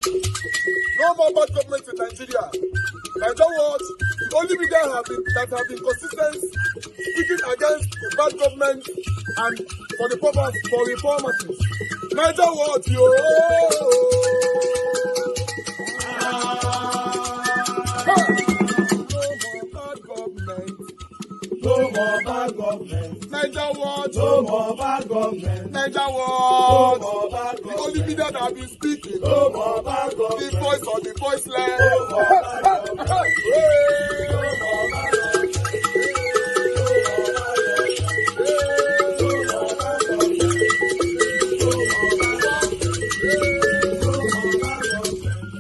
No more bad government in Nigeria. Nigeria what? The only media that have been consistent speaking against the bad government and for the purpose for reformers. Nigeria what? Yo! No more bad government. Niger what? No more bad government. Niger what? No more bad government. The only media that have been speaking. No more bad government. The voice of the voiceless. No more bad government. No more bad government.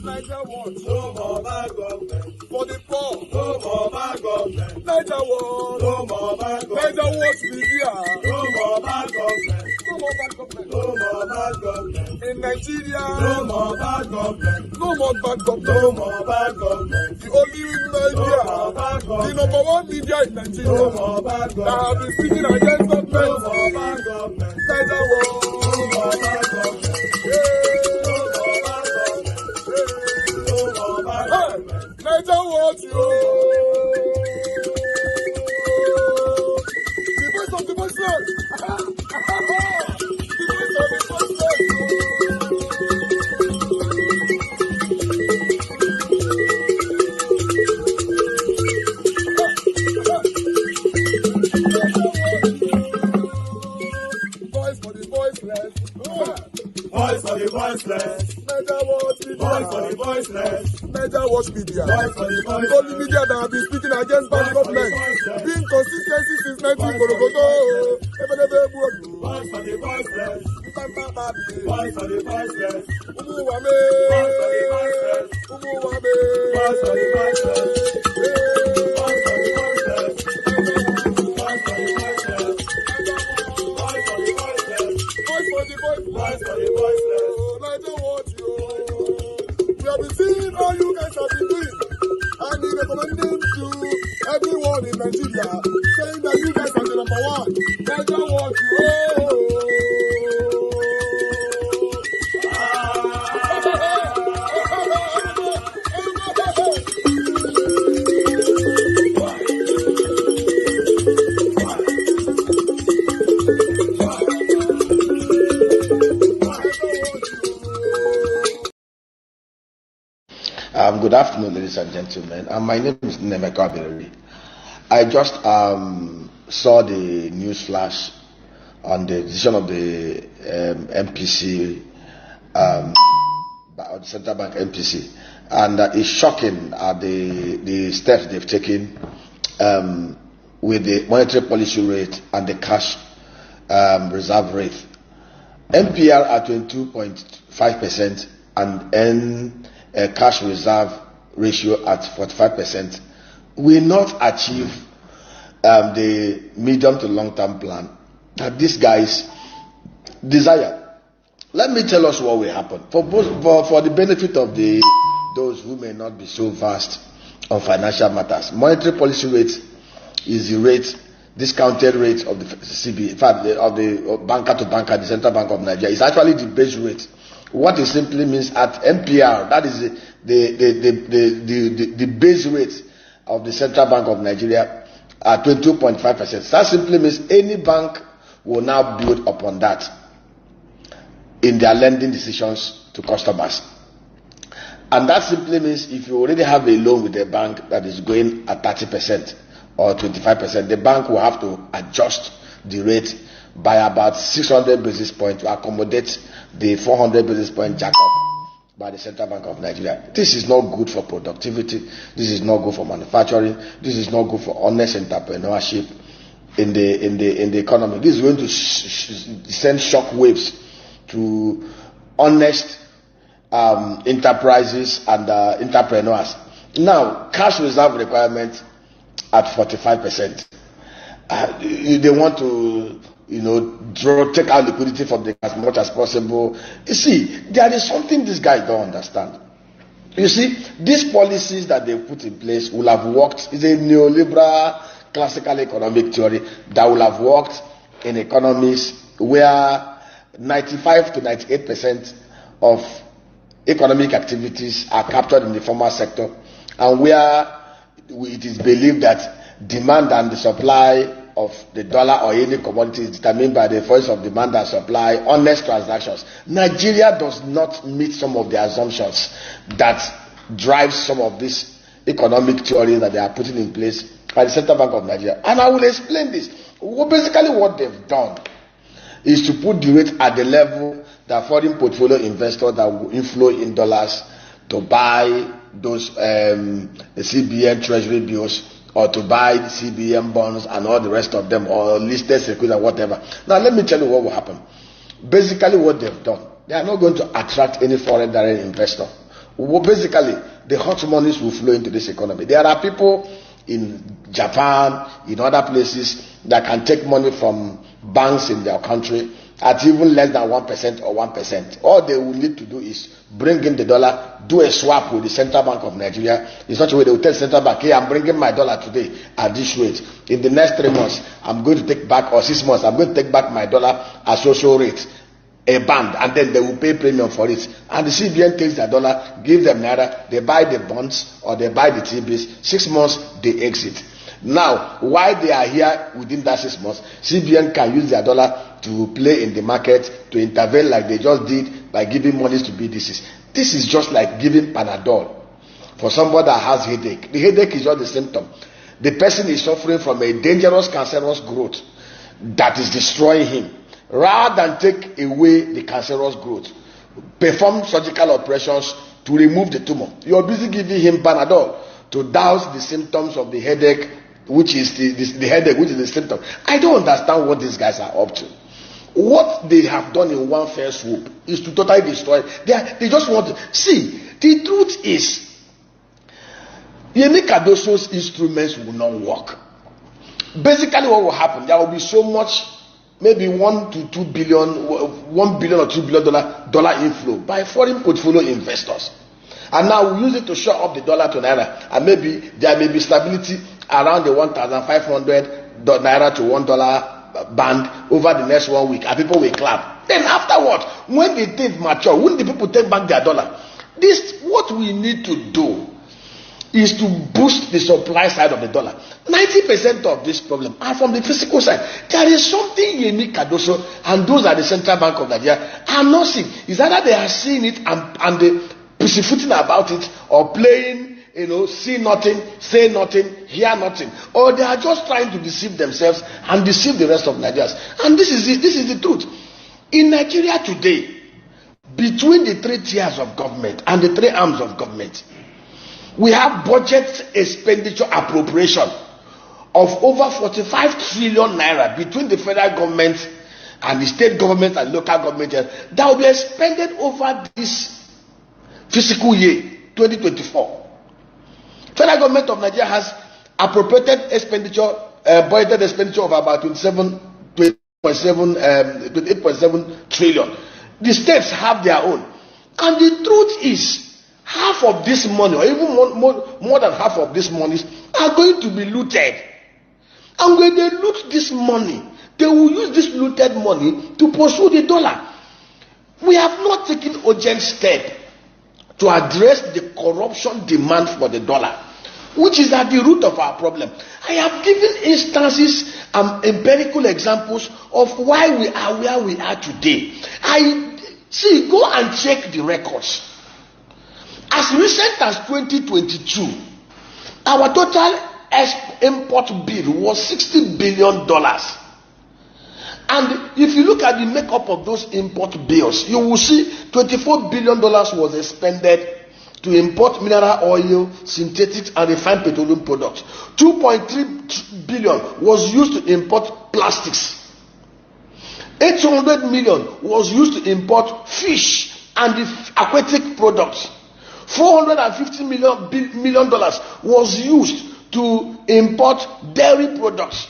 Niger what? No more bad government. For the poor. No more bad government. Niger what? No more bad government. Niger what be here? No more bad government. No more bad government. No more bad government. In Nigeria. No more bad government. No more bad government. No more bad government. The only media. No more bad government. The number one media in Nigeria. No more bad government. That have been speaking against government. No more bad government. Niger what? No more bad government. Niger what you? The voice of the voiceless. The voice of the voiceless. Voice for the voiceless. Voice for the voiceless. Niger what? Voice for the voiceless. Niger watch media. The only media that have been speaking against bad government. Being consistency since 1944. Voice for the voiceless. Voice for the voiceless. Umuwame. Voice for the voiceless. Umuwame. Voice for the voiceless. Voice for the voiceless. Voice for the voiceless. Voice for the voiceless. Voice for the voiceless. Voice for the voiceless. Niger watch you. We have been seeing all you guys have been doing, and we recommending to everyone in Nigeria, saying that you guys are the number one. Niger what you Good afternoon, ladies and gentlemen. My name is Onyema. I just saw the news flash on the decision of the MPC, the Central Bank MPC, and it's shocking the steps they've taken with the monetary policy rate and the cash reserve rate. MPR at 22.5% and cash reserve ratio at 45% will not achieve the medium to long-term plan that these guys desire. Let me tell us what will happen for the benefit of those who may not be so vast on financial matters. Monetary policy rate is the rate, discounted rate of the CB, in fact, of the banker to banker, the Central Bank of Nigeria. It's actually the base rate. What it simply means at MPR, that is the base rate of the Central Bank of Nigeria at 22.5%. That simply means any bank will now build upon that in their lending decisions to customers. And that simply means if you already have a loan with a bank that is going at 30% or 25%, the bank will have to adjust the rate by about 600 basis points to accommodate the 400 basis point jack up by the Central Bank of Nigeria. This is not good for productivity. This is not good for manufacturing. This is not good for honest entrepreneurship in the economy. This is going to send shock waves to honest enterprises and entrepreneurs. Now, cash reserve requirement at 45%. They want to take out liquidity from them as much as possible. You see, there is something these guys don't understand. You see, these policies that they put in place will have worked. It's a neoliberal classical economic theory that will have worked in economies where 95 to 98% of economic activities are captured in the formal sector, and where it is believed that demand and the supply of the dollar or any commodity is determined by the force of demand and supply, honest transactions. Nigeria does not meet some of the assumptions that drives some of these economic theories that they are putting in place by the Central Bank of Nigeria. And I will explain this. Basically, what they've done is to put the rate at the level that foreign portfolio investors that will inflow in dollars to buy those the CBN treasury bills, or to buy the CBN bonds and all the rest of them, or listed securities or whatever. Now let me tell you what will happen. Basically what they've done, they are not going to attract any foreign direct investor. Basically, the hot monies will flow into this economy. There are people in Japan, in other places, that can take money from banks in their country at even less than 1% or 1%. All they will need to do is bring in the dollar, do a swap with the Central Bank of Nigeria. In such a way, they will tell the Central Bank, hey, I'm bringing my dollar today at this rate. In the next 3 months, I'm going to take back, or 6 months, I'm going to take back my dollar at social rate, a band, and then they will pay premium for it. And the CBN takes their dollar, gives them naira, they buy the bonds or they buy the T-bills. 6 months, they exit. Now, while they are here within that 6 months, CBN can use their dollar to play in the market, to intervene like they just did by giving monies to BDCs. This is just like giving Panadol for somebody that has headache. The headache is just the symptom. The person is suffering from a dangerous cancerous growth that is destroying him. Rather than take away the cancerous growth, perform surgical operations to remove the tumor, you are busy giving him Panadol to douse the symptoms of the headache, which is the headache, which is the symptom. I don't understand what these guys are up to. What they have done in one fell swoop is to totally destroy. They just want to see. The truth is, Yemi Cardoso's instruments will not work. Basically, what will happen? There will be so much, maybe 1 to 2 billion, $1 billion or $2 billion dollar inflow by foreign portfolio investors. And now we use it to shore up the dollar to naira, and maybe there may be stability around the 1,500 naira to $1 band over the next 1 week, and people will clap. Then afterwards, when the things mature, when the people take back their dollar, what we need to do is to boost the supply side of the dollar. 90% of this problem are from the physical side. There is something Yemi Cardoso and those at the Central Bank of Nigeria are not seeing. It's either they are seeing it and they pussyfooting about it, or playing, see nothing, say nothing, hear nothing, or they are just trying to deceive themselves and deceive the rest of Nigerians. And this is it. This is the truth. In Nigeria today, between the 3 tiers of government and the 3 arms of government, we have budget expenditure appropriation of over 45 trillion naira between the federal government and the state government and local government that will be expended over this fiscal year 2024. Federal government of Nigeria has appropriated expenditure, budgeted expenditure of about 28.7 trillion. The states have their own, and the truth is, half of this money, or even more than half of this money, are going to be looted. And when they loot this money, they will use this looted money to pursue the dollar. We have not taken urgent step to address the corruption demand for the dollar, which is at the root of our problem. I have given instances and empirical examples of why we are where we are today. Go and check the records. As recent as 2022, our total import bill was $60 billion. And if you look at the makeup of those import bills, you will see $24 billion was expended to import mineral oil, synthetic and refined petroleum products. 2.3 billion was used to import plastics. 800 million was used to import fish and the aquatic products. $450 million was used to import dairy products.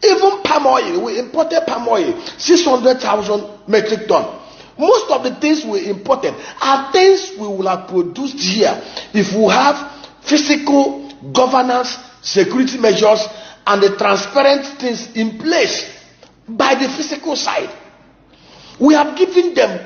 Even palm oil, we imported palm oil, 600,000 metric tons. Most of the things we imported are things we will have produced here if we have physical governance, security measures, and the transparent things in place by the physical side. We have given them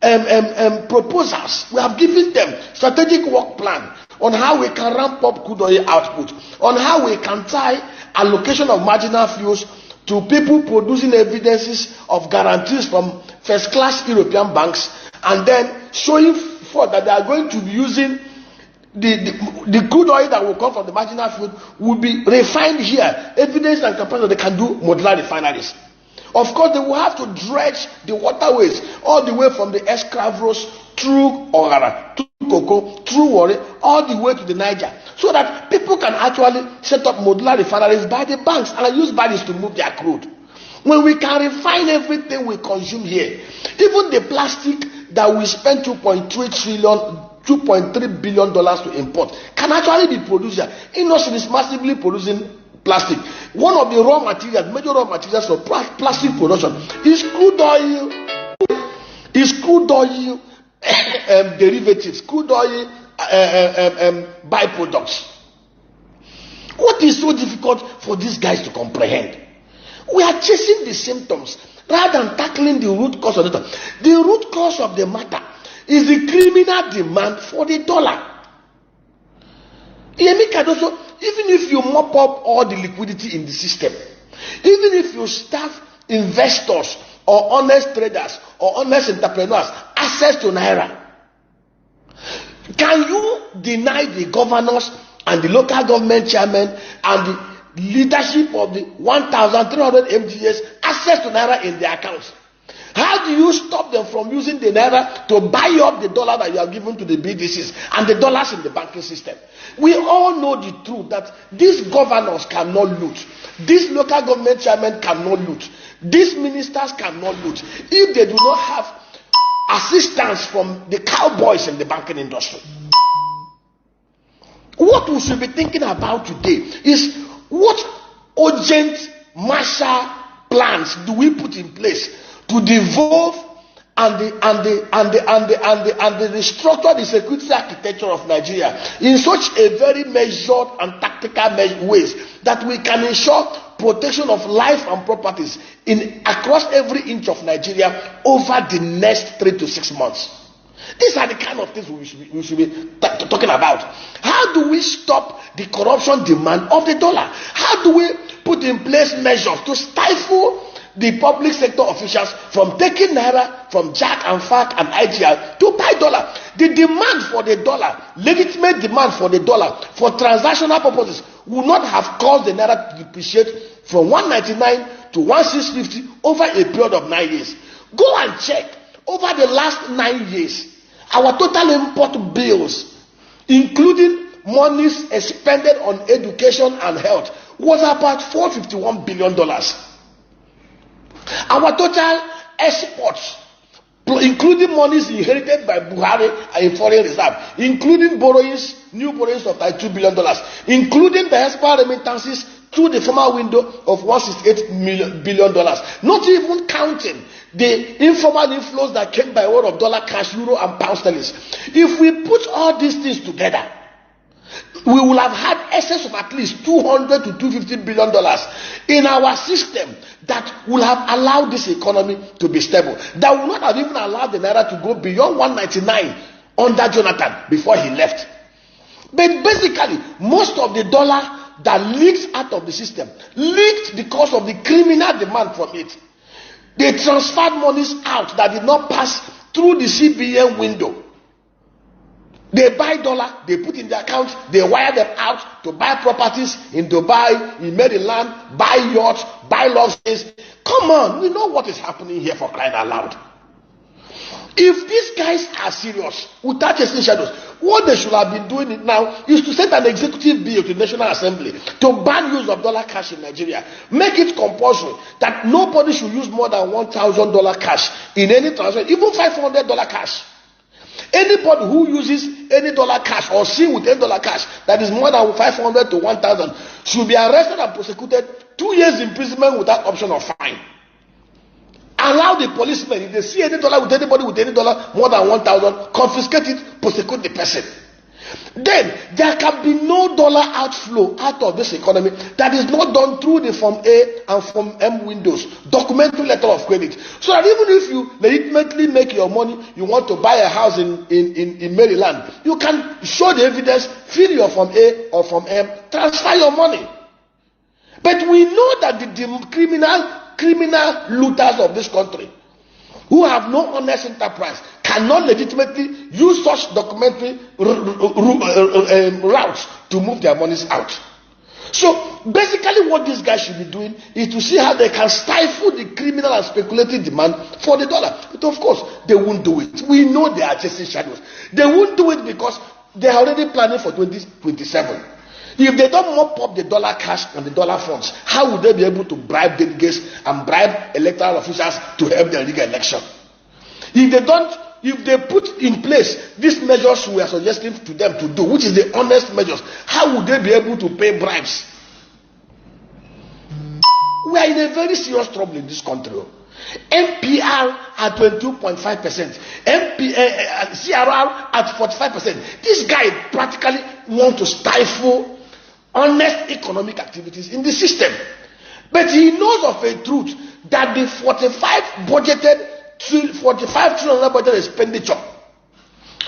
proposals. We have given them strategic work plan on how we can ramp up crude oil output, on how we can tie allocation of marginal fuels to people producing evidences of guarantees from first-class European banks, and then showing forth that they are going to be using the crude oil that will come from the marginal fuel will be refined here. Evidence and capacity that they can do modular refineries. Of course, they will have to dredge the waterways all the way from the Escravos through Ogara, through Koko, through Warri, all the way to the Niger, so that people can actually set up modular refineries by the banks and use bodies to move their crude. When we can refine everything we consume here, even the plastic that we spend $2.3 billion to import can actually be produced here. Industry is massively producing plastic. One of the raw materials, major raw materials for plastic production is crude oil. Derivatives, crude oil byproducts. What is so difficult for these guys to comprehend? We are chasing the symptoms rather than tackling the root cause of the matter. The root cause of the matter is the criminal demand for the dollar. Even if you mop up all the liquidity in the system, even if you staff investors or honest traders or honest entrepreneurs access to Naira, can you deny the governors and the local government chairman and the leadership of the 1,300 MGAs access to Naira in their accounts? How do you stop them from using the Naira to buy up the dollar that you have given to the BDCs and the dollars in the banking system? We all know the truth that these governors cannot loot. These local government chairmen cannot loot. These ministers cannot loot if they do not have assistance from the cowboys in the banking industry. What we should be thinking about today is what urgent Marshall plans do we put in place to devolve and restructure the security architecture of Nigeria in such a very measured and tactical ways that we can ensure protection of life and properties in across every inch of Nigeria over the next 3 to 6 months. These are the kind of things we should be talking about. How do we stop the corruption demand of the dollar? How do we put in place measures to stifle the public sector officials from taking Naira from Jack and FAC and IGR to buy dollar? The demand for the dollar, legitimate demand for the dollar for transactional purposes, would not have caused the Naira to depreciate from 199 to 1650 over a period of 9 years. Go and check. Over the last 9 years, our total import bills, including monies expended on education and health, was about $451 billion. Our total exports, including monies inherited by Buhari in foreign reserve, including borrowings, new borrowings of $2 billion, including the export remittances through the former window of $168 billion, not even counting the informal inflows that came by way of dollar, cash, euro, and pound sterling. If we put all these things together, we will have had excess of at least $200 to $250 billion in our system that will have allowed this economy to be stable. That will not have even allowed the Naira to go beyond 199 under Jonathan before he left. But basically, most of the dollar that leaked out of the system leaked because of the criminal demand from it. They transferred monies out that did not pass through the CBN window. They buy dollar, they put in the account, they wire them out to buy properties in Dubai, in Maryland, buy yachts, buy luxuries. Come on, we know what is happening here, for crying out loud. If these guys are serious, without chasing shadows, what they should have been doing now is to send an executive bill to the National Assembly to ban use of dollar cash in Nigeria. Make it compulsory that nobody should use more than $1,000 cash in any transaction, even $500 cash. Anybody who uses any dollar cash or seen with any dollar cash that is more than 500 to 1,000 should be arrested and prosecuted, 2 years imprisonment without option of fine. Allow the policemen, if they see any dollar with anybody with any dollar more than 1,000, confiscate it, prosecute the person. then there can be no dollar outflow out of this economy that is not done through the Form A and Form M windows, documentary letter of credit. So that even if you legitimately make your money, you want to buy a house in Maryland, you can show the evidence, fill your Form A or Form M, transfer your money. But we know that the criminal looters of this country, who have no honest enterprise, cannot legitimately use such documentary routes to move their monies out. So basically what these guys should be doing is to see how they can stifle the criminal and speculative demand for the dollar. But of course, they won't do it. We know they are chasing shadows. They won't do it because they are already planning for 2027. If they don't mop up the dollar cash and the dollar funds, how would they be able to bribe delegates and bribe electoral officials to help them rig election? If they put in place these measures we are suggesting to them to do, which is the honest measures, how would they be able to pay bribes? We are in a very serious trouble in this country. NPR at 22.5%, CRR at 45%. This guy practically wants to stifle honest economic activities in the system. But he knows of a truth that the 45 trillion budget expenditure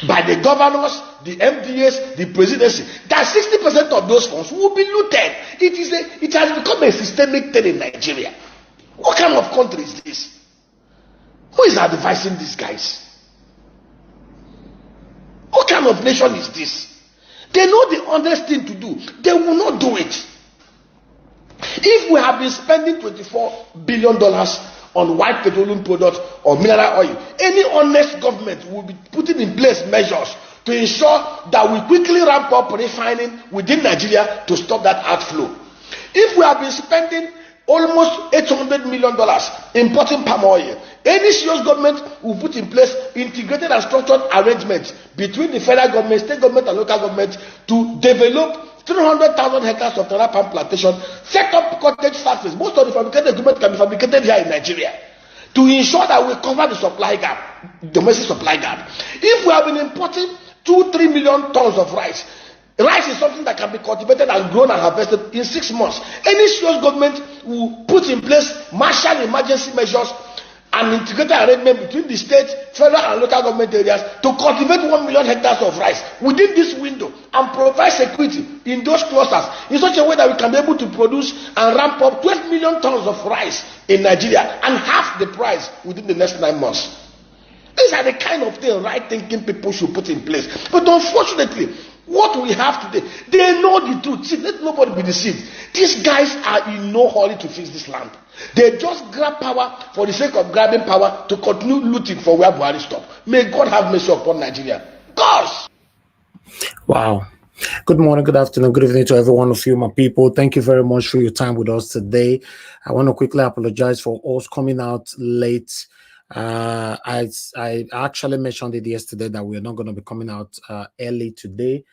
by the governors, the MDAs, the presidency, that 60% of those funds will be looted. It has become a systemic thing in Nigeria. What kind of country is this? Who is advising these guys? What kind of nation is this? They know the honest thing to do. They will not do it. If we have been spending $24 billion on white petroleum products or mineral oil, any honest government will be putting in place measures to ensure that we quickly ramp up refining within Nigeria to stop that outflow. If we have been spending almost $800 million importing palm oil, any serious government will put in place integrated and structured arrangements between the federal government, state government, and local government to develop 300,000 hectares of Tara palm plantation, set up cottage factories. Most of the fabricated equipment can be fabricated here in Nigeria to ensure that we cover the supply gap, domestic supply gap. If we have been importing 2-3 million tons of rice, rice is something that can be cultivated and grown and harvested in 6 months. Any serious government will put in place martial emergency measures and integrated arrangement between the state, federal, and local government areas to cultivate 1 million hectares of rice within this window and provide security in those clusters in such a way that we can be able to produce and ramp up 12 million tons of rice in Nigeria and half the price within the next 9 months. These are the kind of things right-thinking people should put in place. But unfortunately, what we have today, they know the truth. See, let nobody be deceived. These guys are in no hurry to fix this land. They just grab power for the sake of grabbing power to continue looting for where Buhari stopped. May God have mercy upon Nigeria. Gosh! Wow. Good morning, good afternoon, good evening to every one of you, my people. Thank you very much for your time with us today. I want to quickly apologize for us coming out late. I actually mentioned it yesterday that we're not going to be coming out early today.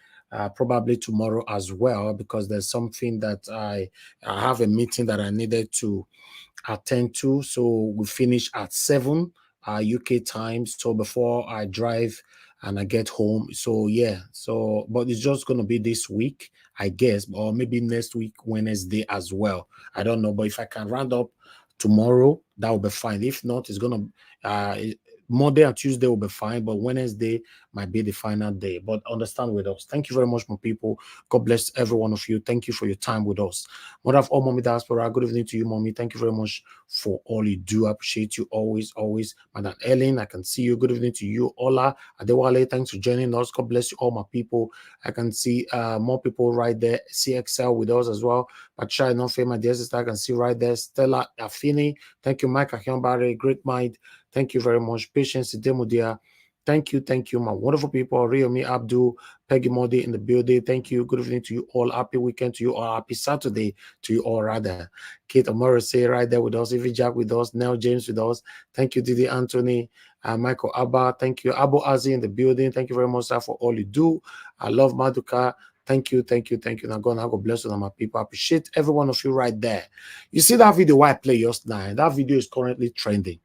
Probably tomorrow as well, because there's something that I have a meeting that I needed to attend to. So we finish at 7 UK time. So before I drive and I get home. So yeah, but it's just going to be this week, I guess, or maybe next week, Wednesday as well. I don't know, but if I can round up tomorrow, that will be fine. If not, it's going to Monday and Tuesday will be fine, but Wednesday might be the final day. But understand with us. Thank you very much, my people. God bless every one of you. Thank you for your time with us. Mother of all Mommy Diaspora, good evening to you, Mommy. Thank you very much for all you do. I appreciate you always. Madam Ellen, I can see you. Good evening to you. Ola Adewale, thanks for joining us. God bless you all, my people. I can see more people right there. CXL with us as well. Patriotism, not fame, my dear sister, I can see right there. Stella Afini, thank you. Mike Akyambare, great mind. Thank you very much. Patience, Demodia. Thank you, my wonderful people. Riomi Abdul, Peggy Modi in the building. Thank you. Good evening to you all. Happy weekend to you all. Happy Saturday to you all, rather. Kate Amorese right there with us. Ivy Jack with us. Nell James with us. Thank you, Didi Anthony. Michael Abba. Thank you. Abu Azi in the building. Thank you very much, sir, for all you do. I love Maduka. Thank you. Now, God bless you, my people. I appreciate every one of you right there. You see that video I played yesterday? That video is currently trending.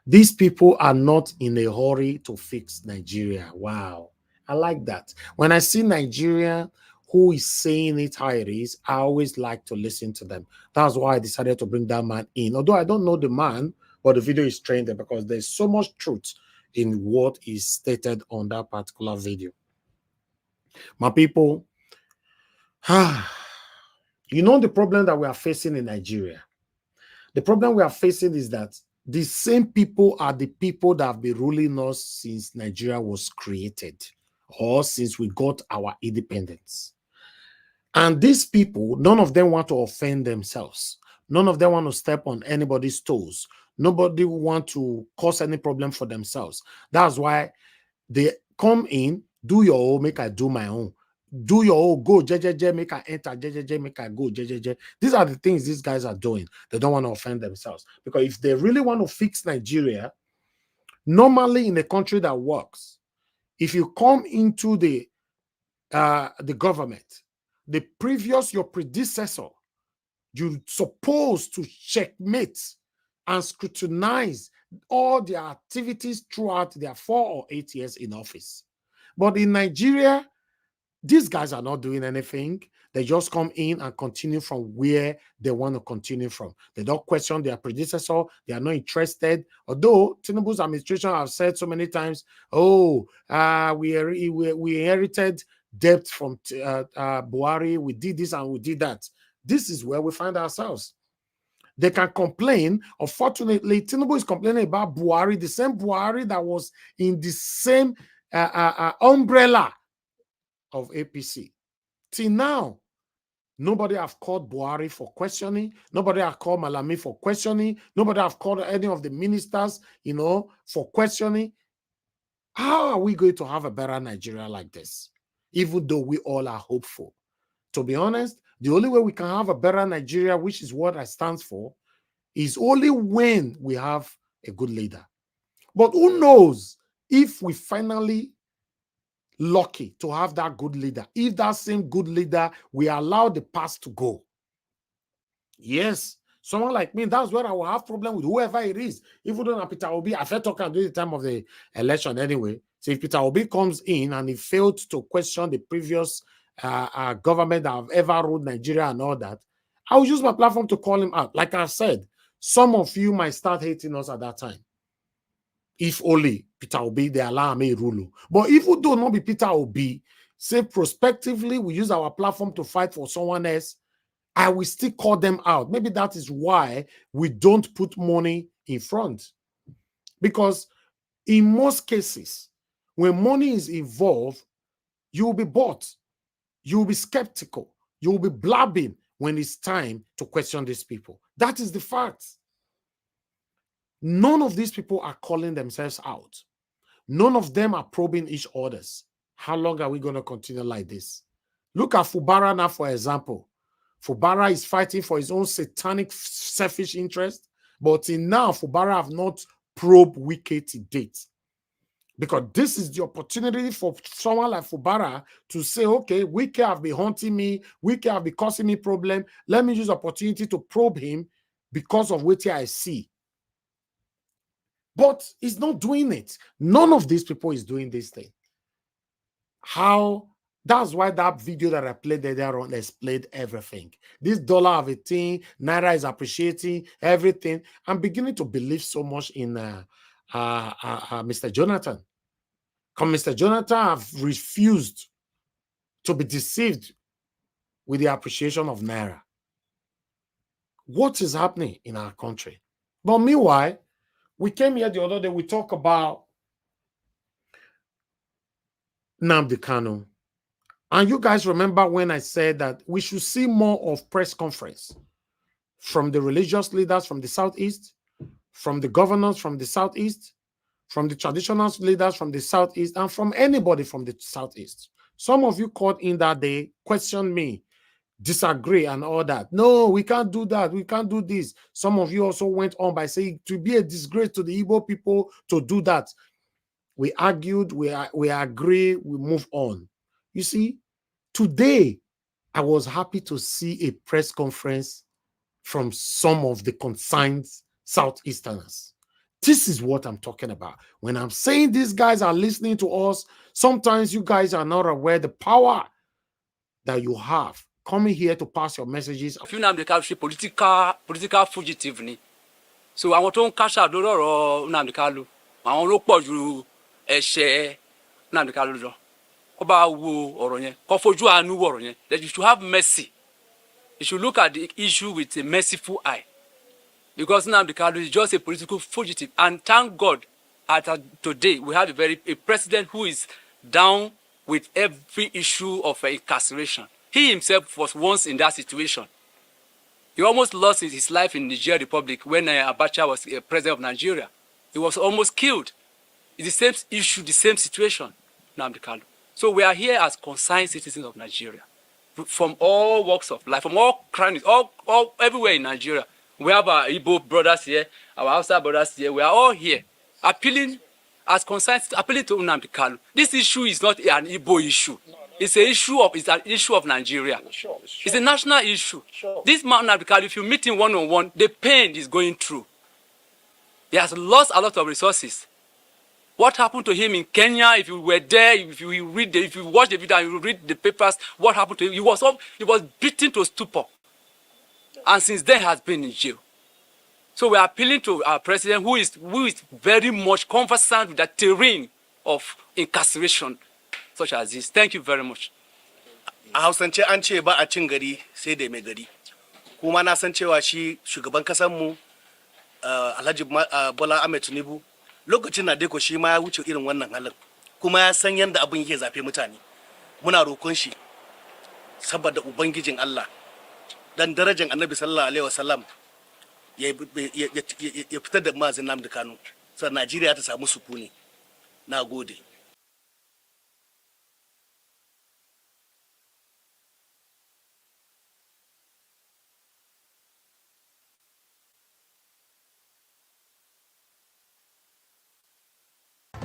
These people are not in a hurry to fix Nigeria. Wow. I like that. When I see Nigeria who is saying it how it is, I always like to listen to them. That's why I decided to bring that man in. Although I don't know the man, but the video is trending because there's so much truth in what is stated on that particular video. My people, you know the problem that we are facing in Nigeria. The problem we are facing is that the same people are the people that have been ruling us since Nigeria was created or since we got our independence. And these people, none of them want to offend themselves. None of them want to step on anybody's toes. Nobody want to cause any problem for themselves. That's why they come in, do your own, make I do my own. Do your own, go, JJJ, make I enter, JJJ, make I go, JJJ. These are the things these guys are doing. They don't want to offend themselves. Because if they really want to fix Nigeria, normally in a country that works, if you come into the government, your predecessor, you're supposed to checkmate and scrutinize all their activities throughout their 4 or 8 years in office. But in Nigeria, these guys are not doing anything. They just come in and continue from where they want to continue from. They don't question their predecessor. They are not interested. Although Tinubu's administration have said so many times, oh, we inherited debt from Buhari. We did this and we did that. This is where we find ourselves. They can complain. Unfortunately, Tinubu is complaining about Buhari, the same Buhari that was in the same umbrella of APC. Till now, nobody have called Buhari for questioning. Nobody have called Malami for questioning. Nobody have called any of the ministers, for questioning. How are we going to have a better Nigeria like this? Even though we all are hopeful. To be honest, the only way we can have a better Nigeria, which is what I stand for, is only when we have a good leader. But who knows if we finally lucky to have that good leader, if that same good leader we allow the past to go. Yes, someone like me, that's where I will have problem with whoever it is. Even though Peter Obi, I felt talking during the time of the election anyway. So if Peter Obi comes in and he failed to question the previous government that have ever ruled Nigeria and all that, I will use my platform to call him out. Like I said, some of you might start hating us at that time. If only Peter Obi, they allow me rule. But if we do not be Peter Obi, say prospectively, we use our platform to fight for someone else, I will still call them out. Maybe that is why we don't put money in front. Because in most cases, when money is involved, you will be bought. You will be skeptical. You will be blabbing when it's time to question these people. That is the fact. None of these people are calling themselves out. None of them are probing each other's. How long are we going to continue like this? Look at Fubara now, for example. Fubara is fighting for his own satanic, selfish interest, but till now, Fubara have not probed Wike to date. Because this is the opportunity for someone like Fubara to say, okay, Wike have been haunting me, Wike have been causing me problem. Let me use the opportunity to probe him because of what I see. But he's not doing it. None of these people is doing this thing. How? That's why that video that I played earlier on explained everything. This dollar of a thing, Naira is appreciating everything. I'm beginning to believe so much in Mr. Jonathan. Because Mr. Jonathan have refused to be deceived with the appreciation of Naira. What is happening in our country? But meanwhile, we came here the other day, we talk about Nnamdi Kanu. And you guys remember when I said that we should see more of press conference from the religious leaders from the Southeast, from the governors from the Southeast, from the traditional leaders from the Southeast, and from anybody from the Southeast. Some of you called in that day, questioned me, disagree and all that. No, we can't do that. We can't do this. Some of you also went on by saying to be a disgrace to the Igbo people to do that. We argued, we agree, we move on. You see, today, I was happy to see a press conference from some of the concerned Southeasterners. This is what I'm talking about. When I'm saying these guys are listening to us, Sometimes you guys are not aware the power that you have coming here to pass your messages. If you now the political fugitive ni. So àwọn tó ń cash out lórí ọ̀rọ̀ Nnamdi Kanu, àwọn ló pọ̀ ju ẹ̀ṣẹ̀ Nnamdi Kanu lọ. Kó bá wo ọ̀rọ̀ yẹn, kó fojú àánú wo ọ̀rọ̀ yẹn. That you should have mercy. You should look at the issue with a merciful eye. Because Nnamdi Kanu is just a political fugitive. And thank God, today we have a president who is down with every issue of incarceration. He himself was once in that situation. He almost lost his life in Niger Republic when Abacha was president of Nigeria. He was almost killed. It's the same issue, the same situation, Nnamdi Kanu. So we are here as concerned citizens of Nigeria, from all walks of life, from all crimes, all everywhere in Nigeria. We have our Igbo brothers here, our Hausa brothers here. We are all here, appealing as concerned, appealing to Nnamdi Kanu. This issue is not an Igbo issue. It's an issue of Nigeria. Sure. It's a national issue. Sure. This man Nnamdi Kanu, if you meet him one-on-one, the pain he's going through. He has lost a lot of resources. What happened to him in Kenya? If you were there, if you watch the video and you read the papers, what happened to him? He was beaten to stupor, and since then has been in jail. So we are appealing to our president, who is very much conversant with the terrain of incarceration such as this. Thank you very much. A Hausance an ce ba a cin gari sai da mai gari. Kuma na san cewa shi shugaban kasanmu Alhaji Bola Ahmed Tinubu lokacin na deko shi ma ya wuce irin wannan halin. Kuma ya san yanda abin yake zafe mutane. Muna roƙon shi saboda ubangijin Allah dan darajar Annabi sallallahu alaihi wasallam ya fitar da mazin Nnamdi Kanu. Sai Najeriya ta samu sukuni. Na gode.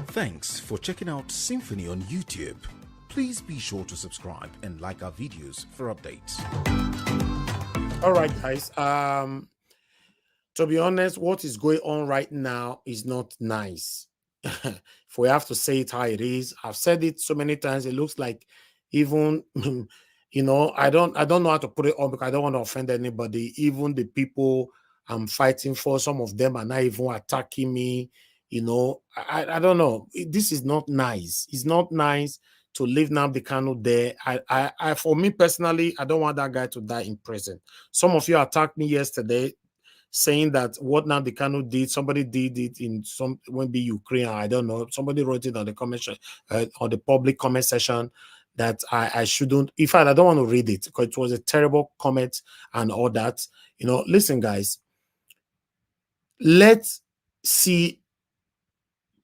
Thanks for checking out Symphony on YouTube. Please be sure to subscribe and like our videos for updates. All right, guys. To be honest, what is going on right now is not nice. If we have to say it how it is, I've said it so many times. It looks like even I don't know how to put it on because I don't want to offend anybody. Even the people I'm fighting for, some of them are not even attacking me. I don't know. This is not nice. It's not nice to leave Nnamdi Kanu there. For me personally, I don't want that guy to die in prison. Some of you attacked me yesterday, saying that what Nnamdi Kanu did, somebody did it in maybe Ukraine. I don't know. Somebody wrote it on the comment on the public comment section that I shouldn't. In fact, I don't want to read it because it was a terrible comment and all that. Listen, guys. Let's see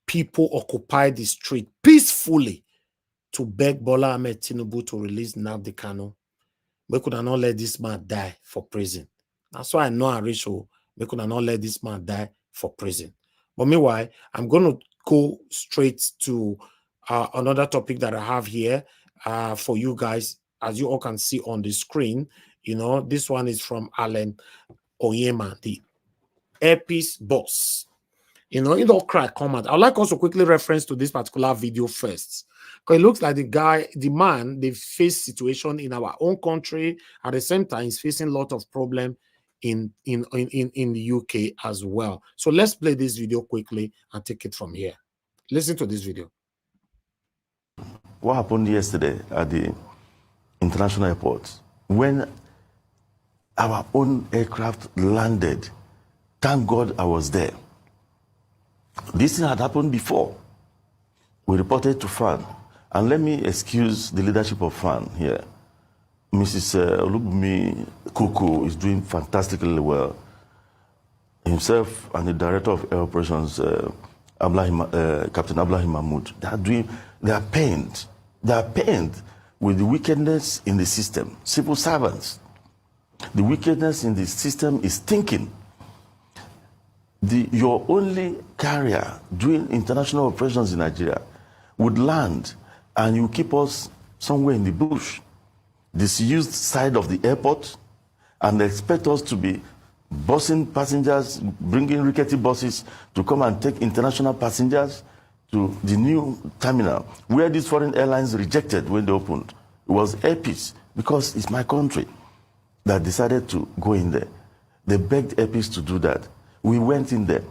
people occupy the street peacefully to beg Bola Ahmed Tinubu to release Nnamdi Kanu. We could not let this man die for prison. That's why I know I reach. We could not let this man die for prison. But meanwhile, I'm going to go straight to another topic that I have here for you guys. As you all can see on the screen, this one is from Onyema, the Airpeace boss. It all crack comment. I'd like also quickly reference to this particular video first. Because it looks like the man, they face situation in our own country. At the same time, he's facing a lot of problem in the UK as well. So let's play this video quickly and take it from here. Listen to this video. What happened yesterday at the international airport when our own aircraft landed? Thank God I was there. This thing had happened before. We reported to FAN. And let me excuse the leadership of FAN here. Mrs. Olubumi Kuku is doing fantastically well. Himself and the director of air operations, Captain Ablahi Mahmoud, they are pained. They are pained with the wickedness in the system. Civil servants. The wickedness in the system is thinking. Your only carrier doing international operations in Nigeria would land and you keep us somewhere in the bush, disused side of the airport, and expect us to be busing passengers, bringing rickety buses to come and take international passengers. to the new terminal where these foreign airlines rejected when they opened. It was Airpeace, because it's my country, that decided to go in there. They begged Airpeace to do that. We went in there.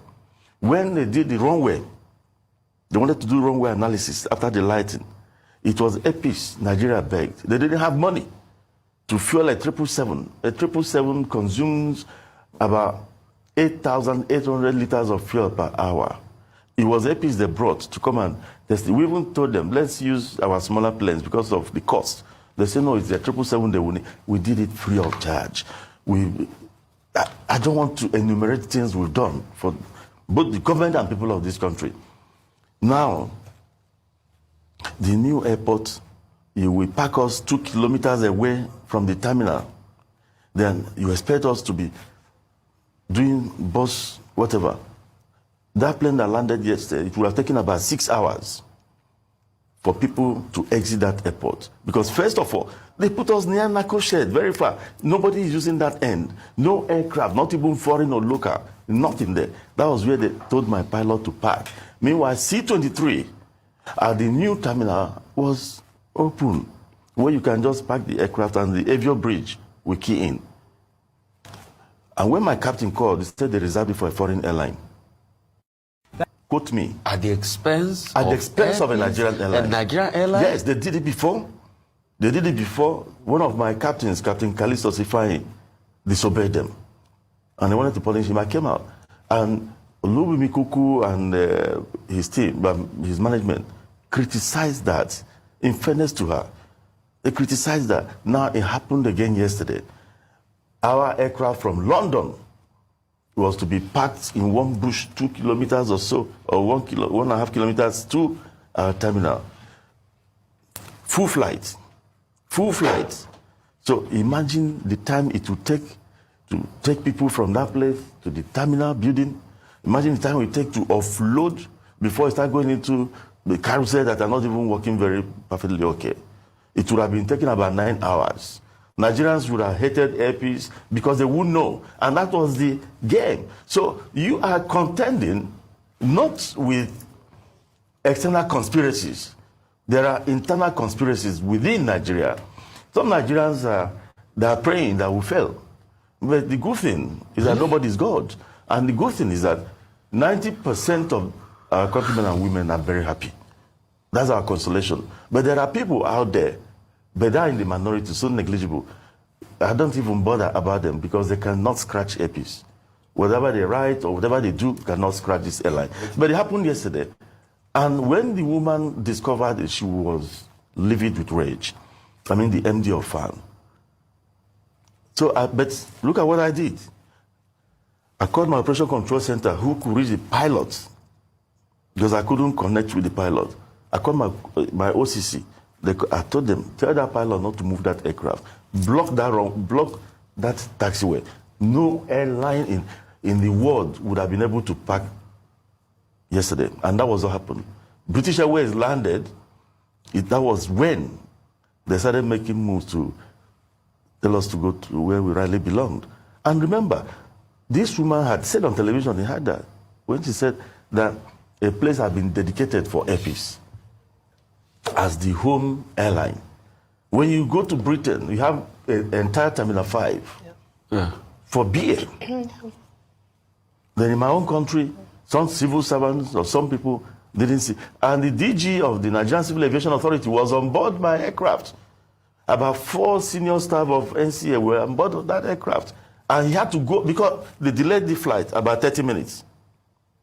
When they did the runway, they wanted to do runway analysis after the lighting. It was Airpeace Nigeria begged. They didn't have money to fuel a 777. A 777 consumes about 8,800 liters of fuel per hour. It was Airpeace they brought to come and test it. We even told them, let's use our smaller planes because of the cost. They said, no, it's the 777 they will need. We did it free of charge. I don't want to enumerate things we've done for both the government and people of this country. Now, the new airport, you will park us 2 kilometers away from the terminal. Then you expect us to be doing bus, whatever. That plane that landed yesterday, it would have taken about 6 hours for people to exit that airport. Because first of all, they put us near Nako Shed, very far. Nobody is using that end. No aircraft, not even foreign or local, nothing there. That was where they told my pilot to park. Meanwhile, C-23 at the new terminal was open, where you can just park the aircraft and the Avio bridge will key in. And when my captain called, he said they reserved it for a foreign airline. Quote me. At the expense of a Nigerian airline. A Nigerian airline? Yes, they did it before. They did it before. One of my captains, Captain Kalisto Sifai, disobeyed them. And they wanted to punish him. I came out. And Olubimi Kuku and his team, his management, criticized that. In fairness to her, they criticized that. Now it happened again yesterday. Our aircraft from London was to be parked in one bush 2 kilometers or so, or 1.5 kilometers to our terminal. Full flight. Full flight. So imagine the time it would take to take people from that place to the terminal building. Imagine the time it would take to offload before you start going into the carousel that are not even working very perfectly okay. It would have been taking about 9 hours. Nigerians would have hated Airpeace because they wouldn't know. And that was the game. So you are contending not with external conspiracies. There are internal conspiracies within Nigeria. Some Nigerians they are praying that we fail. But the good thing is that nobody is God. And the good thing is that 90% of our countrymen and women are very happy. That's our consolation. But there are people out there, but they are in the minority, so negligible. I don't even bother about them because they cannot scratch Airpeace. Whatever they write or whatever they do cannot scratch this airline. But it happened yesterday. And when the woman discovered it, she was livid with rage. I mean, the MD of FAN. So, but look at what I did. I called my operation control center who could reach the pilot because I couldn't connect with the pilot. I called my OCC. I told them, tell that pilot not to move that aircraft. Block that taxiway. No airline in the world would have been able to park yesterday. And that was what happened. British Airways landed. That was when they started making moves to tell us to go to where we rightly belonged. And remember, this woman had said on television, he had that, when she said that a place had been dedicated for Airpeace as the home airline. When you go to Britain, you have an entire Terminal 5 for BA. Then in my own country, some civil servants or some people didn't see. And the DG of the Nigerian Civil Aviation Authority was on board my aircraft. About 4 senior staff of NCA were on board of that aircraft. And he had to go, because they delayed the flight about 30 minutes.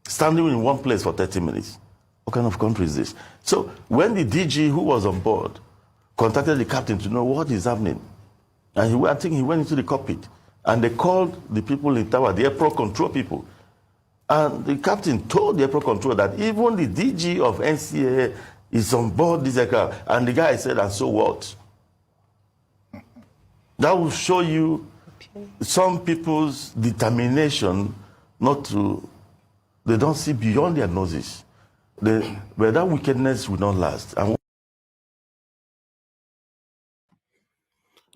Standing in one place for 30 minutes. What kind of country is this? So when the DG who was on board contacted the captain to know what is happening, and I think he went into the cockpit, and they called the people in tower, the airport control people. And the captain told the airport control that even the DG of NCA is on board this aircraft. And the guy said, and so what? That will show you some people's determination not to, they don't see beyond their noses. But that wickedness will not last. And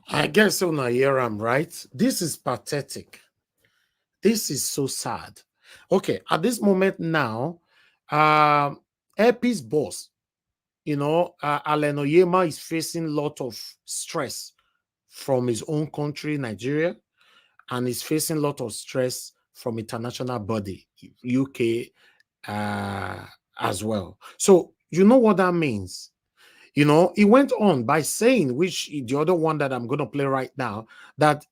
I guess so now, here I'm right. This is pathetic. This is so sad. Okay, at this moment now, Airpeace boss, Onyema is facing a lot of stress from his own country, Nigeria, and is facing a lot of stress from international body, UK, as well. So you know what that means. He went on by saying, which the other one that I'm going to play right now, that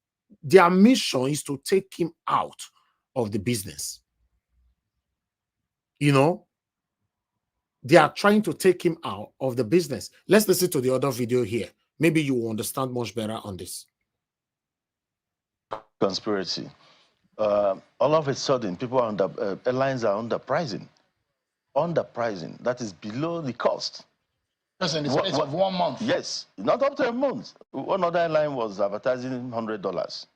their mission is to take him out of the business. They are trying to take him out of the business. Let's listen to the other video here. Maybe you will understand much better on this. Conspiracy. All of a sudden, people are airlines are underpricing. Underpricing. That is below the cost. Yes, in the space of 1 month. Yes, not up to a month. One other airline was advertising $100.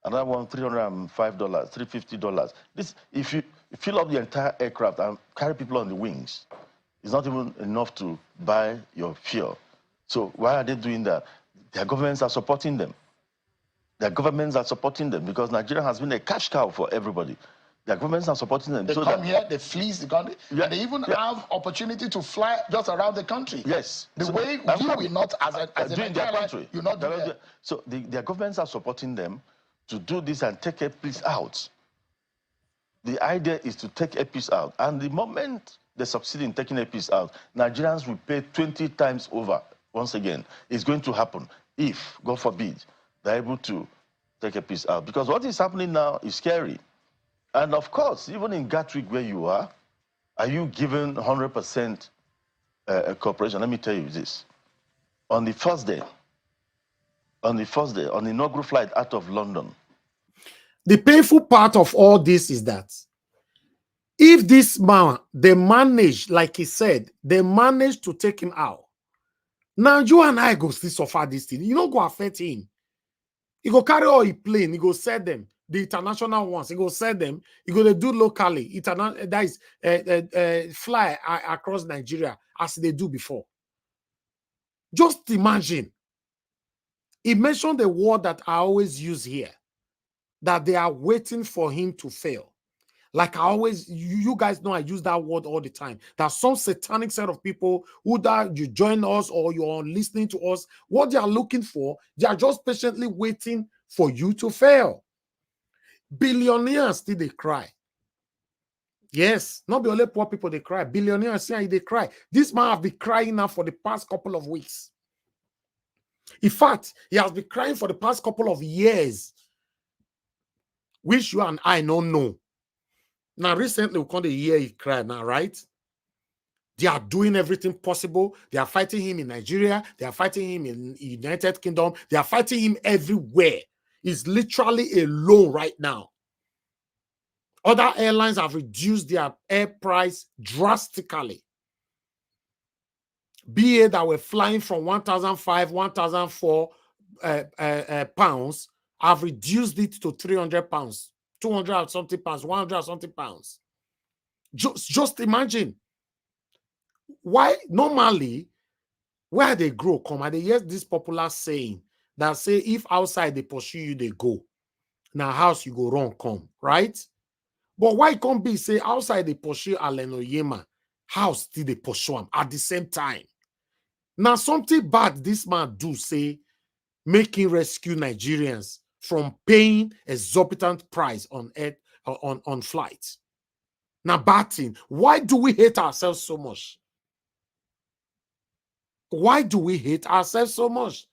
Another one $305, $350. This, if you fill up the entire aircraft and carry people on the wings, it's not even enough to buy your fuel. So why are they doing that? Their governments are supporting them. Their governments are supporting them because Nigeria has been a cash cow for everybody. Their governments are supporting them. They come here, they fleece the country, and they even have opportunity to fly just around the country. Yes. The way you will not, as a doing their country. you not do that. So their governments are supporting them to do this and take a piece out. The idea is to take a piece out. And the moment they succeed in taking a piece out, Nigerians will pay 20 times over once again. It's going to happen if, God forbid, they're able to take a piece out. Because what is happening now is scary. And of course, even in Gatwick where you are you given 100% cooperation? Let me tell you this. On the first day, on the inaugural flight out of London. The painful part of all this is that if this man, they managed, like he said, they managed to take him out. Now you and I go still suffer this thing. You don't go affect him. He go carry all his plane, he go sell them. The international ones, he go sell them. He go to do locally. That is fly across Nigeria as they do before. Just imagine. He mentioned the word that I always use here, that they are waiting for him to fail. Like I always, you guys know I use that word all the time. There's some satanic set of people who that you join us or you're listening to us. What they are looking for, they are just patiently waiting for you to fail. Billionaires still they cry. Yes, not the only poor people they cry. Billionaires say they cry. This man have been crying now for the past couple of weeks. In fact, he has been crying for the past couple of years, which you and I don't know. Now, recently, we can't hear he cry now, right? They are doing everything possible. They are fighting him in Nigeria. They are fighting him in United Kingdom. They are fighting him everywhere. He's literally alone right now. Other airlines have reduced their air price drastically. BA that were flying from 1,005, 1,004 pounds have reduced it to 300 pounds, 200 something pounds, 100 something pounds. Just imagine. Why normally where they grow come and they hear this popular saying that say if outside they pursue you, they go. Now house you go wrong come, right? But why can't be say outside they pursue Onyema, house still they pursue him at the same time? Now something bad this man do say making rescue Nigerians from paying exorbitant price on flights. Now bad thing. Why do we hate ourselves so much? Why do we hate ourselves so much?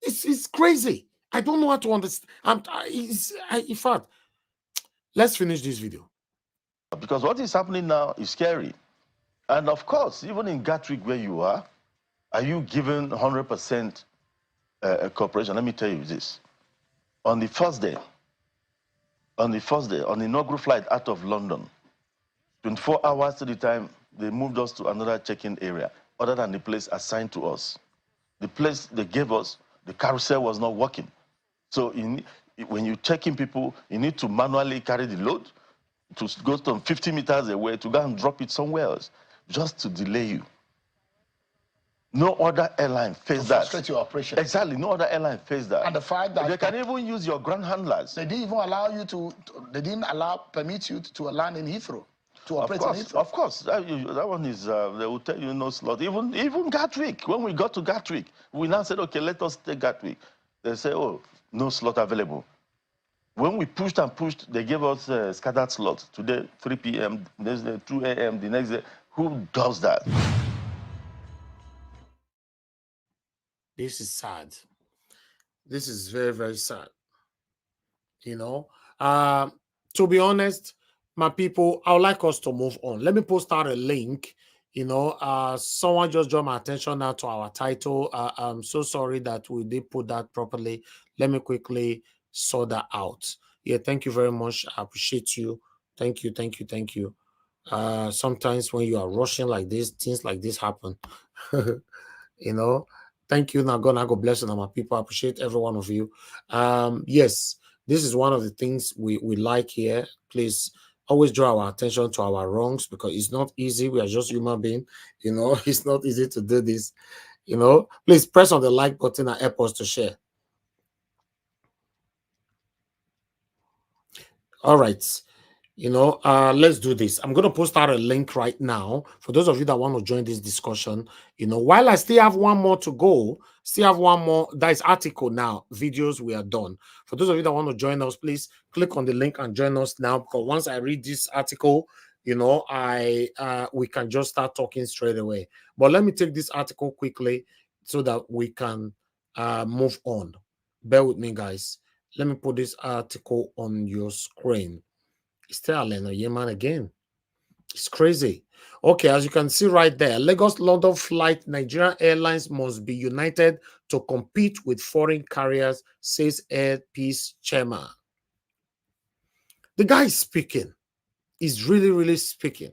It's crazy. I don't know how to understand. In fact, let's finish this video. Because what is happening now is scary. And of course, even in Gatwick where you are you given 100% cooperation? Let me tell you this. On the first day, on the inaugural flight out of London, 24 hours to the time, they moved us to another check-in area other than the place assigned to us. The place they gave us, the carousel was not working. So when you check in people, you need to manually carry the load to go from 50 meters away to go and drop it somewhere else, just to delay you. No other airline faced that. Frustrate your operation. Exactly, no other airline faced that. And the fact that they can even use your ground handlers. They didn't even allow you to, they didn't permit you to land in Heathrow. to operate in it? Of course. That one is, they will tell you no slot. Even Gatwick, when we got to Gatwick, we now said, okay, let us take Gatwick. They say, oh, no slot available. When we pushed and pushed, they gave us scattered slots. Today, 3 p.m., next day, 2 a.m., the next day. Who does that? This is sad. This is very, very sad. You know, to be honest, my people, I would like us to move on. Let me post out a link. You know, someone just draw my attention now to our title. I'm so sorry that we did put that properly. Let me quickly sort that out. Yeah, thank you very much. I appreciate you. Thank you, thank you, thank you. Sometimes when you are rushing like this, things like this happen. You know, thank you. Now God bless you. Now, my people, I appreciate every one of you. Yes, this is one of the things we like here. Please always draw our attention to our wrongs, because it's not easy. We are just human beings. You know, it's not easy to do this. You know, please press on the like button and help us to share. All right. You know, let's do this. I'm going to post out a link right now for those of you that want to join this discussion. You know, while I still have one more to go, still have one more. That is article now. Videos, we are done. For those of you that want to join us, please click on the link and join us now, because once I read this article, you know, we can just start talking straight away. But let me take this article quickly so that we can move on. Bear with me, guys. Let me put this article on your screen. It's still Onyema again. It's crazy. Okay, as you can see right there, Lagos-London flight, Nigerian Airlines must be united to compete with foreign carriers, says Air Peace chairman. The guy is speaking. He's really, really speaking.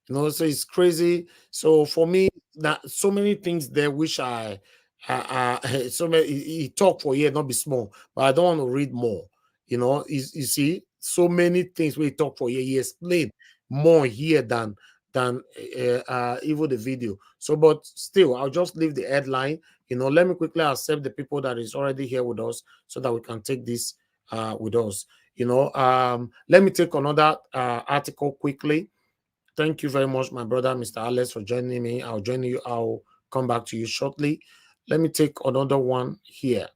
You know, so it's crazy. So for me, that so many things there which so many he talk for here, not be small, but I don't want to read more. You know, you see, so many things we talk for here. He explained more here than even the video. So, but still, I'll just leave the headline. You know, let me quickly accept the people that is already here with us so that we can take this with us. You know, let me take another article quickly. Thank you very much, my brother, Mr. Alex, for joining me. I'll join you. I'll come back to you shortly. Let me take another one here.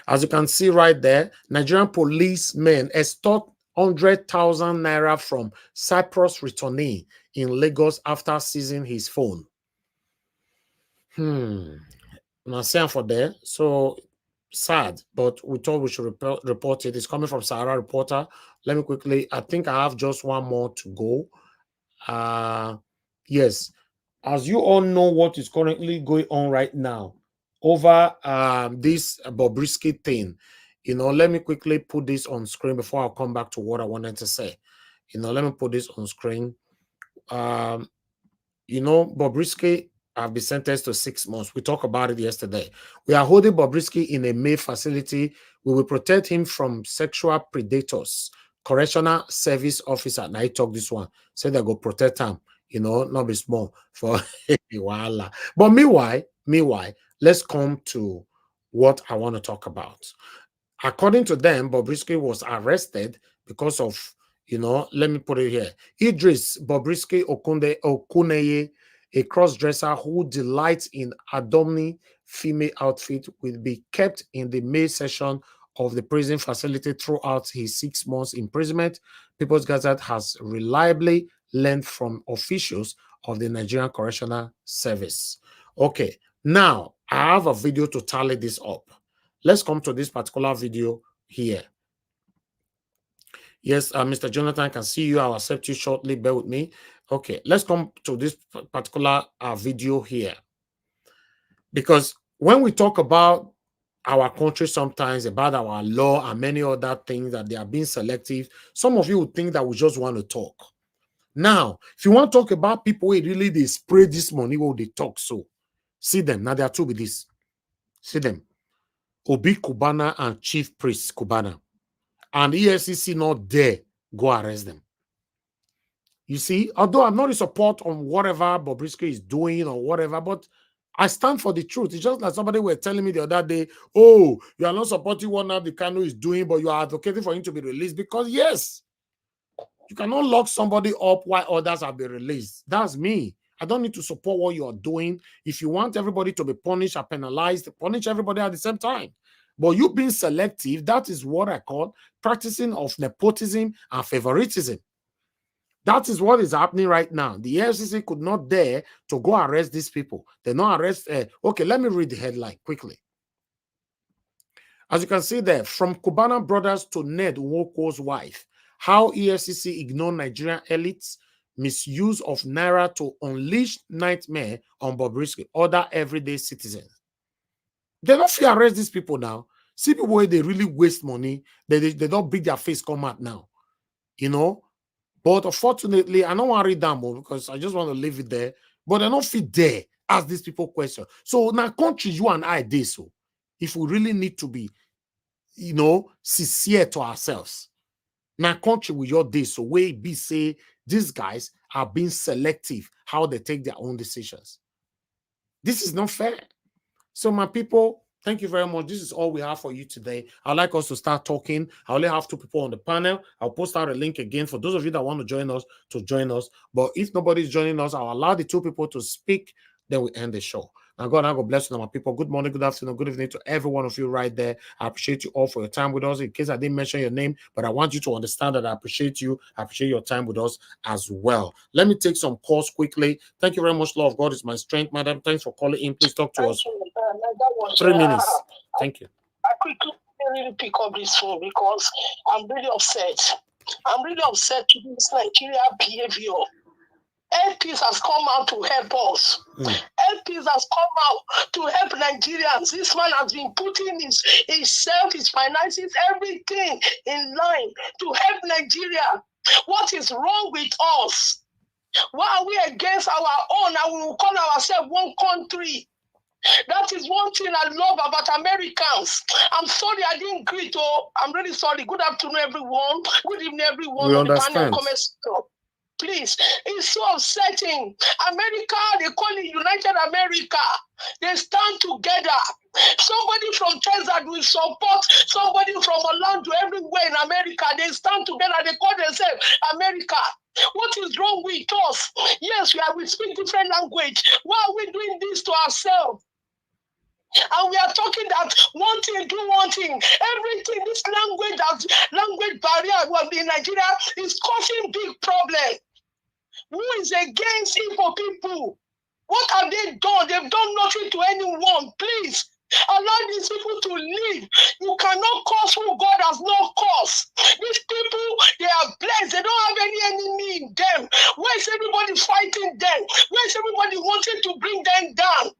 As you can see right there, Nigerian policemen extort 100,000 naira from Cyprus returnee in Lagos after seizing his phone. Now, saying for there, so sad, but we thought we should report it. It's coming from Sahara Reporter. Let me quickly, I think I have just one more to go. Yes, as you all know what is currently going on right now over this Bobrisky thing, you know, let me quickly put this on screen before I come back to what I wanted to say. You know, let me put this on screen. You know, Bobrisky have been sentenced to 6 months. We talked about it yesterday. We are holding Bobrisky in a May facility. We will protect him from sexual predators. Correctional service officer. Now I talk this one. Say they go protect him. You know, not be small for voila. But meanwhile, let's come to what I want to talk about. According to them, Bobrisky was arrested because of, you know, let me put it here. Idris Bobrisky Okuneye, a cross-dresser who delights in adorning female outfit, will be kept in the May session of the prison facility throughout his 6 months imprisonment. People's Gazette has reliably learned from officials of the Nigerian Correctional Service. Okay, now I have a video to tally this up. Let's come to this particular video here. Yes, Mr. Jonathan, can see you. I'll accept you shortly. Bear with me. Okay, let's come to this particular video here. Because when we talk about our country sometimes, about our law and many other things that they are being selective, some of you would think that we just want to talk. Now, if you want to talk about people who really they spray this money, what they talk so. See them. Now, there are two with this. See them. Obi Kubana and Chief Priest Kubana. And EFCC not there, go arrest them. You see, although I'm not in support on whatever Bobrisky is doing or whatever, but I stand for the truth. It's just like somebody were telling me the other day, oh, you are not supporting what Nnamdi Kanu is doing, but you are advocating for him to be released. Because yes, You cannot lock somebody up while others have been released. That's me. I don't need to support what you're doing. If you want everybody to be punished or penalized, punish everybody at the same time. But you being selective, that is what I call practicing of nepotism and favoritism. That is what is happening right now. The FCC could not dare to go arrest these people. They not arrest. Okay, let me read the headline quickly. As you can see there, from Cubana brothers to Ned Nwoko's wife, how EFCC ignore Nigerian elites, misuse of Naira to unleash nightmare on Bobrisky, other everyday citizens. They don't feel arrest these people now. See people where they really waste money. They don't bring their face come out now. You know? But unfortunately, I don't want to read that more because I just want to leave it there. But I don't fit there as these people question. So now country, you and I did so. If we really need to be, you know, sincere to ourselves. Now country with your day, so we be say these guys are being selective how they take their own decisions. This is not fair. So my people, thank you very much. This is all we have for you today. I'd like us to start talking. I only have 2 people on the panel. I'll post out a link again for those of you that want to join us to join us. But if nobody's joining us, I'll allow the 2 people to speak. Then we end the show. Now, God bless you, my people. Good morning, good afternoon, good evening to every one of you right there. I appreciate you all for your time with us. In case I didn't mention your name, but I want you to understand that I appreciate you. I appreciate your time with us as well. Let me take some calls quickly. Thank you very much, Lord of God is my strength, madam. Thanks for calling in. Please talk to us. 3 minutes. Thank you. I quickly really pick up this phone because I'm really upset. I'm really upset to this Nigeria behavior. LPs has come out to help us. LPs has come out to help Nigerians. This man has been putting himself, his finances, everything in line to help Nigeria. What is wrong with us? Why are we against our own and we will call ourselves one country? That is one thing I love about Americans. I'm sorry I didn't greet. Oh, I'm really sorry. Good afternoon, everyone. Good evening, everyone. We on understand. The panel comment section. Please, it's so upsetting. America, they call it United America. They stand together. Somebody from Texas will support somebody from Orlando everywhere in America. They stand together. They call themselves America. What is wrong with us? Yes, we speak different language. Why are we doing this to ourselves? And we are talking that one thing, do one thing. Everything, this language barrier in Nigeria is causing big problem. Who is against it for people? What have they done? They've done nothing to anyone. Please allow these people to live. You cannot curse who God has not cursed. These people, they are blessed. They don't have any enemy in them. Where is everybody fighting them? Where is everybody wanting to bring them down?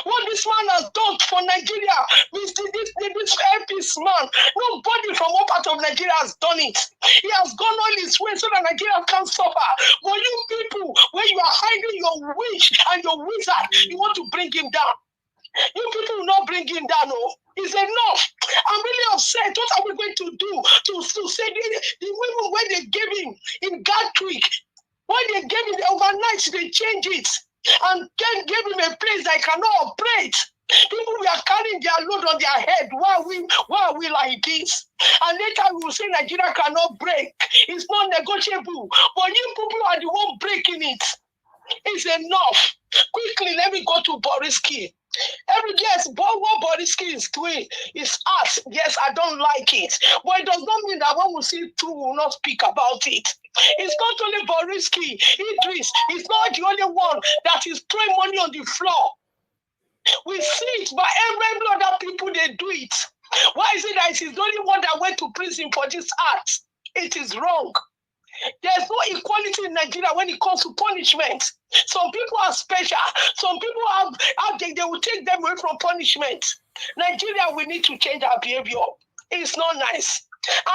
What this man has done for Nigeria, this LP's man, nobody from one part of Nigeria has done it. He has gone all his way so that Nigeria can suffer. But you people, when you are hiding your witch and your wizard, you want to bring him down. You people will not bring him down, no. It's enough. I'm really upset. What are we going to do to say the women when they gave him in Gatwick, when they gave him overnight, they changed it. And then gave him a place that cannot operate. People were carrying their load on their head. Why are we like this? And later we will say Nigeria cannot break. It's not negotiable. But you people are the one breaking it. It's enough. Quickly, let me go to Bobrisky. What Bobrisky is doing is us. Yes, I don't like it. But it does not mean that when we see two, we will not speak about it. It's not only Bobrisky, Idris. It's not the only one that is throwing money on the floor. We see it, but every other people, they do it. Why is it that it's the only one that went to prison for this act? It is wrong. There's no equality in Nigeria when it comes to punishment. Some people are special. Some people they will take them away from punishment. Nigeria, we need to change our behavior. It's not nice.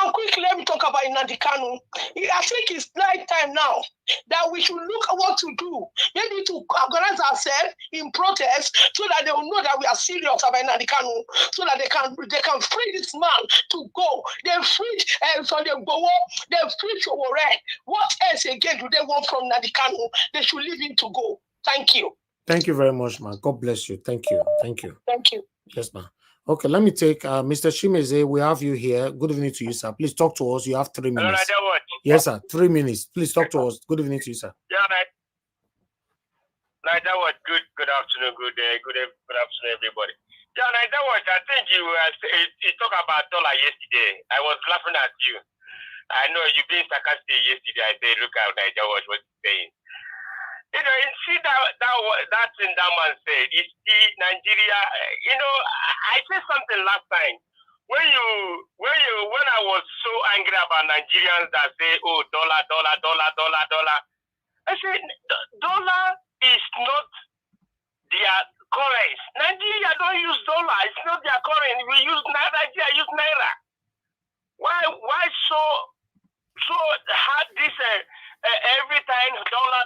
And quickly, let me talk about Nnamdi Kanu. I think it's night time now that we should look at what to do. Maybe to organize ourselves in protest so that they will know that we are serious about Nnamdi Kanu, so that they can free this man to go. They free Sunday Igboho, they free Sowore. What else again do they want from Nnamdi Kanu? They should leave him to go. Thank you. Thank you very much, man. God bless you. Thank you. Thank you. Thank you. Yes, ma'am. Okay, let me take Mr. Shimeze. We have you here. Good evening to you, sir. Please talk to us. You have 3 minutes. Hello, much. Yes, sir. 3 minutes. Please talk to us. Good evening to you, sir. Yeah, that was good. Good afternoon. Good afternoon, everybody. Yeah, that was. I think you talked about dollar yesterday. I was laughing at you. I know you've been sarcastic yesterday. I said, look how Nigeria was saying. You know, you see that thing that man said. You see Nigeria. You know, I said something last time. When I was so angry about Nigerians that say, oh, dollar. I said, dollar is not their currency. Nigeria don't use dollar. It's not their currency. We use Nigeria use naira. Why so hard this every time dollar?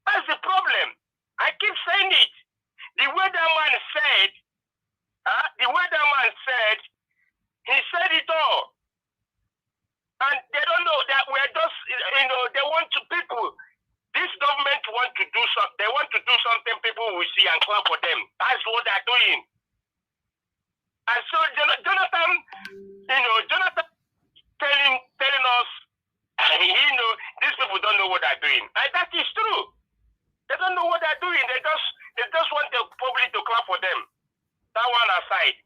That's the problem. I keep saying it. The way that man said, he said it all. And they don't know that we're just, they want to people. This government want to do something. They want to do something people will see and clap for them. That's what they're doing. And so Jonathan telling us, these people don't know what they're doing. And that is true. They don't know what they're doing. They just want the public to clap for them. That one aside.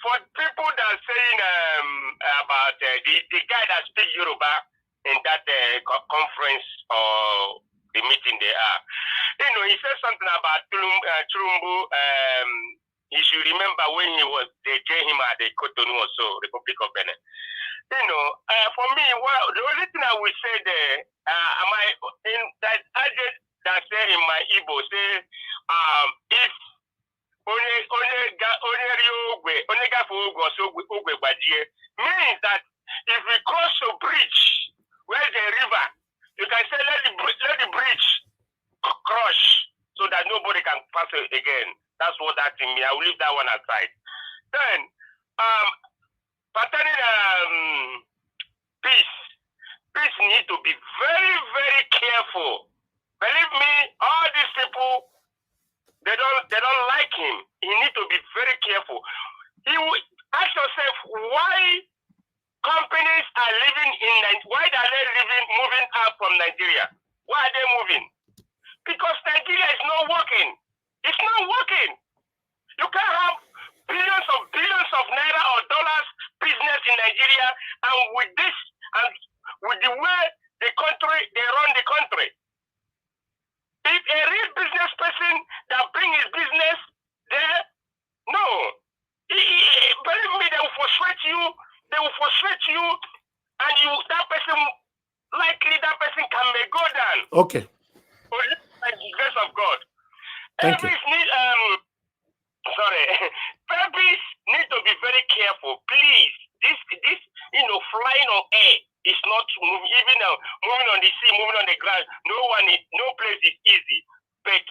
For people that are saying about the guy that speaks Yoruba in that conference or the meeting they are, he said something about Churumbu. You should remember when they jailed him at the Cotonou or so, Republic of Benin. For me, the only thing I will say there, that say in my Igbo, say, if means that if we cross a bridge where's a river, you can say let the bridge crush so that nobody can pass it again. That's what that thing means. I will leave that one aside. Then pertaining peace need to be very, very careful. Believe me, all these people, they don't like him. He need to be very careful. Ask yourself why companies are why are they moving out from Nigeria? Why are they moving? Because Nigeria is not working. It's not working. You can't have billions of naira or dollars business in Nigeria, and with this and with the way they run the country. If a real business person that bring his business there, no. Believe me, they will frustrate you. And that person can may go down. Okay. By the grace of God. Thank you. Babies need to be very careful. Please, this flying on air is not moving. Even moving on the sea, moving on the ground. No place is easy. But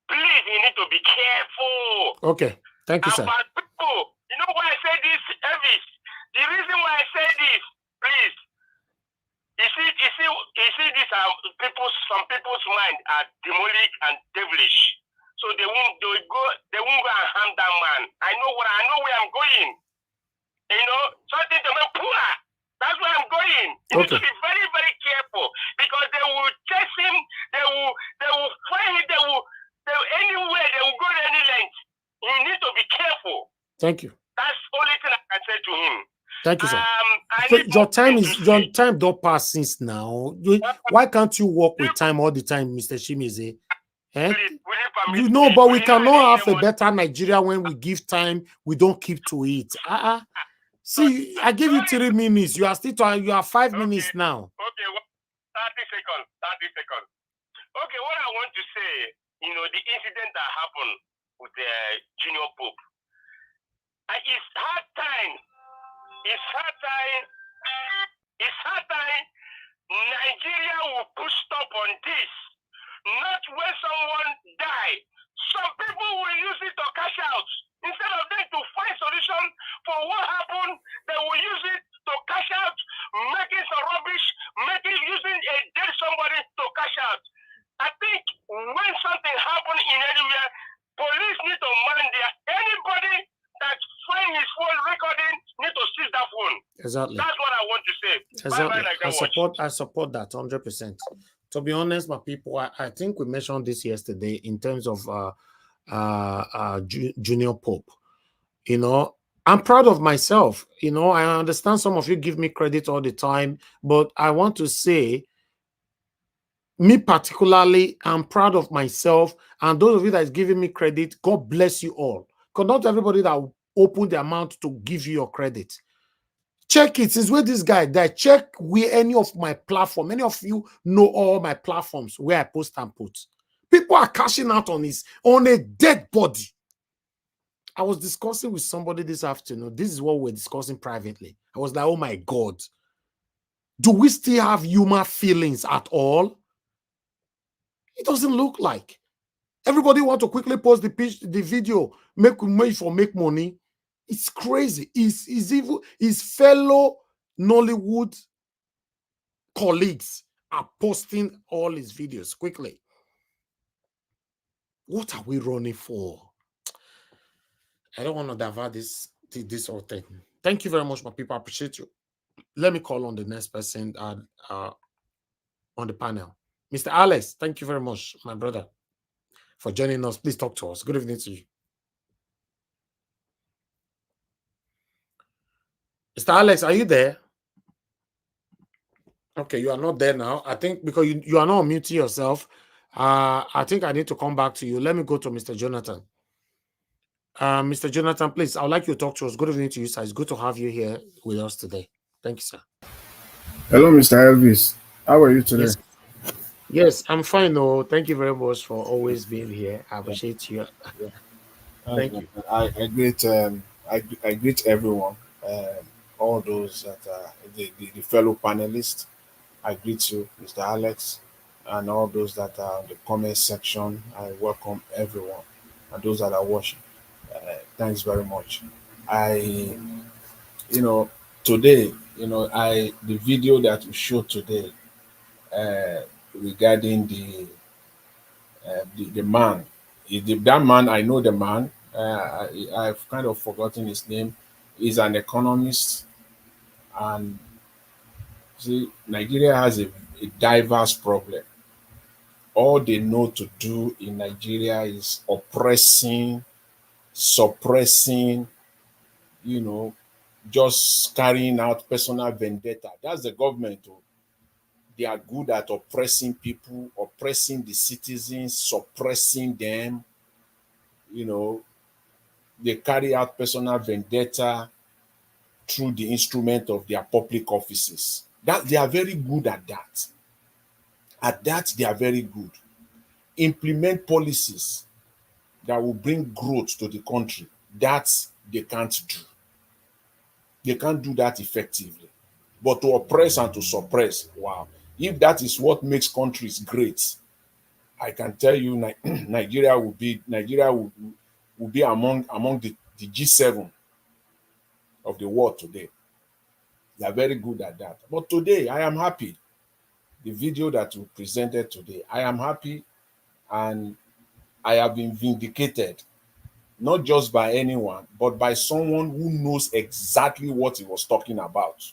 please, you need to be careful. Okay. Thank you, sir. About people. You know why I say this, Elvis? The reason why I say this, please. You see this some people's mind are demonic and devilish. So they won't go and harm that man. I know where I'm going. Something to make poor. That's where I'm going. You need to be very, very careful because they will chase him, they will find him, they will anywhere, they will go to any length. You need to be careful. Thank you. That's the only thing I can say to him. Thank you, sir. Your time don't pass since now. Why can't you work with time all the time, Mr. Shimize? But we cannot have a better Nigeria when we give time, we don't keep to it. See, I give you 3 minutes. You are 5 minutes now. Okay, 30 seconds. Okay, what I want to say, the incident that happened with the junior pope. It's hard time. Nigeria will put stop on this. Not when someone dies. Some people will use it to cash out. Instead of them to find solution for what happened, they will use it to cash out, making some rubbish, using a dead somebody to cash out. I think when something happens in anywhere, police need to mind there. Anybody that find his phone recording need to seize that Exactly. That's what I want to say. Exactly. Bye-bye, I support that 100%. To be honest, my people, I think we mentioned this yesterday in terms of Junior Pope. You know, I'm proud of myself. You know, I understand some of you give me credit all the time, but I want to say, me particularly, I'm proud of myself. And those of you that is giving me credit, God bless you all. Because not everybody that open their mouth to give you your credit. Check it. Since where this guy died, check where any of my platform. Many of you know all my platforms where I post and put. People are cashing out on a dead body. I was discussing with somebody this afternoon. This is what we're discussing privately. I was like, oh my God. Do we still have human feelings at all? It doesn't look like. Everybody want to quickly post the video, make money. It's crazy. His fellow Nollywood colleagues are posting all his videos quickly. What are we running for? I don't want to divert this whole thing. Thank you very much, my people. I appreciate you. Let me call on the next person on the panel. Mr. Alex, thank you very much, my brother, for joining us. Please talk to us. Good evening to you. Mr. Alex, are you there? Okay, you are not there now. I think because you are not muting yourself. I think I need to come back to you. Let me go to Mr. Jonathan. Mr. Jonathan, please, I would like you to talk to us. Good evening to you, sir. It's good to have you here with us today. Thank you, sir. Hello, Mr. Elvis. How are you today? Yes, I'm fine. Oh, thank you very much for always being here. I appreciate you. Yeah. Thank you. I greet everyone, all those that are the fellow panelists. I greet you, Mr. Alex, and all those that are in the comment section. I welcome everyone, and those that are watching. Thanks very much. Today, the video that we showed today regarding the man. That man, I know the man. I've kind of forgotten his name. He's an economist, and see, Nigeria has a diverse problem. All they know to do in Nigeria is oppressing, suppressing, just carrying out personal vendetta. That's the government. They are good at oppressing people, oppressing the citizens, suppressing them. They carry out personal vendetta through the instrument of their public offices. That they are very good at that. At that, they are very good. Implement policies that will bring growth to the country. That they can't do. They can't do that effectively. But to oppress and to suppress, wow. If that is what makes countries great, I can tell you Nigeria will be among the G7 of the world today. They are very good at that. But today, I am happy. The video that we presented today, I am happy, and I have been vindicated, not just by anyone, but by someone who knows exactly what he was talking about.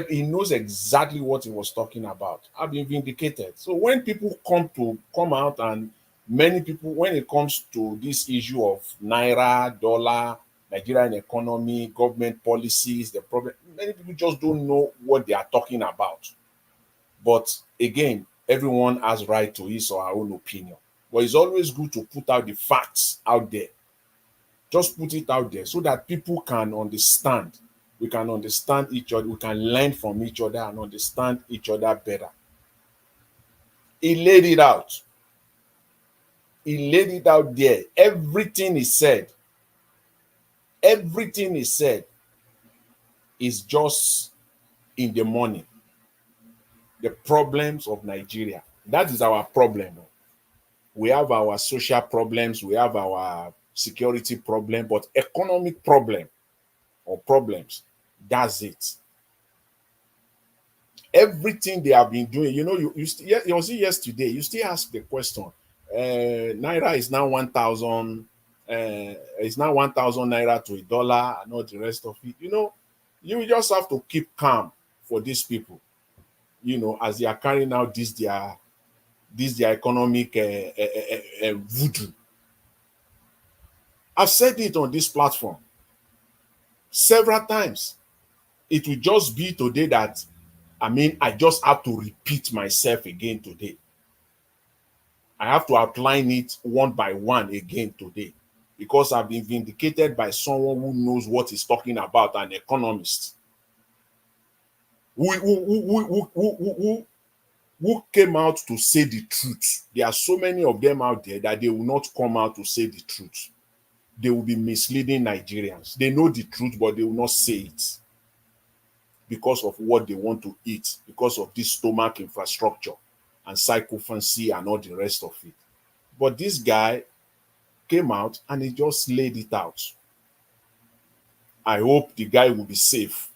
He knows exactly what he was talking about. I've been vindicated. So when people come out, and many people, when it comes to this issue of naira, dollar, Nigerian economy, government policies, the problem, many people just don't know what they are talking about. But again, everyone has right to his or her own opinion. But it's always good to put out the facts out there. Just put it out there so that people can understand. We can understand each other. We can learn from each other and understand each other better. He laid it out. He laid it out there. Everything he said is just in the money. The problems of Nigeria. That is our problem. We have our social problems. We have our security problem. But economic problem or problems, that's it. Everything they have been doing, you see yesterday, you still ask the question. Naira is now 1,000 It's now 1,000 naira to a dollar and all the rest of it. You just have to keep calm for these people, as they are carrying out this their economic voodoo. I've said it on this platform several times. It will just be today that, I just have to repeat myself again today. I have to outline it one by one again today, because I've been vindicated by someone who knows what he's talking about, an economist who came out to say the truth. There are so many of them out there that they will not come out to say the truth. They will be misleading Nigerians. They know the truth, but they will not say it because of what they want to eat, because of this stomach infrastructure and psychophancy and all the rest of it. But this guy came out and he just laid it out. I hope the guy will be safe.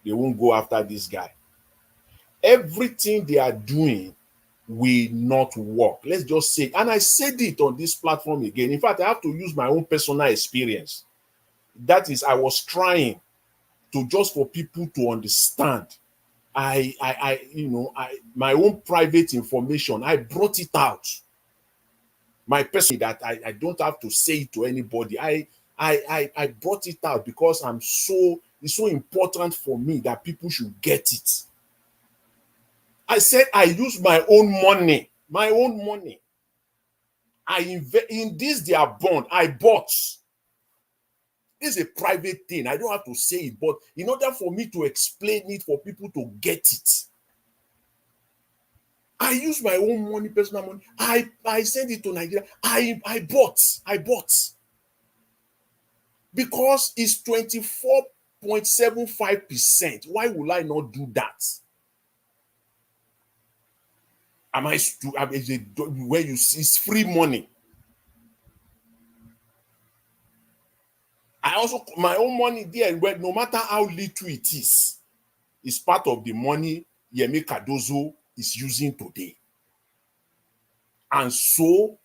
They won't go after this guy. Everything they are doing will not work. Let's just say, and I said it on this platform again. In fact, I have to use my own personal experience. That is, I was trying to, just for people to understand. My own private information, I brought it out. My person that I don't have to say it to anybody. I brought it out because it's so important for me that people should get it. I said I use my own money. I invest in this, their bond. I bought. This is a private thing. I don't have to say it, but in order for me to explain it for people to get it, I use my own money, personal money. I send it to Nigeria. I bought. Because it's 24.75%. Why will I not do that? Where you see it's free money. I also, my own money there, where no matter how little it is part of the money Yemi Cardozo is using today. And so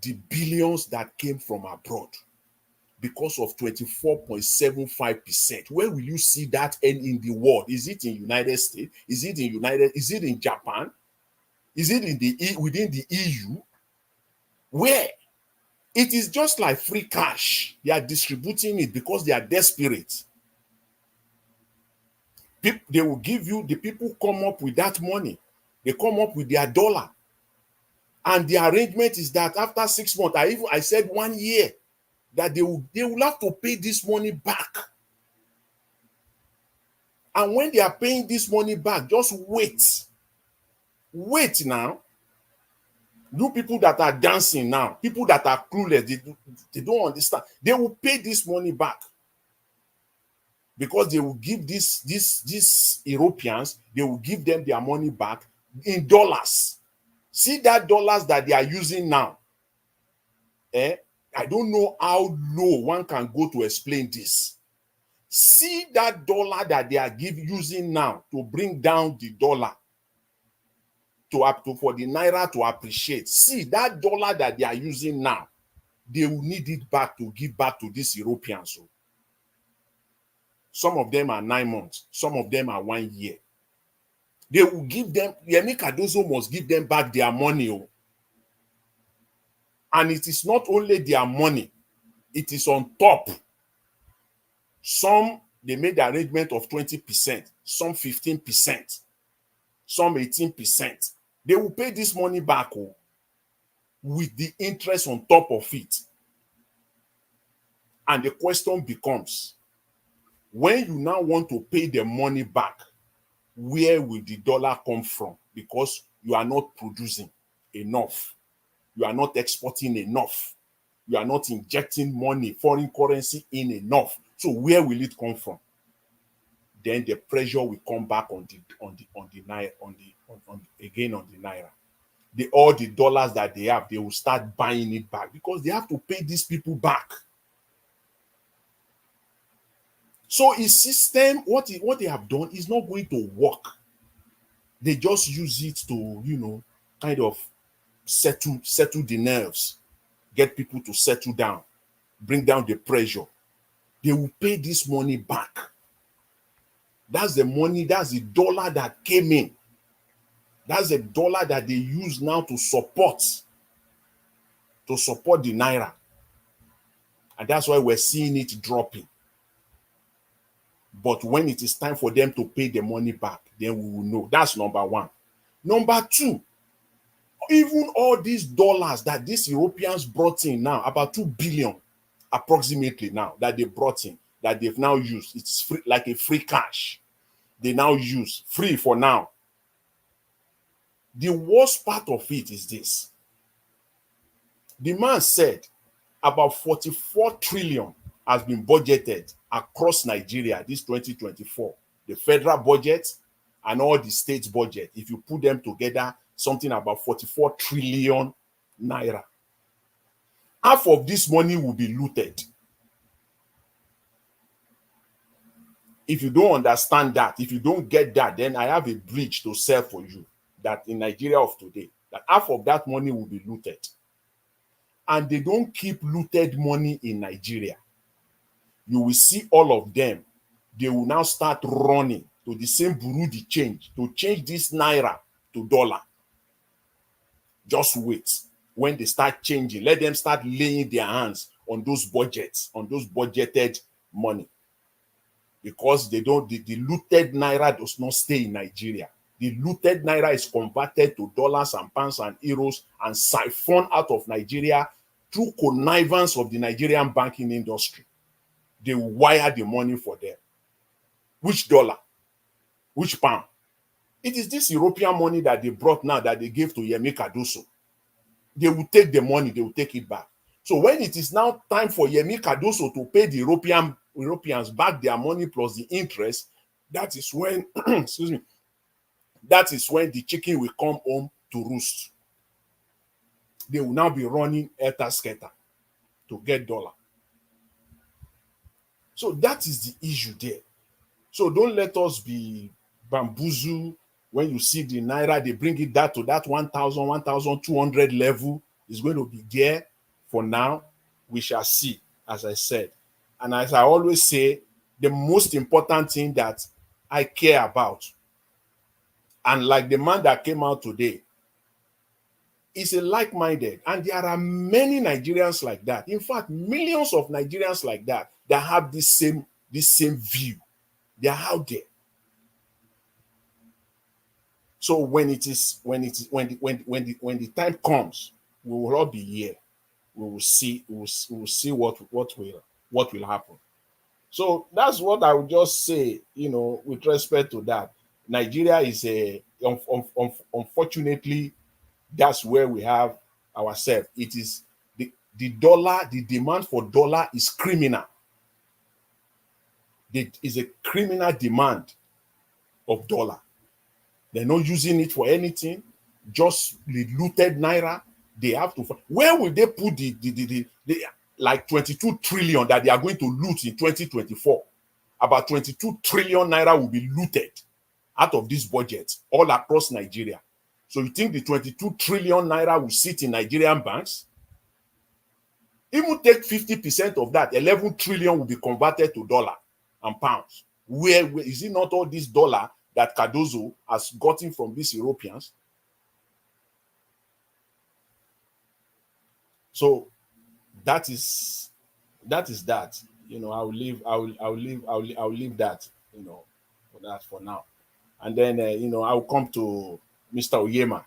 the billions that came from abroad, because of 24.75%. Where will you see that end in the world? Is it in United States? Is it in Japan? Is it within the EU? Where? It is just like free cash. They are distributing it because they are desperate. They will give you, the people come up with that money. They come up with their dollar. And the arrangement is that after 6 months, I said 1 year, that they will have to pay this money back. And when they are paying this money back, just wait. Wait now. You people that are dancing now, people that are clueless, they don't understand. They will pay this money back. Because they will give these Europeans, they will give them their money back in dollars. See that dollars that they are using now. I don't know how low one can go to explain this. See that dollar that they are using now to bring down the dollar for the naira to appreciate. See that dollar that they are using now, they will need it back to give back to these Europeans. So some of them are 9 months, some of them are 1 year. They will give them, Yemi Cardozo must give them back their money. And it is not only their money, it is on top. Some, they made the arrangement of 20%, some 15%, some 18%. They will pay this money back with the interest on top of it. And the question becomes, when you now want to pay the money back, where will the dollar come from? Because you are not producing enough. You are not exporting enough. You are not injecting money, foreign currency in enough. So where will it come from? Then the pressure will come back on the naira, again on the naira. All the dollars that they have, they will start buying it back because they have to pay these people back. So his system, what they have done is not going to work. They just use it to, kind of settle the nerves, get people to settle down. bring down the pressure. They will pay this money back. That's the money, that's the dollar that came in. That's the dollar that they use now to support the naira. And that's why we're seeing it dropping. But when it is time for them to pay the money back, then we will know. That's number one. Number two, even all these dollars that these Europeans brought in now, about 2 billion approximately now, that they brought in, that they've now used, it's free, like a free cash. They now use free for now. The worst part of it is this. The man said about 44 trillion has been budgeted across Nigeria this 2024. The federal budget and all the state budget, if you put them together, something about 44 trillion naira. Half of this money will be looted. If you don't understand that, if you don't get that, then I have a bridge to sell for you, that in Nigeria of today, that half of that money will be looted. And they don't keep looted money in Nigeria. You will see all of them. They will now start running to the same bureau de change to change this naira to dollar. Just wait. When they start changing, let them start laying their hands on those budgets, on those budgeted money. Because they don't, the looted naira does not stay in Nigeria. The looted naira is converted to dollars and pounds and euros and siphoned out of Nigeria through connivance of the Nigerian banking industry. They will wire the money for them. Which dollar? Which pound? It is this European money that they brought now that they gave to Yemi Cardoso. They will take the money, they will take it back. So when it is now time for Yemi Cardoso to pay the Europeans back their money plus the interest, that is when, excuse me, that is when the chicken will come home to roost. They will now be running helter-skelter to get dollar. So that is the issue there. So don't let us be bamboozled when you see the naira, they bring it down to that 1,000, 1,200 level. Is going to be there for now. We shall see, as I said. And as I always say, the most important thing that I care about, and like the man that came out today, is a like-minded. And there are many Nigerians like that. In fact, millions of Nigerians like that have this same view. They are out there. So when the time comes, we will all be here. We will see what will happen. So that's what I would just say, with respect to that. Nigeria is unfortunately, that's where we have ourselves. It is the dollar, the demand for dollar is criminal. It is a criminal demand of dollar. They're not using it for anything, just the looted naira. They have to. Where will they put the like 22 trillion that they are going to loot in 2024? About 22 trillion naira will be looted out of this budget all across Nigeria. So you think the 22 trillion naira will sit in Nigerian banks? Even take 50% of that, 11 trillion will be converted to dollar and pounds. Where is it not all this dollar that Cardoso has gotten from these Europeans? So that is that. I'll leave that, for that for now. And then I'll come to Mr. Onyema.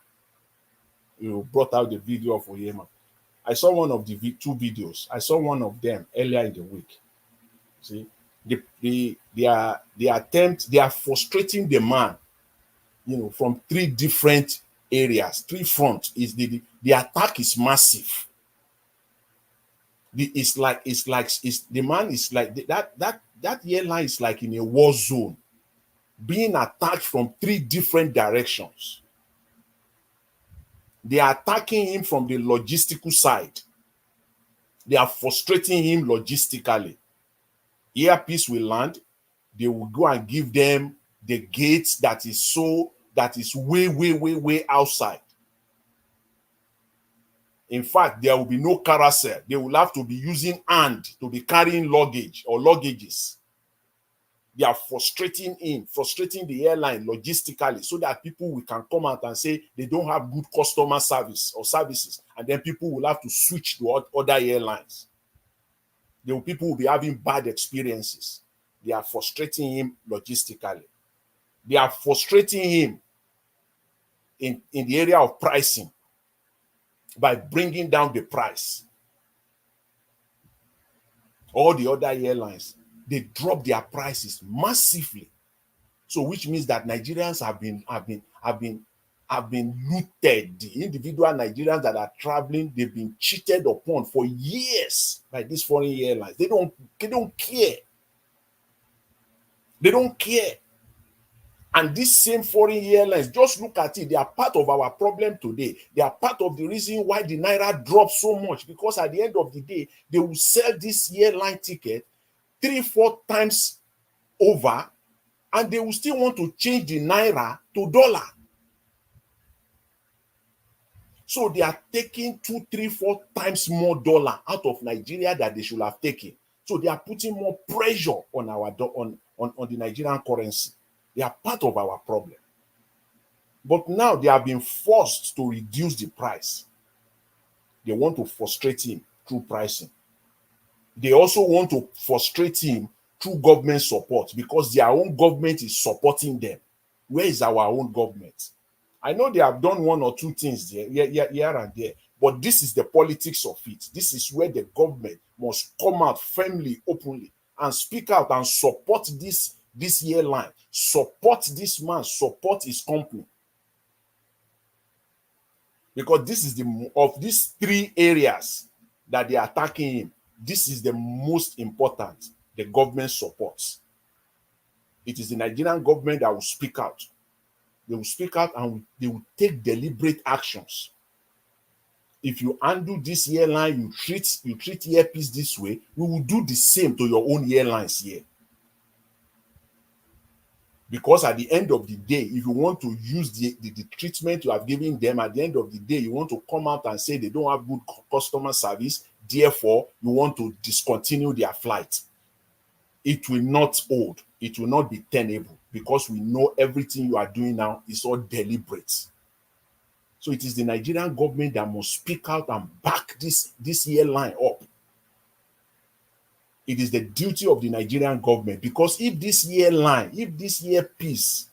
You brought out the video of Onyema. I saw one of the two videos. I saw one of them earlier in the week. See, they are frustrating the man, from three different areas, three fronts. Is the attack is massive. The man is like that airline is like in a war zone, being attacked from three different directions. They are attacking him from the logistical side. They are frustrating him logistically. Earpiece will land. They will go and give them the gates that is way outside. In fact, there will be no carousel. They will have to be using hand to be carrying luggage or luggages. They are frustrating the airline logistically, so that people will can come out and say they don't have good customer service or services, and then people will have to switch to other airlines. People will be having bad experiences. They are frustrating him logistically. They are frustrating him in the area of pricing by bringing down the price. All the other airlines, they drop their prices massively. So which means that Nigerians have been looted. The individual Nigerians that are traveling, they've been cheated upon for years by these foreign airlines. They don't care. They don't care. And these same foreign airlines, just look at it, they are part of our problem today. They are part of the reason why the Naira drops so much, because at the end of the day, they will sell this airline ticket 3-4 times over, and they will still want to change the Naira to dollar. So they are taking 2, 3, 4 times more dollar out of Nigeria that they should have taken. So they are putting more pressure on on the Nigerian currency. They are part of our problem. But now they have been forced to reduce the price. They want to frustrate him through pricing. They also want to frustrate him through government support, because their own government is supporting them. Where is our own government? I know they have done 1 or 2 things there, here and there, but this is the politics of it. This is where the government must come out firmly, openly, and speak out and support this airline, support this man, support his company. Because this is of these 3 areas that they are attacking him, this is the most important, the government supports. It is the Nigerian government that will speak out. They will speak out and they will take deliberate actions. If you undo this airline, you treat Airpeace this way, we will do the same to your own airlines here. Because at the end of the day, if you want to use the treatment you have given them, at the end of the day, you want to come out and say they don't have good customer service, therefore you want to discontinue their flight. It will not hold. It will not be tenable, because we know everything you are doing now is all deliberate. So it is the Nigerian government that must speak out and back this airline up. It is the duty of the Nigerian government, because if this Airpeace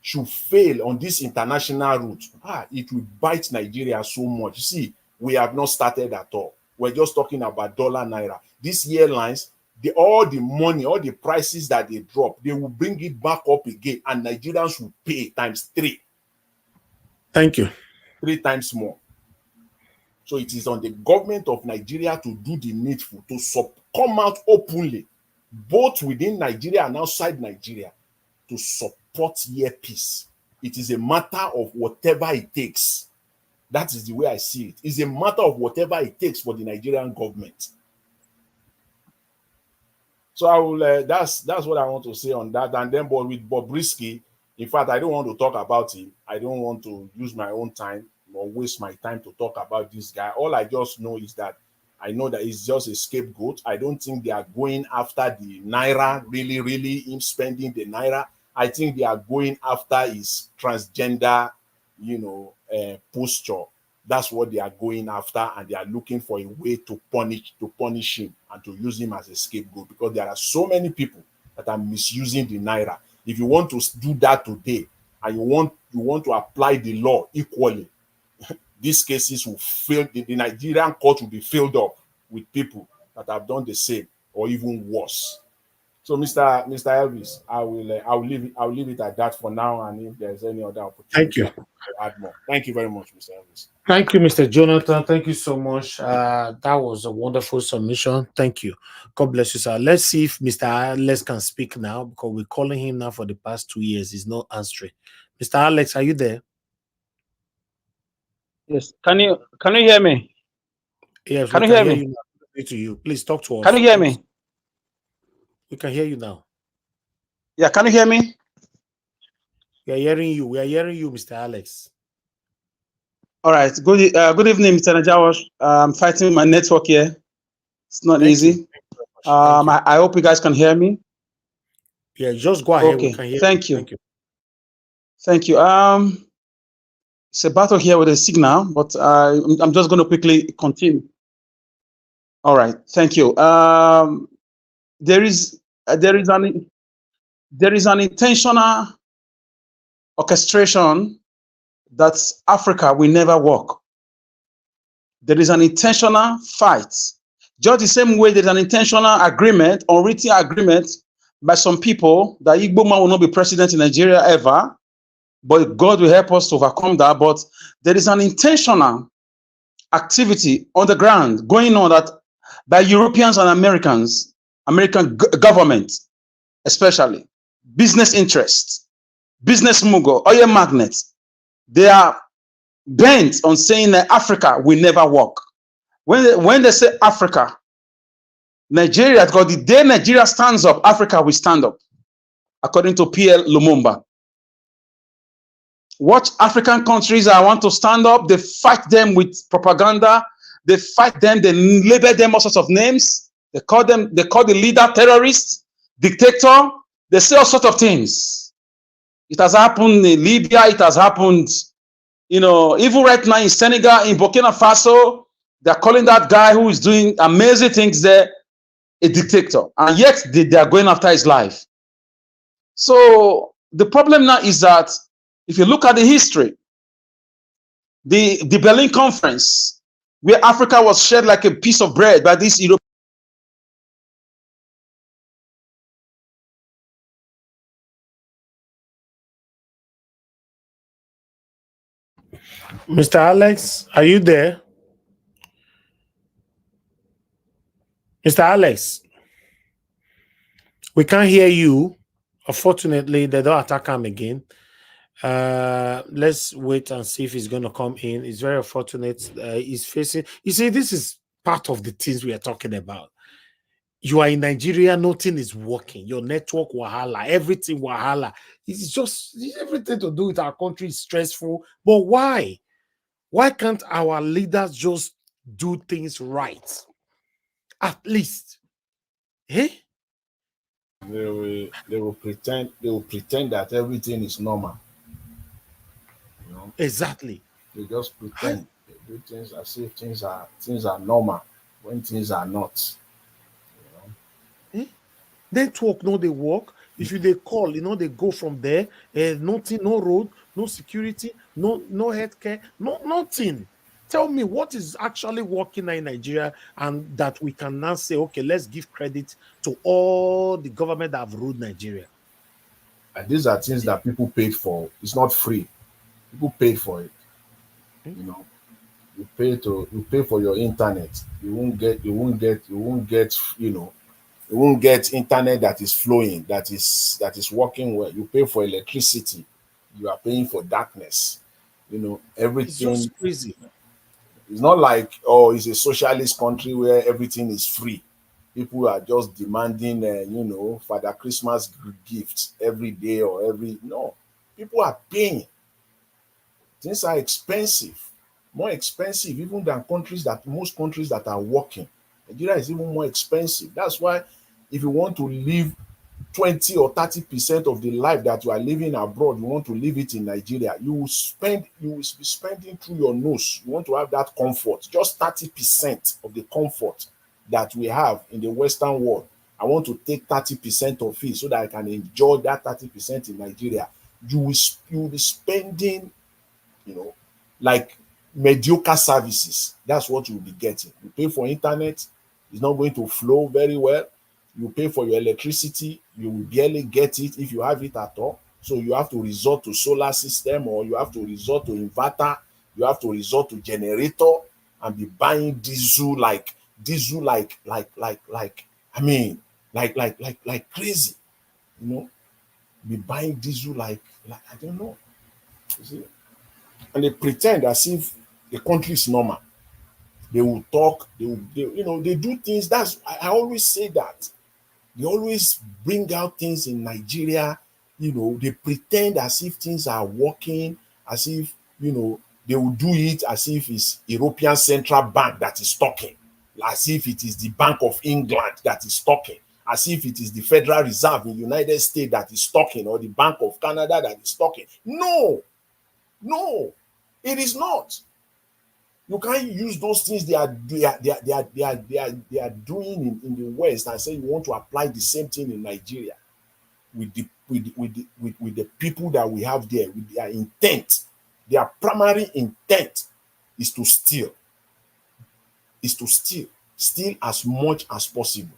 should fail on this international route, it will bite Nigeria so much. You see, we have not started at all. We're just talking about dollar, Naira. These airlines, all the money, all the prices that they drop, they will bring it back up again, and Nigerians will pay times 3. Thank you. 3 times more. So it is on the government of Nigeria to do the needful, to come out openly, both within Nigeria and outside Nigeria, to support Airpeace. It is a matter of whatever it takes. That is the way I see it. It's a matter of whatever it takes for the Nigerian government. So I will. That's what I want to say on that. And then, but with Bobrisky, in fact, I don't want to talk about him. I don't want to use my own time or waste my time to talk about this guy. All I just know is that I know that he's just a scapegoat. I don't think they are going after the Naira, really him spending the Naira. I think they are going after his transgender, posture. That's what they are going after, and they are looking for a way to punish him and to use him as a scapegoat, because there are so many people that are misusing the Naira. If you want to do that today, and you want to apply the law equally, these cases will fail. The Nigerian court will be filled up with people that have done the same or even worse. So, Mr. Elvis, I'll leave it at that for now. And if there's any other opportunity, thank you. I'll add more. Thank you very much, Mr. Elvis. Thank you, Mr. Jonathan. Thank you so much. That was a wonderful submission. Thank you. God bless you, sir. Let's see if Mr. Alex can speak now, because we're calling him now for the past 2 years. He's not answering. Mr. Alex, are you there? Yes. Can you hear me? Yes. Can you hear me? You now. To you. Please talk to us. Can you hear me? We can hear you now. Yeah. Can you hear me? We are hearing you. We are hearing you, Mr. Alex. All right. Good evening, Mr. Najawash. I'm fighting my network here. It's not Thank you. easy. Thank you. I hope you guys can hear me. Yeah, just go ahead. We Okay. can hear. Thank you. Thank you. Thank you. It's a battle here with a signal, but I'm just going to quickly continue. All right. Thank you. There is an intentional orchestration that Africa will never work. There is an intentional fight. Just the same way there's an intentional agreement, unwritten agreement by some people that Igbo man will not be president in Nigeria ever, but God will help us to overcome that. But there is an intentional activity on the ground going on that by Europeans and Americans, American government, especially business interests, business mogul, oil magnates. They are bent on saying that Africa will never work. When they say Africa, Nigeria, because the day Nigeria stands up, Africa will stand up, according to P.L. Lumumba. Watch African countries that want to stand up, they fight them with propaganda, they fight them, they label them all sorts of names, they call the leader terrorist, dictator, they say all sorts of things. It has happened in Libya, it has happened, even right now in Senegal, in Burkina Faso, they're calling that guy who is doing amazing things there a dictator, and yet they are going after his life. So the problem now is that if you look at the history, the Berlin Conference, where Africa was shared like a piece of bread by this Europe. Mr. Alex, are you there? Mr. Alex, we can't hear you. Unfortunately, they don't attack him again. Let's wait and see if he's going to come in. It's very unfortunate. He's facing, you see, this is part of the things we are talking about. You are in Nigeria, nothing is working. Your network wahala, everything wahala. It's just everything to do with our country is stressful. But why? Why can't our leaders just do things right? At least. Eh? They will pretend that everything is normal. Exactly. They just pretend. They do things as if things are normal when things are not. Network, no, they work. If you they call, they go from there. Nothing, no road, no security, no healthcare, nothing. Tell me what is actually working in Nigeria, and that we can now say, okay, let's give credit to all the government that have ruled Nigeria. And these are things that people paid for. It's not free. People paid for it. You pay for your internet. You won't get internet that is flowing, that is working well. You pay for electricity. You are paying for darkness. Everything. It's just crazy. It's not like, oh, it's a socialist country where everything is free. People are just demanding, Father Christmas gifts every day or no. People are paying. Things are expensive, more expensive even than most countries that are working. Nigeria is even more expensive. That's why if you want to live 20 or 30% of the life that you are living abroad, you want to live it in Nigeria, you will be spending through your nose. You want to have that comfort, just 30% of the comfort that we have in the Western world. I want to take 30% of it so that I can enjoy that 30% in Nigeria. You will be spending, like mediocre services. That's what you'll be getting. You pay for internet, it's not going to flow very well. You pay for your electricity, you will barely get it if you have it at all. So you have to resort to solar system, or you have to resort to inverter, you have to resort to generator and be buying diesel like crazy. Be buying diesel like I don't know. You see? And they pretend as if the country is normal. They will talk, they do things. I always say that. They always bring out things in Nigeria, they pretend as if things are working, as if, They will do it as if it's European Central Bank that is talking, as if it is the Bank of England that is talking, as if it is the Federal Reserve in the United States that is talking, or the Bank of Canada that is talking. No, no, it is not. You can't use those things they are doing in the West and say you want to apply the same thing in Nigeria with the people that we have there, with their intent. Their primary intent is to steal. Steal as much as possible.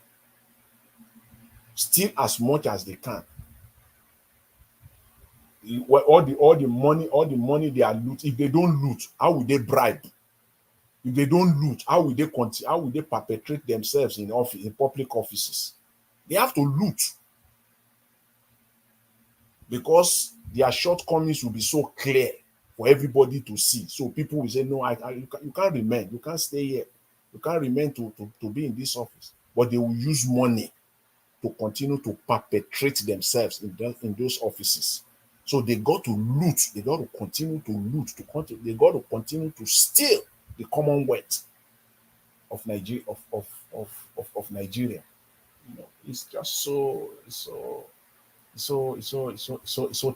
Steal as much as they can. All the money they are loot. If they don't loot, how will they bribe? If they don't loot, how will they continue? How will they perpetrate themselves in public offices? They have to loot because their shortcomings will be so clear for everybody to see. So people will say, no, you can't remain. You can't stay here. You can't remain to be in this office. But they will use money to continue to perpetrate themselves in those offices. So they got to loot. They got to continue to loot. They got to continue to steal the commonwealth of Nigeria. Of Nigeria. You know, it's just so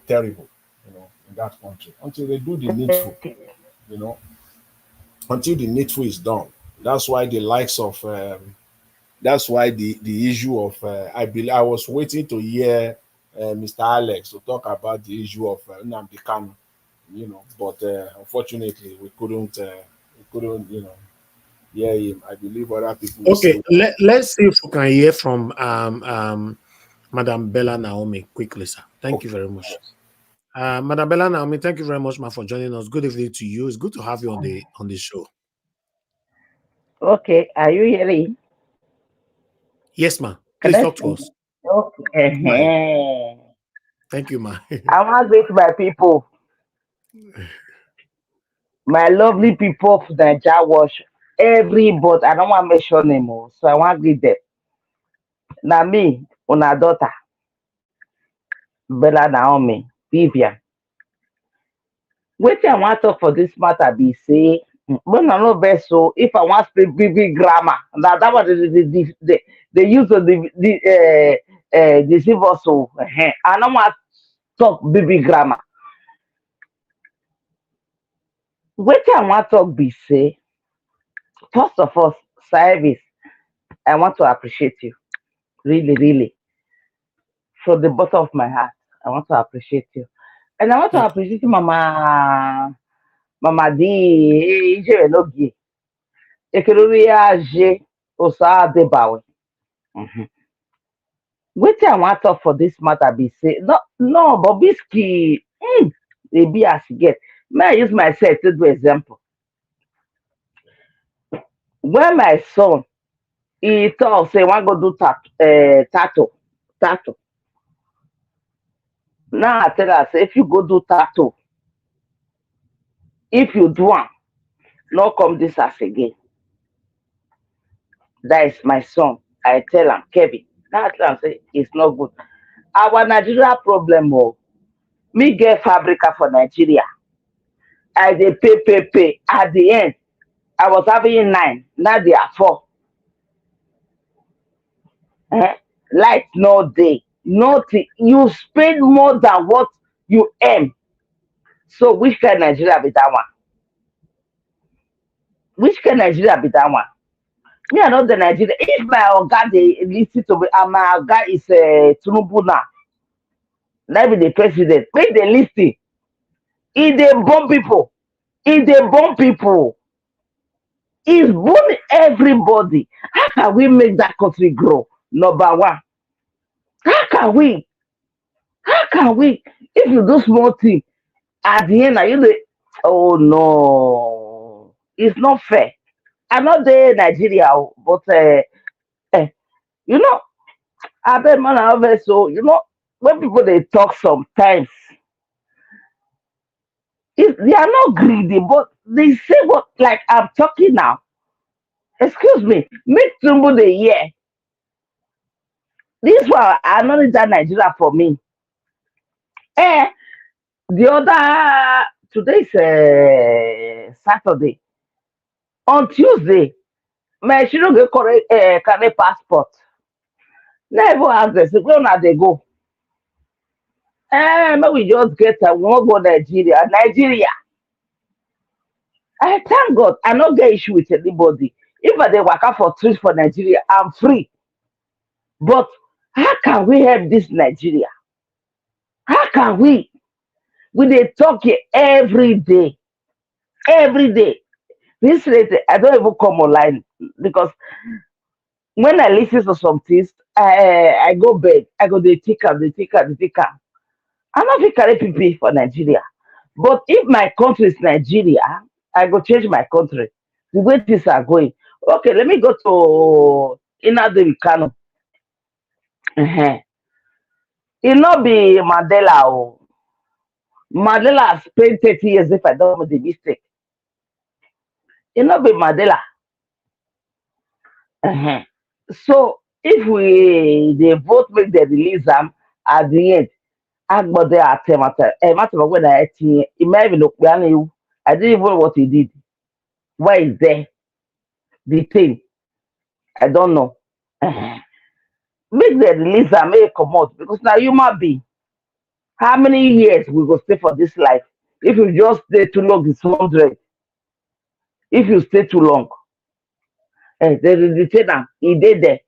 terrible, you know, in that country until they do the needful, you know, until the needful is done. That's why the likes of that's why the issue of I was waiting to hear Mr. Alex to talk about the issue of Nnamdi Kanu, you know, but unfortunately we couldn't you know hear him. I believe other people Okay, let's see if we can hear from Madam Bella Naomi quickly, sir. Thank you very much. Madam Bella Naomi, thank you very much, ma, for joining us. Good evening to you. It's good to have you on the show. Okay, are you hearing? Yes, ma. Please talk to us. Okay. Thank you, ma. I want to greet my people, my lovely people of Nigeria Watch. Everybody, I don't want to mention them all, so I want to greet them. Now me, una daughter, Bella Naomi, Vivian. Wetin I want to talk for this matter be say, when I know best, so if I want to speak big grammar, that was they use the deceive us. So I don't want to talk big grammar. Wetin I want to talk be say, first of all, service. I want to appreciate you, really, really, from the bottom of my heart. I want to appreciate you, and I want to appreciate you, Mama D. Ejenogi. Ekeruriaje Osadebawe. Wetin I want talk for this matter be say no Bobrisky dey be as e get. May I use myself to do example. When my son he talk say wan go do tattoo. Now I tell her say if you go do tattoo, if you do am, no come this house again. That is my son. I tell am Kevin. Now I tell am say it's not good. Our Nigeria problem me get fabrica for Nigeria. I dey pay. At the end, I was having 9. Now they are 4. Light no day. Nothing. You spend more than what you earn. So which kind of Nigeria be that one? Which kind of Nigeria be that one? Me, I know the Nigeria. If my oga dey listen to me, and my oga is Tinubu now, that be the president. Make they listen. He dey bomb people. He dey bomb people. He's burning everybody. How can we make that country grow? Number one. How can we? If you do small thing, at the end, you dey, oh no, it's not fair. I'm not there, Nigeria, but you know, I bet man, I always so you know when people they talk sometimes, they are not greedy, but they say what like I'm talking now. Excuse me, make Tinubu the year. This one I know that Nigeria for me. The other today's Saturday. On Tuesday, my children go correct carry passport. Never ask them, where now they go? Maybe we just get we won't go Nigeria. Nigeria. I thank God I not get issue with anybody. If I dey waka for street for Nigeria, I'm free. But how can we help this Nigeria? How can we? We dey talk here every day. Every day. This lady, I don't even come online because when I listen to some things, I go bed. I go dey think am, dey think am, dey think am. I no fit carry people for Nigeria. But if my country is Nigeria, I go change my country. The way things are going. Okay, let me go to Inadi Kano. Uh-huh. It not be Mandela. Oh. Mandela spent 30 years if I don't make the mistake. It not be Mandela. Uh-huh. So if we they vote make the release them at the end, Agbode Atemata, matter when I it might even look behind you. I didn't even know what he did. Why is there? The thing. I don't know. Uh-huh. Make the release and make come out because now human being. How many years we go stay for this life? If you just stay too long, it's 100. If you stay too long, the trainer, he did there.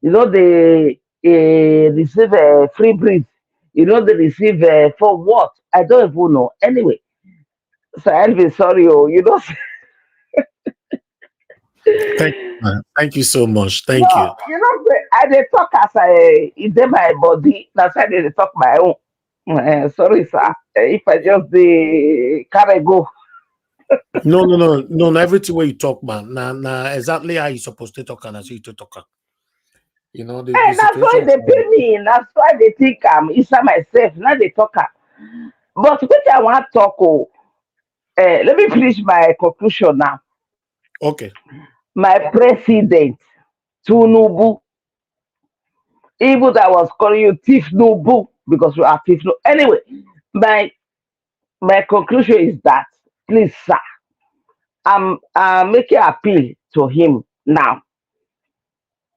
You know, they receive a free breeze. You know, they receive for what? I don't even know. Anyway, so I'll be sorry. Oh, you know. Thank you so much. Thank you. No, you know, I dey talk as it in my body. That's why they dey talk my own. Sorry, sir. If I just carry go. No. Everything where you talk, man. Now, exactly how you supposed to talk and as you to talk. You know, the That's why situation. they pay me. That's why they think I'm inside myself. Now they talk. But what I want to talk, let me finish my conclusion now. Okay. My president, Tunubu, even that I was calling you Thief Nubu because you are Thief Nubu. Anyway, my conclusion is that, please, sir, I'm making appeal to him now.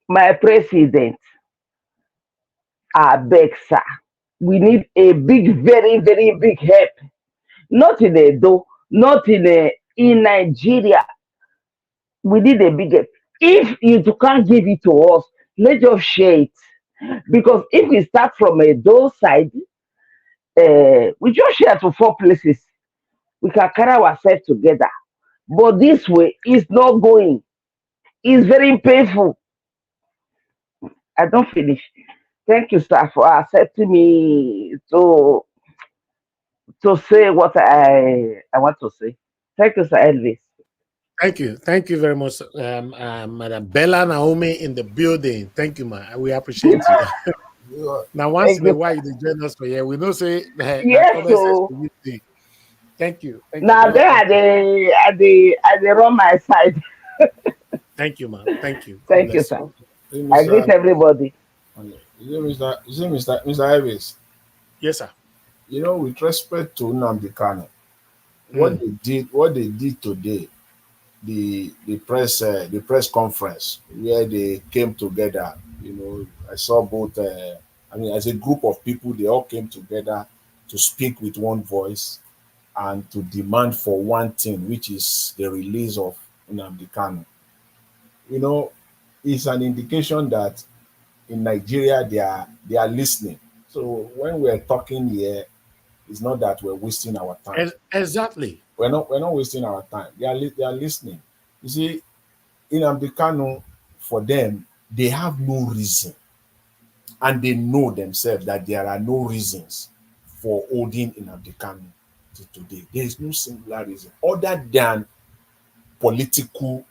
My president, I beg, sir, we need a big, very, very big help. Not in Edo, not in Nigeria. We need a big help. If you can't give it to us, let's just share it. Because if we start from Edo side, we just share to 4 places. We can carry ourselves together. But this way is not going. It's very painful. I don't finish. Thank you, sir, for accepting me to say what I want to say. Thank you, sir, Elvis. Thank you very much, Madam Bella Naomi in the building. Thank you, man. We appreciate you. Now, once in a while, you join us for here. We don't say Yes, so thank you. now there they run my side. Thank you, man. Thank you. Thank you, sir. I greet everybody. Mr. Elvis. Yes, sir. You know, with respect to Nnamdi Kanu, what they did today, the press conference where they came together. You know, I saw both. As a group of people, they all came together to speak with one voice and to demand for one thing, which is the release of Nnamdi Kanu. You know, it's an indication that in Nigeria they are listening. So when we're talking here, it's not that we're wasting our time. Exactly. We're not wasting our time. They are listening. You see, in Kanu, for them, they have no reason, and they know themselves that there are no reasons for holding Nnamdi Kanu to today. There is no singular reason other than political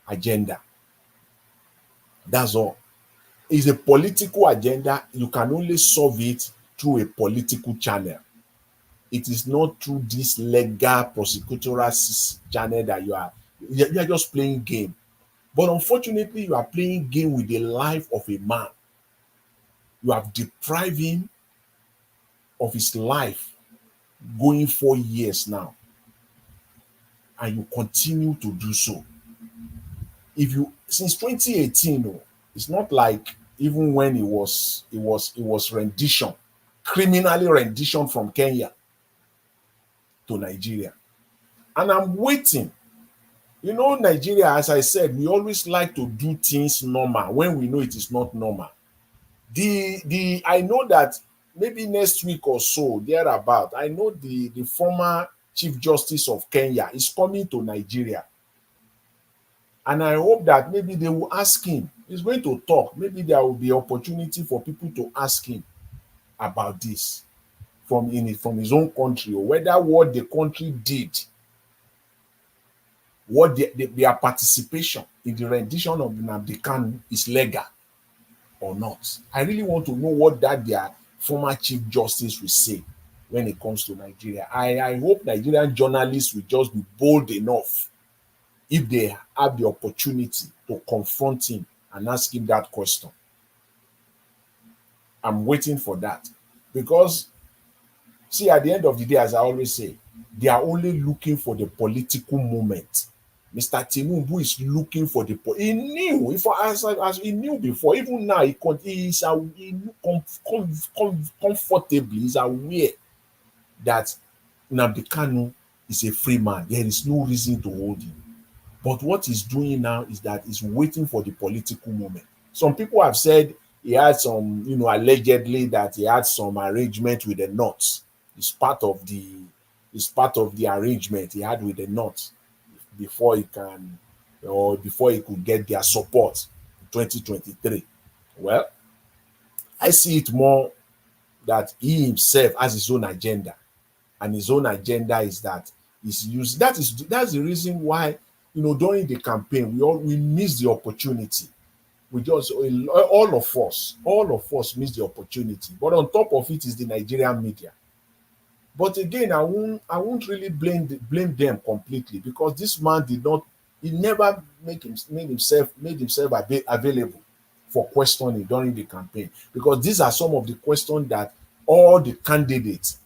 agenda. That's all. It's a political agenda. You can only solve it through a political channel. It is not through this legal prosecutorial channel that you are just playing game. But unfortunately, you are playing game with the life of a man. You have deprived him of his life going 4 years now, and you continue to do so. If you since 2018, oh, it's not like even when it was rendition, criminally rendition from Kenya to Nigeria. And I'm waiting. You know, Nigeria, as I said, we always like to do things normal when we know it is not normal. I know that maybe next week or so, thereabout, I know the former Chief Justice of Kenya is coming to Nigeria. And I hope that maybe they will ask him. He's going to talk. Maybe there will be opportunity for people to ask him about this from his own country, or whether what the country did, what their participation in the rendition of Nnamdi Kanu is legal or not. I really want to know what that their former Chief Justice will say when it comes to Nigeria. I hope Nigerian journalists will just be bold enough, if they have the opportunity, to confront him and ask him that question. I'm waiting for that. Because, see, at the end of the day, as I always say, they are only looking for the political moment. Mr. Tinubu is looking for he knew, as he knew before, even now, comfortably, he's aware that Nnamdi Kanu is a free man. There is no reason to hold him. But what he's doing now is that he's waiting for the political moment. Some people have said he had some, allegedly that he had some arrangement with the North. It's part of the arrangement he had with the North before he could get their support in 2023. Well, I see it more that he himself has his own agenda, and his own agenda is that that's the reason why, during the campaign we missed the opportunity. We just all of us missed the opportunity. But on top of it is the Nigerian media. But again, I won't really blame them completely, because this man he never made himself available for questioning during the campaign, because these are some of the questions that all the candidates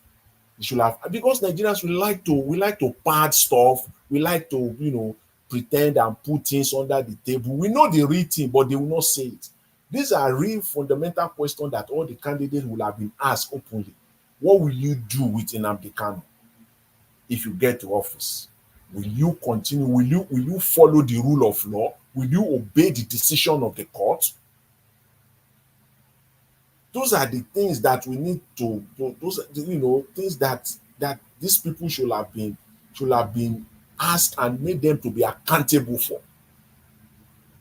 should have, because Nigerians we like to pad stuff, we like to pretend and put things under the table. We know the real thing, but they will not say it. These are real fundamental questions that all the candidates will have been asked openly. What will you do with Nnamdi Kanu if you get to office? Will you continue? Will you follow the rule of law? Will you obey the decision of the court? Those are the things that we need to. Those things that these people should have been asked and made them to be accountable for.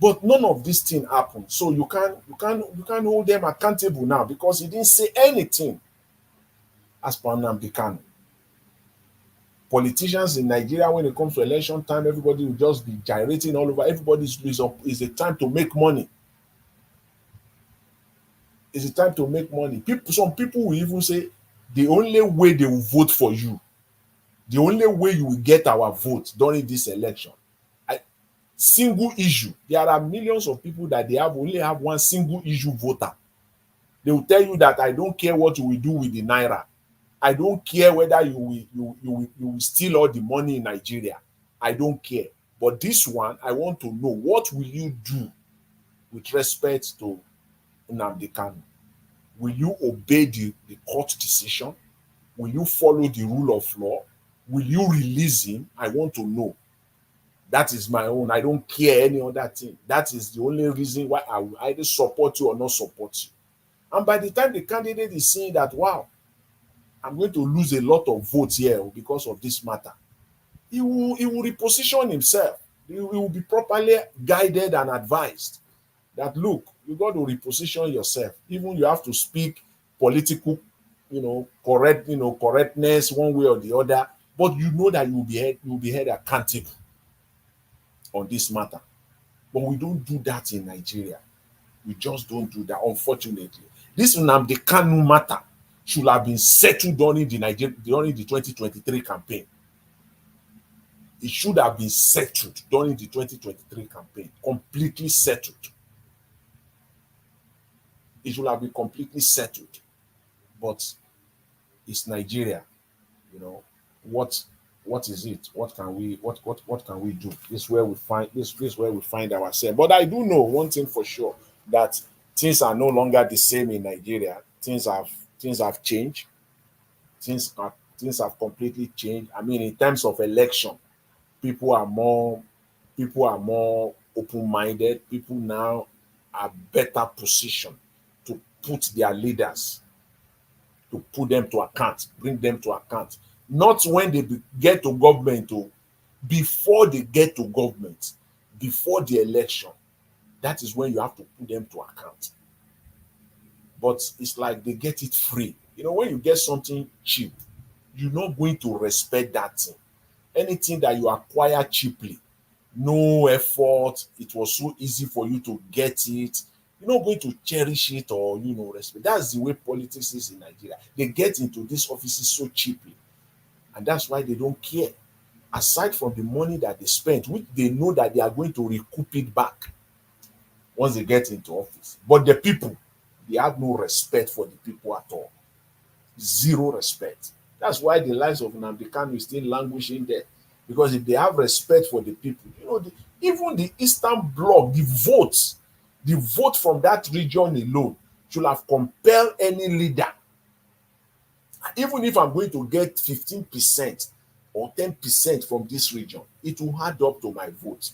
But none of these things happened. So you can't hold them accountable now, because he didn't say anything as per Nnamdi Kanu. Politicians in Nigeria, when it comes to election time, everybody will just be gyrating all over. It's a time to make money. It's a time to make money. Some people will even say the only way they will vote for you, the only way you will get our vote during this election, single issue. There are millions of people that they only have one single issue voter. They will tell you that I don't care what you will do with the naira. I don't care whether you will steal all the money in Nigeria. I don't care. But this one, I want to know, what will you do with respect to Nnamdi Kanu? Will you obey the court decision? Will you follow the rule of law? Will you release him? I want to know. That is my own. I don't care any other thing. That is the only reason why I will either support you or not support you. And by the time the candidate is saying that, wow, I'm going to lose a lot of votes here because of this matter, he will reposition himself. He will be properly guided and advised that, look, you got to reposition yourself. Even you have to speak political, correctness one way or the other, but you know that you will be held accountable on this matter. But we don't do that in Nigeria. We just don't do that, unfortunately. This Nnamdi Kanu matter should have been settled during the 2023 campaign. It should have been settled during the 2023 campaign, completely settled. It should have been completely settled. But it's Nigeria. You know, what is it? What can we do? This is where we find this is where we find ourselves. But I do know one thing for sure, that things are no longer the same in Nigeria. Things have changed. Things have completely changed. I mean, in terms of election, people are more open-minded. People now are better positioned to put their leaders, to put them to account, bring them to account. Not when they get to government, before they get to government, before the election. That is when you have to put them to account. But it's like they get it free. You know, when you get something cheap, you're not going to respect that thing. Anything that you acquire cheaply, no effort, it was so easy for you to get it, you're not going to cherish it or respect. That's the way politics is in Nigeria. They get into these offices so cheaply, and that's why they don't care. Aside from the money that they spent, which they know that they are going to recoup it back once they get into office. But the people, they have no respect for the people at all. Zero respect. That's why the lives of Nnamdi Kanu is still languishing there. Because if they have respect for the people, even the Eastern Bloc, the vote from that region alone should have compelled any leader. Even if I'm going to get 15% or 10% from this region, it will add up to my vote.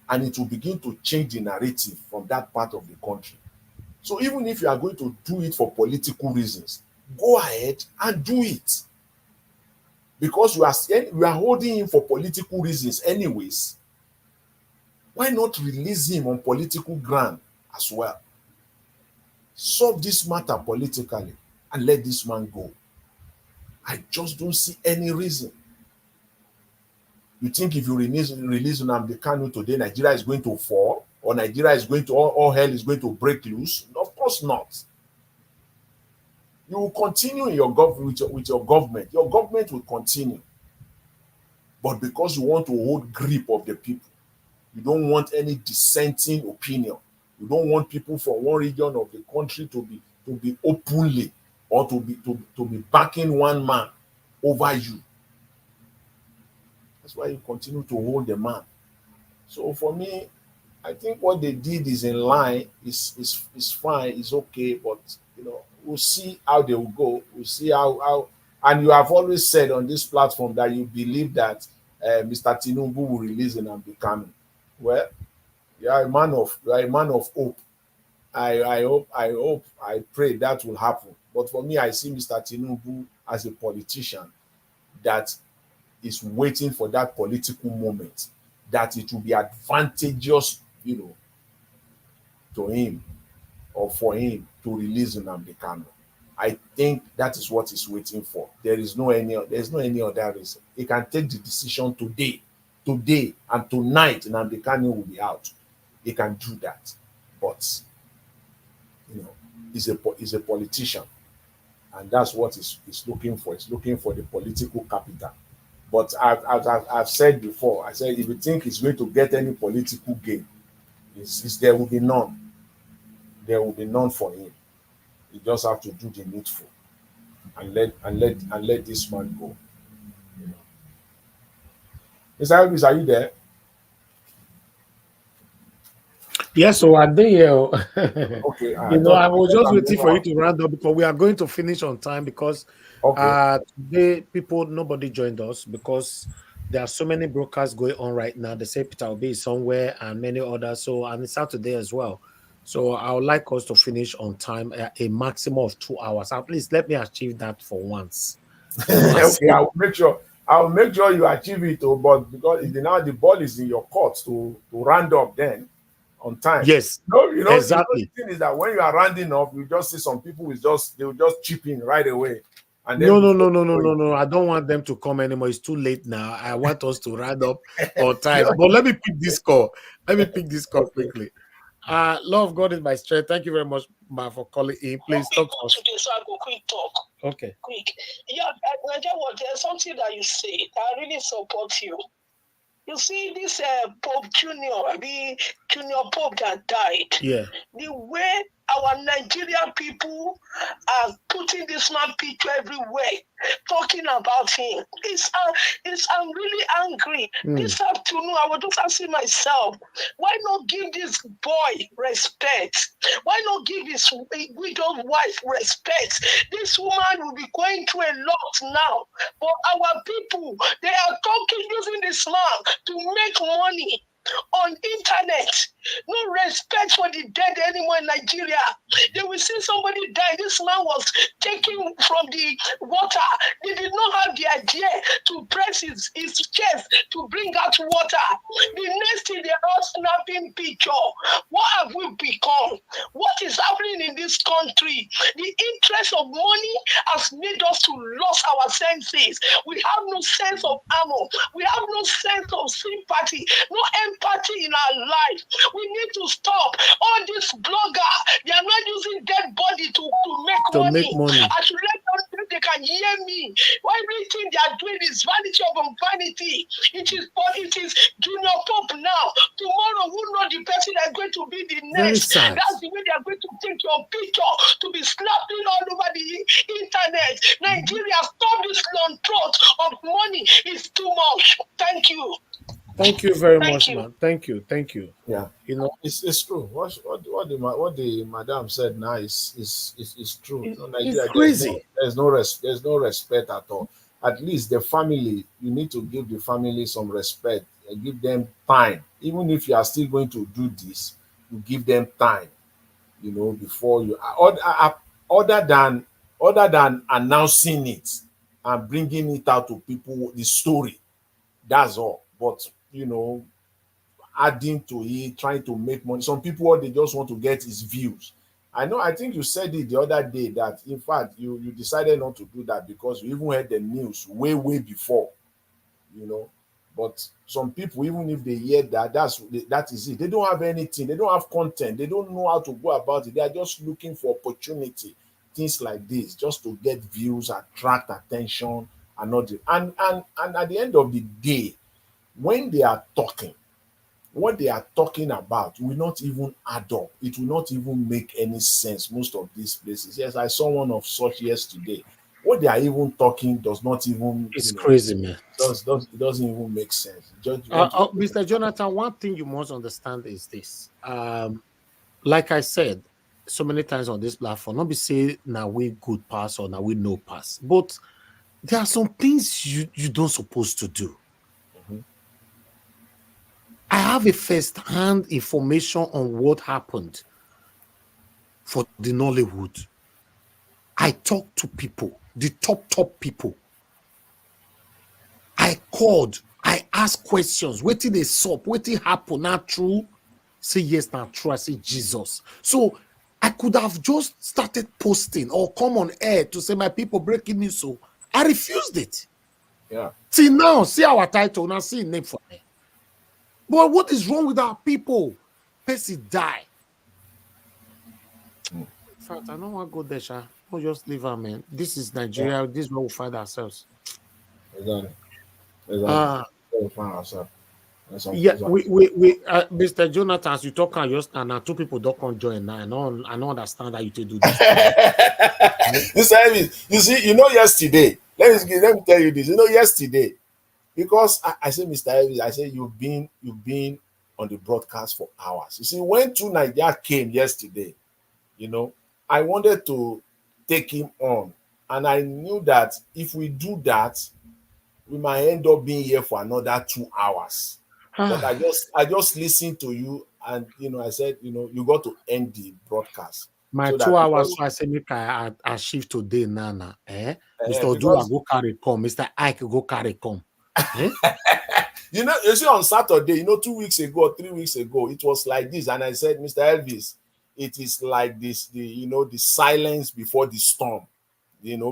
And it will begin to change the narrative from that part of the country. So even if you are going to do it for political reasons, go ahead and do it. Because we are holding him for political reasons anyways. Why not release him on political ground as well? Solve this matter politically and let this man go. I just don't see any reason. You think if you release Nnamdi Kanu today, Nigeria is going to fall, or Nigeria is going to all hell is going to break loose? Of course not. You will continue in your with your government. Your government will continue. But because you want to hold grip of the people, you don't want any dissenting opinion. You don't want people from one region of the country to be openly or to be backing one man over you. That's why you continue to hold the man. So for me, I think what they did is in line, is fine, is okay, but we'll see how they will go. We'll see how and you have always said on this platform that you believe that Mr. Tinubu will release Nnamdi Kanu. Well, you are a man of hope. I pray that will happen. But for me, I see Mr. Tinubu as a politician that is waiting for that political moment, that it will be advantageous, to him or for him to release Nnamdi Kanu. I think that is what he's waiting for. There's no any other reason. He can take the decision today, and tonight Nnamdi Kanu will be out. He can do that, but he's a politician, and that's what he's looking for. He's looking for the political capital. But I've said before, I said if you think he's going to get any political gain, there will be none. There will be none for him. You just have to do the needful and let this man go. Mr. Elvis, are you there? Yes, so I did here. Okay, I was just waiting for you to round up because we are going to finish on time because today nobody joined us because there are so many brokers going on right now. They say Peter Obi is somewhere and many others. So, and it's Saturday as well. So I would like us to finish on time, a maximum of 2 hours. At least let me achieve that for once. Okay, I will make sure you achieve it, but because now the ball is in your court to round up then on time. Yes, exactly. The thing is that when you are rounding up, you just see some people will just chip in right away. And then no. I don't want them to come anymore. It's too late now. I want us to round up on time. But let me pick this call. Quickly. Love of God is my strength. Thank you very much, Ma, for calling in. Please talk to us. Today, so I go quick talk. Okay. Quick. Yeah, there's something that you say that I really support you. You see, this Pope Junior Pope that died. Yeah. The way our Nigerian people are putting this man picture everywhere, talking about him. I'm really angry. This afternoon, I was just asking myself, why not give this boy respect? Why not give his widowed wife respect? This woman will be going through a lot now. But our people, they are talking using this man to make money on internet. No respect for the dead anymore in Nigeria. They will see somebody die. This man was taken from the water. They did not have the idea to press his chest to bring out water. The next thing, they are snapping picture. What have we become? What is happening in this country? The interest of money has made us to lose our senses. We have no sense of honor. We have no sense of sympathy, no empathy in our life. We need to stop. All these bloggers, they are not using dead body to make money. I should let them know they can hear me. Everything they are doing is vanity upon vanity. It is Junior Pope now. Tomorrow, who knows the person that is going to be the next? That's the way they are going to take your picture to be slapping all over the internet. Nigeria, stop this long throat of money. It's too much. Thank you. Thank you very much, man. Thank you. Yeah, you know, it's true. What the madam said now is true. You know, it's Nigeria, crazy. There's no respect at all. At least the family, you need to give the family some respect and give them time. Even if you are still going to do this, you give them time. You know, before you other than announcing it and bringing it out to people, the story. That's all. But you know, adding to it, trying to make money. Some people, what they just want to get is views. I think you said it the other day that in fact you decided not to do that because you even heard the news way before, you know. But some people, even if they hear that, that is it. They don't have anything, they don't have content, they don't know how to go about it. They are just looking for opportunity, things like this, just to get views, attract attention, and not and at the end of the day, when they are talking, what they are talking about will not even add up. It will not even make any sense. Most of these places. Yes, I saw one of such yesterday. What they are even talking does not even, it's crazy, man. It doesn't even make sense. Just want to Mr. Jonathan, one thing you must understand is this. Like I said so many times on this platform, not be say now we good pass or now we no pass, but there are some things you don't supposed to do. I have a first-hand information on what happened for the Nollywood. I talk to people, the top people. I called, I asked questions. What did they sup? What did happen? Not true? Say yes, not true. I say Jesus. So I could have just started posting or come on air to say my people breaking news. So I refused it. Yeah. See now, see our title, now see name for it. But what is wrong with our people? Percy die. In fact, I don't want to go there, Sha. We'll just leave her, man. This is Nigeria. This is where we find ourselves. Exactly. Where we find ourselves. Yeah, we Mr. Jonathan, as you talk on just now, two people don't come join now. I don't understand how you to do this. You see, yesterday. Let me tell you this. Yesterday, because I said, Mr. Elvis, I said you've been on the broadcast for hours. You see, when two Nigeria came yesterday, I wanted to take him on, and I knew that if we do that, we might end up being here for another 2 hours. But I just listened to you, and I said, you got to end the broadcast. My so 2 hours, so I say make I shift today, Nana. Mr. Odua go carry come, Mr. Ike go carry come. You see, on Saturday, 2 weeks ago or 3 weeks ago, it was like this, and I said, Mr. Elvis, it is like this, the silence before the storm.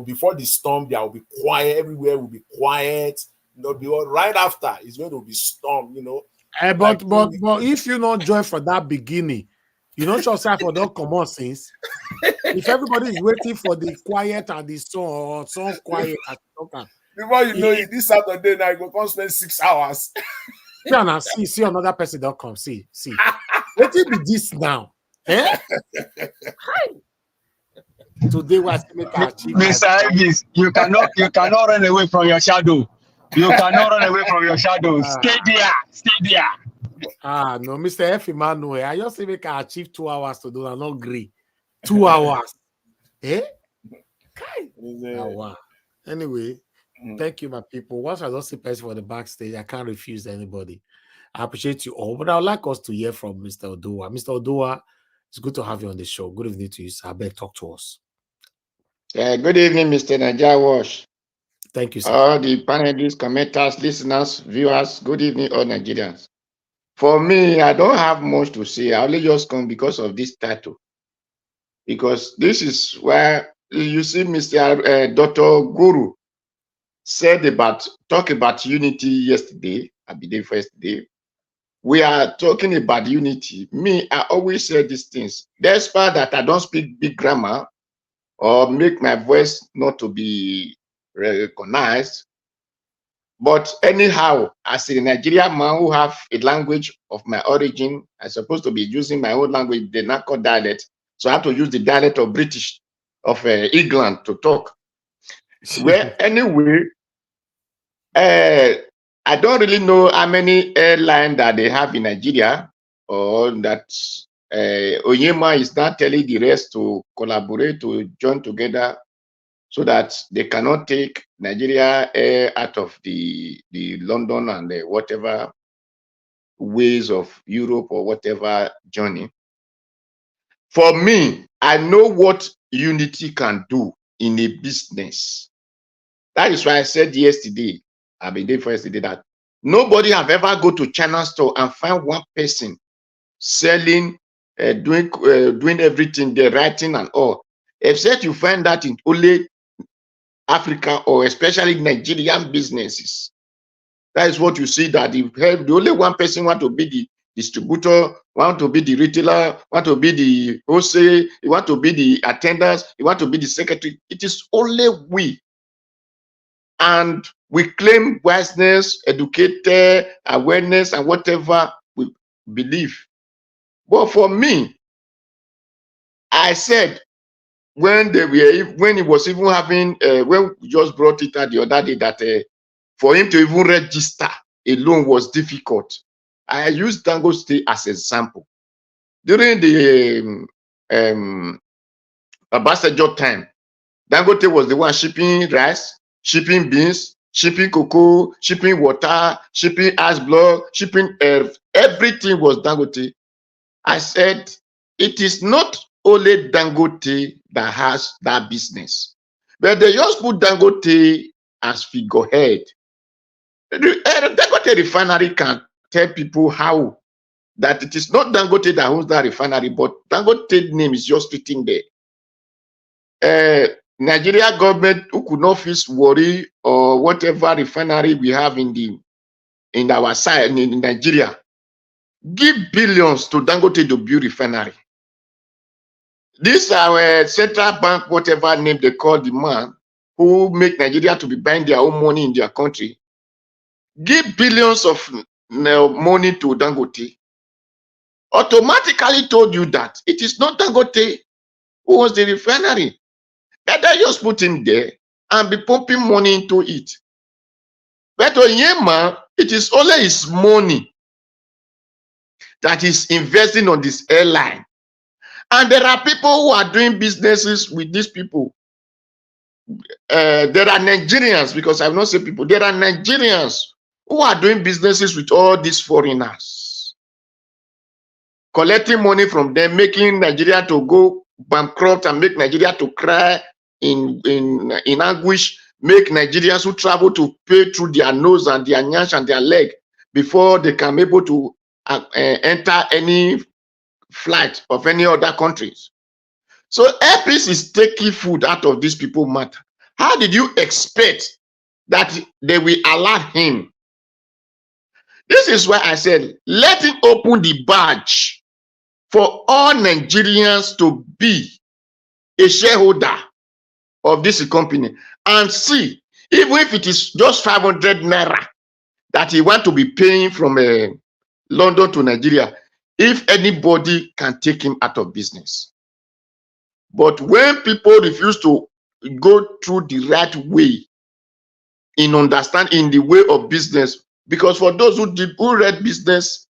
Before the storm, there will be quiet. Everywhere will be quiet. Right after, it's going to be storm. But if you not join for that beginning, you not sure for don't come on since. If everybody is waiting for the quiet and the song or song quiet, before you know it, this Saturday night, I go come spend 6 hours. See another person don't come. See. What be this now? Eh? Today was make our chief. Mr. Elvis, you cannot run away from your shadow. You cannot run away from your shadow. Stay there. Stay there. No, Mr. F. Emmanuel, I just say make I achieve 2 hours to do and not agree. 2 hours. Eh? Wow. Anyway, thank you, my people. Once I just see person for the backstage, I can't refuse anybody. I appreciate you all, but I would like us to hear from Mr. Odoa. Mr. Odoa, it's good to have you on the show. Good evening to you, sir. I beg, talk to us. Good evening, Mr. Naja Wash. Thank you, sir. All the panelists, commenters, listeners, viewers, good evening, all Nigerians. For me, I don't have much to say. I only just come because of this title. Because this is where you see Mr. Dr. Guru talk about unity yesterday, I believe yesterday. We are talking about unity. Me, I always say these things. Despite that I don't speak big grammar or make my voice not to be recognized. But anyhow, as a Nigerian man who have a language of my origin, I'm supposed to be using my own language, the Nako dialect. So I have to use the dialect of British, of England to talk. Well, anyway, I don't really know how many airlines that they have in Nigeria, or that Onyema is not telling the rest to collaborate, to join together, so that they cannot take Nigeria air out of the London and the whatever ways of Europe or whatever journey. For me, I know what unity can do in a business. That is why I said yesterday, I've been there for yesterday, that nobody have ever go to China store and find one person selling, doing everything, the writing and all. Except you find that in only Africa or especially Nigerian businesses. That is what you see, that the only one person want to be the distributor, want to be the retailer, want to be the wholesale, you want to be the attendants, you want to be the secretary. It is only we. And we claim wiseness, educated, awareness, and whatever we believe. But for me, I said, when it was even having, when we just brought it out the other day, that for him to even register alone was difficult. I used Dangote State as an example. During the Ambassador time, Dangote was the one shipping rice, shipping beans, shipping cocoa, shipping water, shipping ice block, shipping everything was Dangote. I said, it is not only Dangote that has that business, but they just put Dangote as figurehead. Dangote refinery can tell people how that it is not Dangote that owns that refinery, but Dangote name is just written there. Nigeria government who could not face worry or whatever refinery we have in our side in Nigeria, give billions to Dangote to build refinery. This our central bank, whatever name they call the man who make Nigeria to be buying their own money in their country, give billions of money to Dangote. Automatically told you that it is not Dangote who owns the refinery. That they just put him there and be pumping money into it. But Onyema, it is only his money that is investing on this airline. And there are people who are doing businesses with these people. There are Nigerians, because I have not said people, there are Nigerians who are doing businesses with all these foreigners, collecting money from them, making Nigeria to go bankrupt and make Nigeria to cry in anguish, make Nigerians who travel to pay through their nose and their nyash and their leg before they can be able to enter any flight of any other countries. So Airpeace is taking food out of these people matter. How did you expect that they will allow him? This is why I said, let him open the badge for all Nigerians to be a shareholder of this company and see, even if it is just 500 naira that he want to be paying from London to Nigeria, if anybody can take him out of business. But when people refuse to go through the right way in understanding the way of business, because for those who read business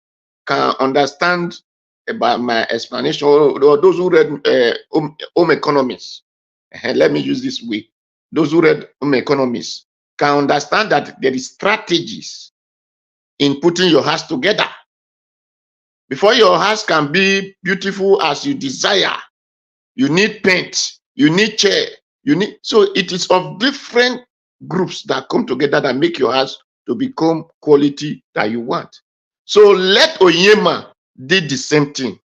can understand about my explanation, or those who read home economics, let me use this way. Those who read home economics can understand that there is strategies in putting your house together. Before your house can be beautiful as you desire, you need paint, you need chair, so it is of different groups that come together that make your house to become quality that you want. So let Onyema did the same thing,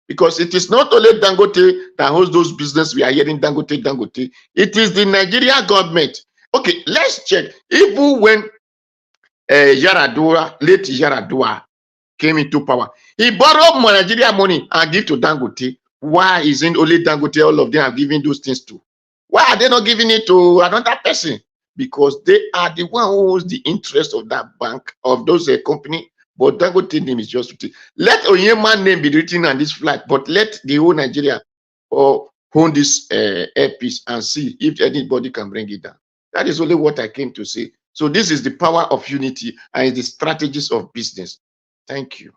because it is not only Dangote that holds those business we are hearing Dangote. It is the Nigeria government. Okay, let's check. Even when late Yaradua came into power, he borrowed more Nigeria money and give to Dangote. Why isn't only Dangote all of them are giving those things to? Why are they not giving it to another person? Because they are the one who owns the interest of that bank, of those company. But Dangote name is just written. Let Onyema name be written on this flag, but let the whole Nigeria own this airpiece and see if anybody can bring it down. That is only what I came to say. So this is the power of unity and the strategies of business. Thank you.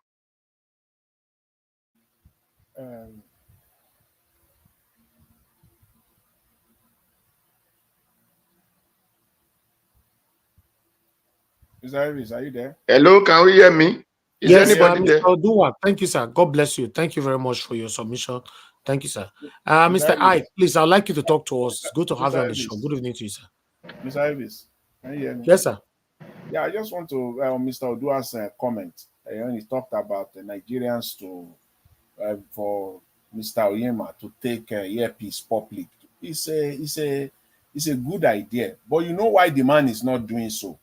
Mr. Iris, are you there? Hello, can we hear me? Is Yes, anybody there? Mr. Odua. Thank you, sir. God bless you. Thank you very much for your submission. Thank you, sir. Mr. I, please, I'd like you to talk to us. It's good to have you on the show. Good evening to you, sir. Mr. Iris, can you hear me? Yes, sir. Yeah, I just want to, Mr. Odua's comment, when he talked about the Nigerians for Mr. Onyema to take earpiece public. It's a good idea. But you know why the man is not doing so?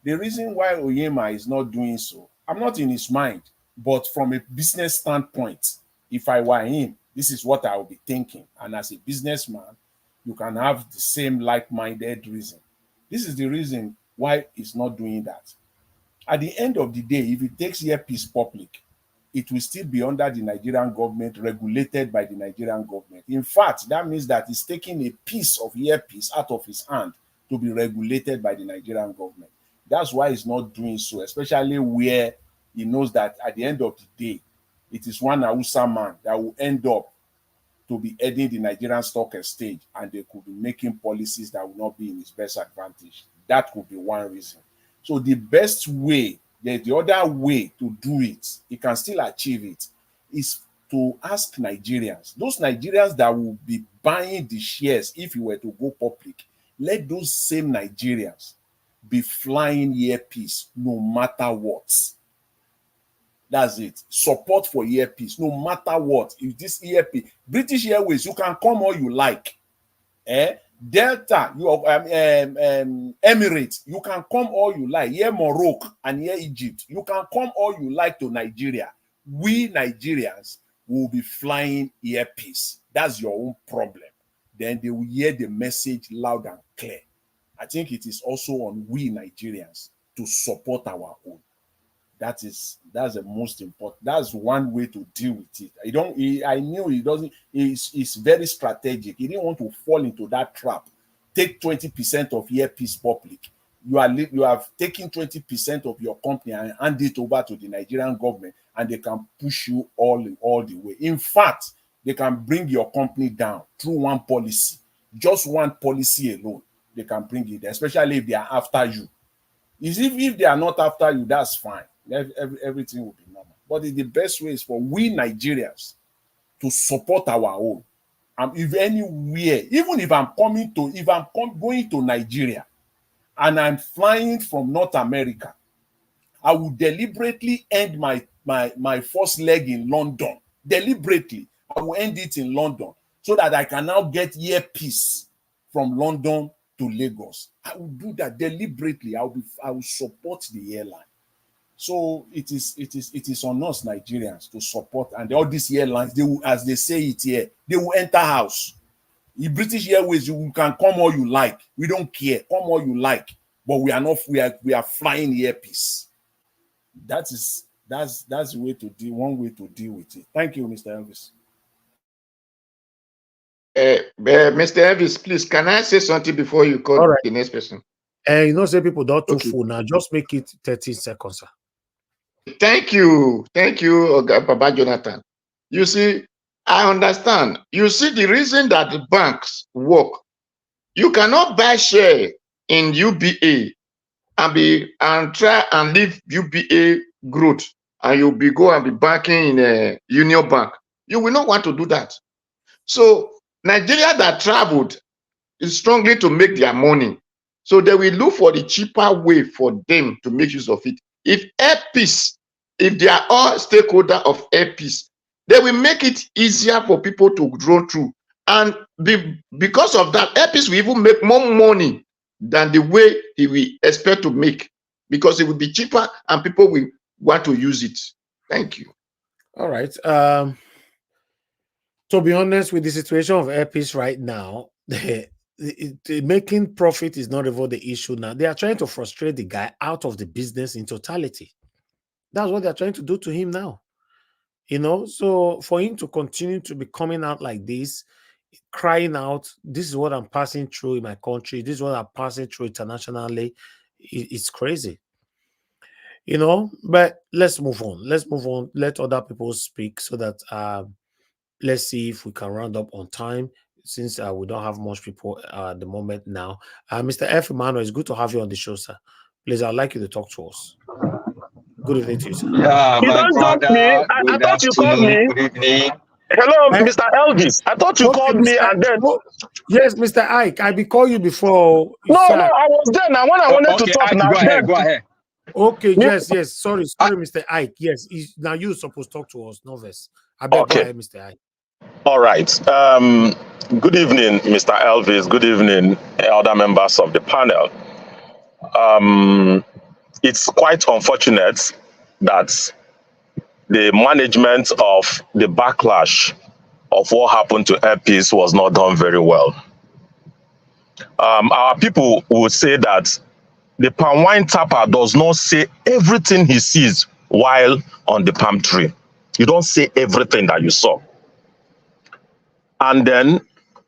The reason why Onyema is not doing so, I'm not in his mind, but from a business standpoint, if I were him, this is what I would be thinking. And as a businessman, you can have the same like-minded reason. This is the reason why he's not doing that. At the end of the day, if it takes earpiece public, it will still be under the Nigerian government, regulated by the Nigerian government. In fact, that means that he's taking a piece of earpiece out of his hand to be regulated by the Nigerian government. That's why he's not doing so, especially where he knows that at the end of the day, it is one Hausa man that will end up to be heading the Nigerian stock exchange, and they could be making policies that will not be in his best advantage. That could be one reason. So the best way, the other way to do it, he can still achieve it, is to ask Nigerians, those Nigerians that will be buying the shares if you were to go public, let those same Nigerians be flying earpiece no matter what. That's it. Support for earpiece, no matter what. If this earpiece, British Airways, you can come all you like. Delta, Emirates, you can come all you like. Here Morocco and here Egypt, you can come all you like to Nigeria. We Nigerians will be flying earpiece. That's your own problem. Then they will hear the message loud and clear. I think it is also on we Nigerians to support our own. That's the most important. That's one way to deal with it. I knew he doesn't. He's very strategic. He didn't want to fall into that trap. Take 20% of earpiece public. You have taken 20% of your company and hand it over to the Nigerian government, and they can push you all the way. In fact, they can bring your company down through one policy, just one policy alone. They can bring it, especially if they are after you. If they are not after you, that's fine. Everything will be normal. But the best way is for we Nigerians to support our own. And if anywhere, even if I'm going to Nigeria and I'm flying from North America, I will deliberately end my first leg in London. Deliberately, I will end it in London so that I can now get earpiece from London to Lagos. I will do that deliberately. I will support the airline. So it is on us Nigerians to support, and all these airlines, they will, as they say it here, they will enter house. In British Airways, you can come all you like. We don't care. Come all you like. But we are flying earpiece. That That's the way to deal. One way to deal with it. Thank you, Mr. Elvis. Mr. Elvis, please, can I say something before you call All right. the next person? You know, say people don't too full now. Just make it 30 seconds, sir. Thank you, Baba Jonathan. You see, I understand. You see, the reason that the banks work, you cannot buy share in UBA and try and leave UBA growth, and you'll be go and be banking in a Union Bank. You will not want to do that. So Nigeria that traveled is strongly to make their money. So they will look for the cheaper way for them to make use of it. If Airpeace, if they are all stakeholder of Airpeace, they will make it easier for people to draw through. And because of that, Airpeace will even make more money than the way he will expect to make, because it will be cheaper and people will want to use it. Thank you. All right. To be honest, with the situation of Airpeace right now, making profit is not even the issue now. They are trying to frustrate the guy out of the business in totality. That's what they're trying to do to him now. You know, so for him to continue to be coming out like this, crying out, this is what I'm passing through in my country, this is what I'm passing through internationally, it's crazy. You know, but let's move on. Let's move on. Let other people speak so that let's see if we can round up on time, since we don't have much people at the moment now. Mr. F. Emmanuel, it's good to have you on the show, sir. Please, I'd like you to talk to us. Good evening to you, sir. Yeah, you my don't brother, jump me. I thought you called me. good evening. Hello, Mr. Elvis. I thought you called me and then. Yes, Mr. Ike, I be call you before. No, I was there now. When I wanted to talk Ike, now, go ahead. Okay, yes. Sorry, Mr. Ike. Yes, now you're supposed to talk to us, novice. I beg, go ahead, Mr. Ike. All right. Good evening, Mr. Elvis. Good evening, other members of the panel. It's quite unfortunate that the management of the backlash of what happened to Airpeace was not done very well. Our people would say that the palm wine tapper does not say everything he sees while on the palm tree. You don't say everything that you saw. And then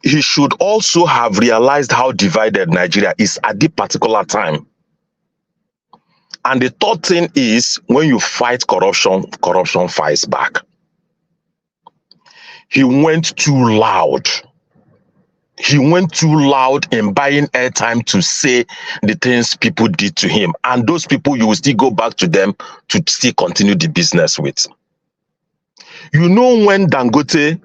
he should also have realized how divided Nigeria is at this particular time. And the third thing is, when you fight corruption, corruption fights back. He went too loud. He went too loud in buying airtime to say the things people did to him. And those people, you will still go back to them to still continue the business with. You know, when Dangote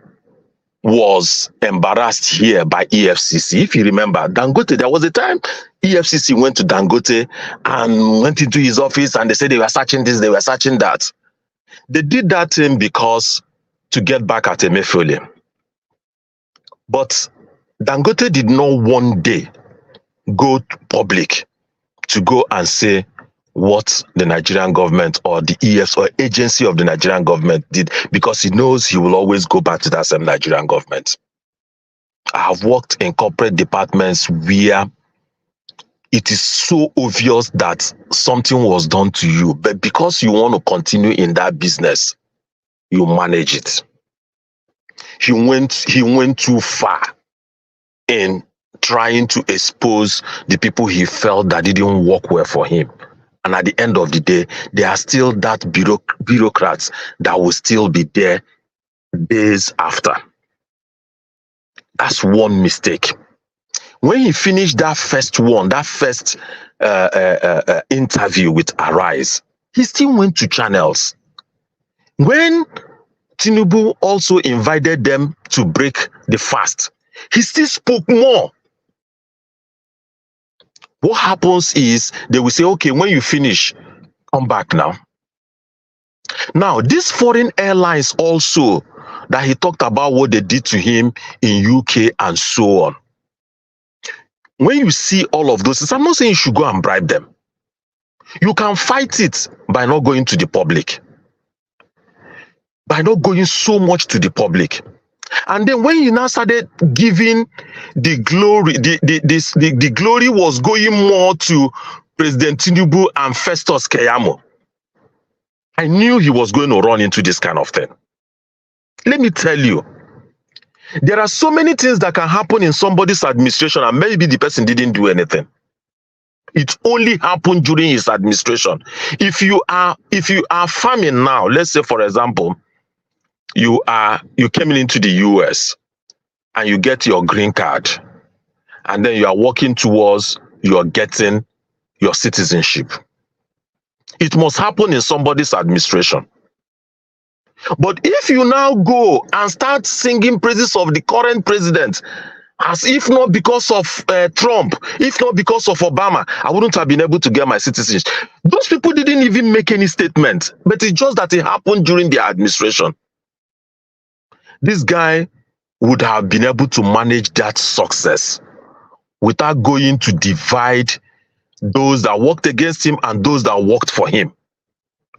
was embarrassed here by EFCC, if you remember, Dangote, there was a time EFCC went to Dangote and went into his office and they said they were searching this, they were searching that. They did that thing because to get back at Emefiele. But Dangote did not one day go public to go and say what the Nigerian government or the EFs or agency of the Nigerian government did, because he knows he will always go back to that same Nigerian government. I have worked in corporate departments where it is so obvious that something was done to you, but because you want to continue in that business, you manage it. He went too far in trying to expose the people he felt that didn't work well for him. And at the end of the day, there are still that bureaucrats that will still be there days after. That's one mistake. When he finished that first interview with Arise, he still went to channels. When Tinubu also invited them to break the fast, he still spoke more. What happens is they will say, okay, when you finish, come back now. Now, these foreign airlines also, that he talked about what they did to him in UK and so on. When you see all of those, I'm not saying you should go and bribe them. You can fight it by not going to the public. By not going so much to the public. And then when you now started giving the glory, the glory was going more to President Tinubu and Festus Keyamo. I knew he was going to run into this kind of thing. Let me tell you, there are so many things that can happen in somebody's administration and maybe the person didn't do anything. It only happened during his administration. If you are farming now, let's say for example, you came into the US and you get your green card, and then you are working towards your getting your citizenship. It must happen in somebody's administration. But if you now go and start singing praises of the current president, as if not because of Trump, if not because of Obama, I wouldn't have been able to get my citizenship. Those people didn't even make any statement, but it's just that it happened during their administration. This guy would have been able to manage that success without going to divide those that worked against him and those that worked for him.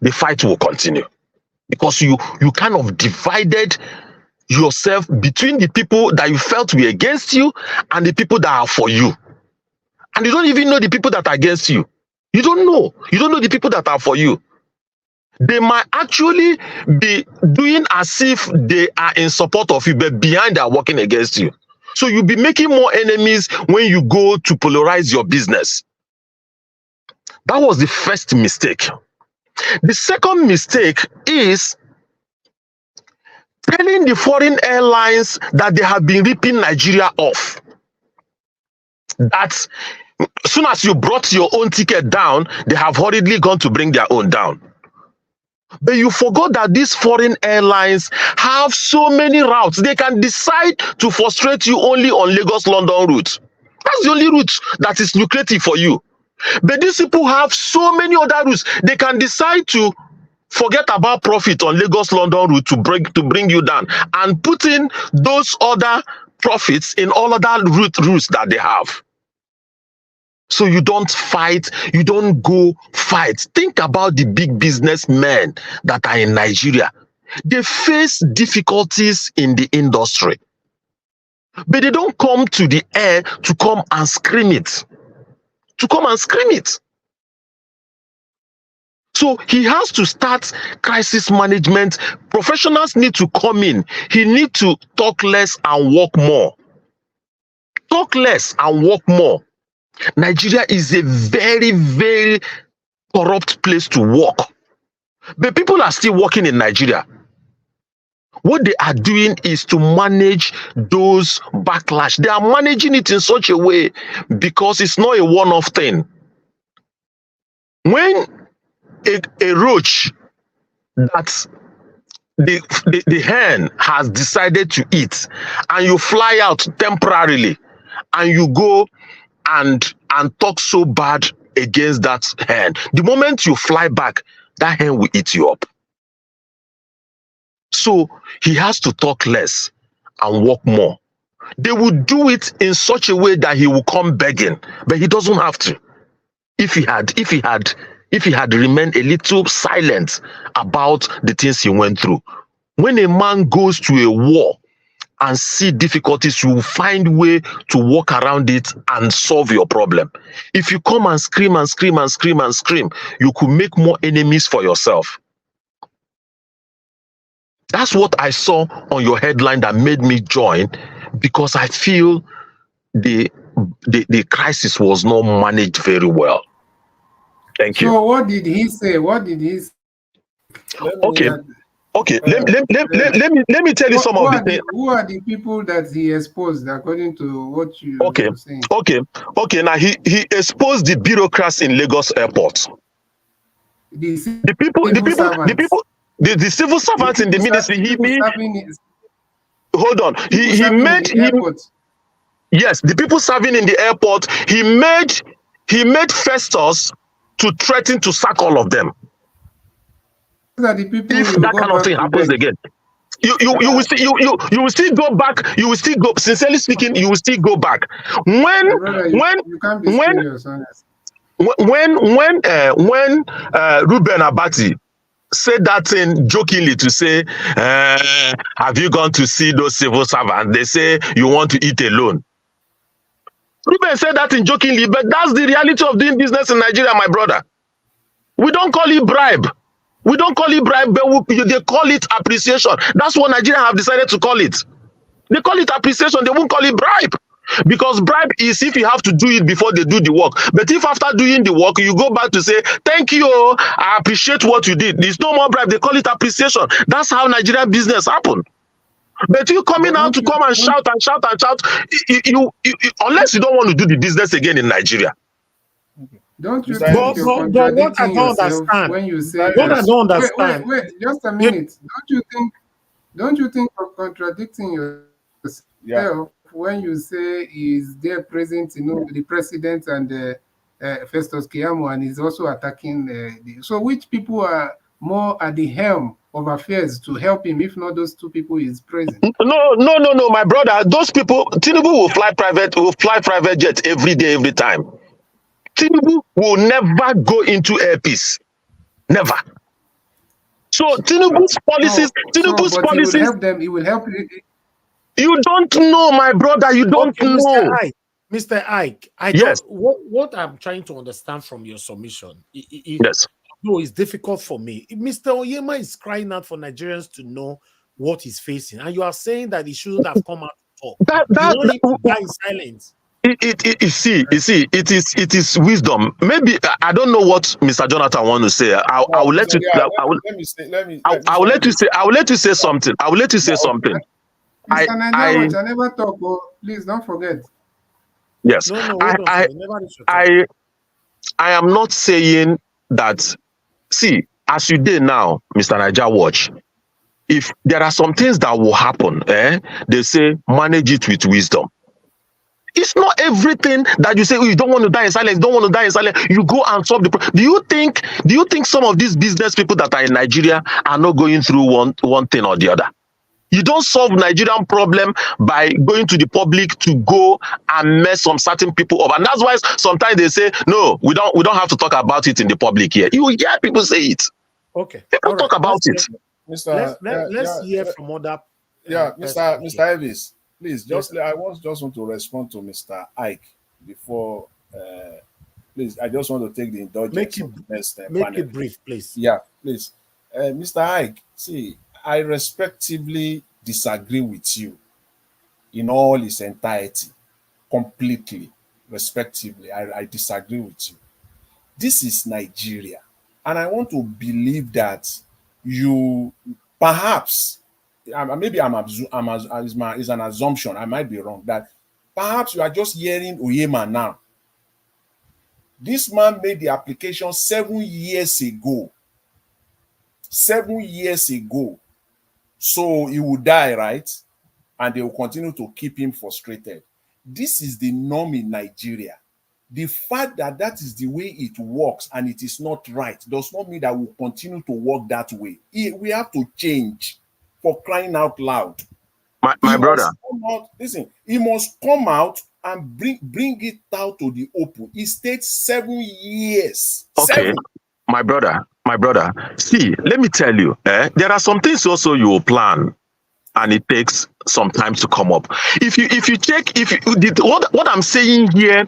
The fight will continue because you kind of divided yourself between the people that you felt were against you and the people that are for you. And you don't even know the people that are against you. You don't know. You don't know the people that are for you. They might actually be doing as if they are in support of you, but behind they are working against you. So you'll be making more enemies when you go to polarize your business. That was the first mistake. The second mistake is telling the foreign airlines that they have been ripping Nigeria off. That as soon as you brought your own ticket down, they have hurriedly gone to bring their own down. But you forgot that these foreign airlines have so many routes. They can decide to frustrate you only on Lagos-London route. That's the only route that is lucrative for you. But these people have so many other routes. They can decide to forget about profit on Lagos-London route to bring you down and put in those other profits in all other routes that they have. So you don't fight, you don't go fight. Think about the big businessmen that are in Nigeria. They face difficulties in the industry, but they don't come to the air to come and scream it. To come and scream it. So he has to start crisis management. Professionals need to come in. He needs to talk less and work more. Talk less and work more. Nigeria is a very, very corrupt place to work. But people are still working in Nigeria. What they are doing is to manage those backlash. They are managing it in such a way because it's not a one-off thing. When a roach that the hen has decided to eat and you fly out temporarily and you go and talk so bad against that hen, the moment you fly back, that hen will eat you up. So he has to talk less and work more. They will do it in such a way that he will come begging, but he doesn't have to. If he had remained a little silent about the things he went through. When a man goes to a war and see difficulties, you will find a way to walk around it and solve your problem. If you come and scream and scream and scream and scream, you could make more enemies for yourself. That's what I saw on your headline that made me join, because I feel the crisis was not managed very well. Thank you. So what did he say? What did he say? Okay. Let me tell you some of the things. Who are the people that he exposed according to what you were saying? Okay. Now he exposed the bureaucrats in Lagos airport. The civil servants in the ministry. Hold on. Yes, the people serving in the airport. He made Festus to threaten to sack all of them. If that kind of thing happens again, you will still go back. You will still go. Sincerely speaking, you will still go back. When Ruben Abati said that thing jokingly to say, have you gone to see those civil servants? They say you want to eat alone. Ruben said that in jokingly, but that's the reality of doing business in Nigeria, my brother. We don't call it bribe. We don't call it bribe, but they call it appreciation. That's what Nigeria have decided to call it. They call it appreciation. They won't call it bribe. Because bribe is if you have to do it before they do the work. But if after doing the work, you go back to say, thank you, I appreciate what you did. There's no more bribe. They call it appreciation. That's how Nigerian business happen. But you coming out to come and shout and shout and shout, unless you don't want to do the business again in Nigeria. Don't you think you're contradicting yourself when you say what I don't understand? Wait, just a minute. Don't you think you're contradicting yourself when you say is there present, the president and Festus Keyamo, and he's also attacking so which people are more at the helm of affairs to help him, if not those two people is present? No, my brother. Those people, Tinubu will fly private jet every day, every time. Tinubu will never go into airpeace. Never. So Tinubu's policies, He will help them. He will help. You don't know, my brother. You don't know. Mr. Ike, yes. What I'm trying to understand from your submission, yes, no, it's difficult for me. Mr. Onyema is crying out for Nigerians to know what he's facing, and you are saying that he shouldn't have come out to talk. Die in silence. It is wisdom. Maybe I don't know what Mr. Jonathan want to say. I will let you. I will let you say. I will let you say something. I will let you say something. Mr. I never talk. Please don't forget. Yes, I am not saying that. See, as you did now, Mr. Naija Watch, if there are some things that will happen, they say manage it with wisdom. It's not everything that you say, you don't want to die in silence, don't want to die in silence. You go and solve the problem. Do you think some of these business people that are in Nigeria are not going through one thing or the other? You don't solve Nigerian problem by going to the public to go and mess some certain people up. And that's why sometimes they say, no, we don't have to talk about it in the public here. You hear people say it. Okay. People talk about it. Let's hear from other. Mr. Elvis, please, I just want to respond to Mr. Ike before. Please, I just want to take the indulgence of the next Make it brief, please. Yeah, please. Mr. Ike, see, I respectively disagree with you in all its entirety, completely, respectively. I disagree with you. This is Nigeria, and I want to believe that you perhaps, maybe it's an assumption, I might be wrong, that perhaps you are just hearing Onyema now. This man made the application 7 years ago. 7 years ago. So he will die, right? And they will continue to keep him frustrated. This is the norm in Nigeria. The fact that that is the way it works and it is not right does not mean that we'll continue to work that way. We have to change, for crying out loud. My brother. Listen, he must come out and bring it out to the open. It stayed 7 years. Okay. 7. My brother, see, let me tell you, there are some things also you will plan, and it takes some time to come up. What I'm saying here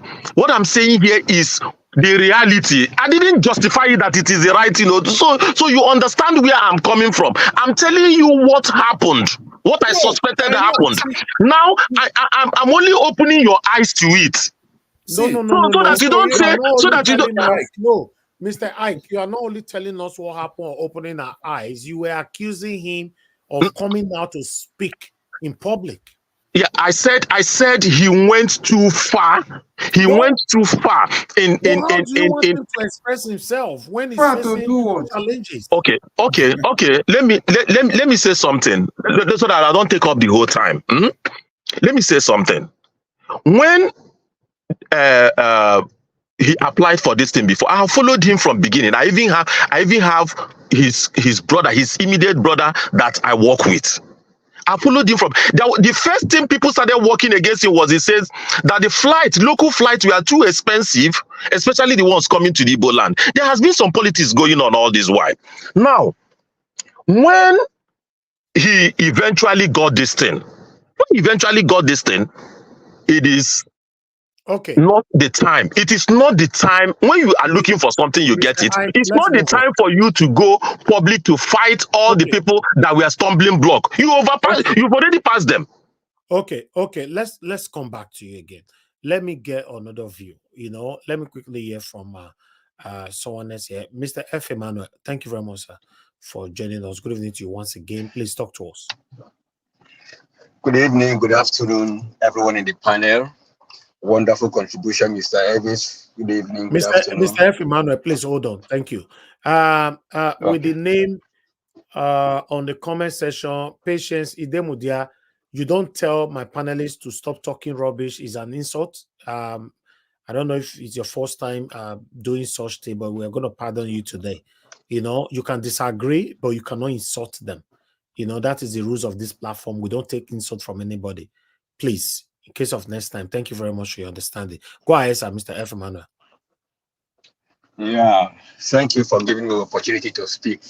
is the reality. I didn't justify it that it is the right, so you understand where I'm coming from. I'm telling you what happened, what I suspected happened. Now I'm only opening your eyes to it. No. No, Mr. Ike, you are not only telling us what happened or opening our eyes, you were accusing him of coming out to speak in public. Yeah, I said he went too far. He went too far in how do you want him to express himself when he's facing challenges? Okay. Let me say something so that I don't take up the whole time. Let me say something. When he applied for this thing before, I followed him from beginning. I even have his brother, his immediate brother that I work with. I followed him from the first thing people started working against him was he says that the local flights were too expensive, especially the ones coming to the Igbo land. There has been some politics going on all this while. Now, when he eventually got this thing, it is Okay. Not the time. It is not the time when you are looking for something, you get it. It's Let's not the move on. time for you to go public to fight all the people that were stumbling block. You've already passed them. Okay. Let's come back to you again. Let me get another view. Let me quickly hear from someone else here. Mr. F. Emmanuel, thank you very much, sir, for joining us. Good evening to you once again. Please talk to us. Good evening, good afternoon, everyone in the panel. Wonderful contribution, Mr. Elvis. Good evening, good afternoon. Mr. F. Emmanuel, please hold on. Thank you. With the name on the comment section, Patience Idemudia, you don't tell my panelists to stop talking rubbish is an insult. I don't know if it's your first time doing such thing, but we're going to pardon you today. You can disagree, but you cannot insult them. That is the rules of this platform. We don't take insult from anybody. Please, in case of next time, thank you very much for your understanding. Go ahead, sir, Mr. F. Emmanuel. Yeah, thank you for giving me the opportunity to speak.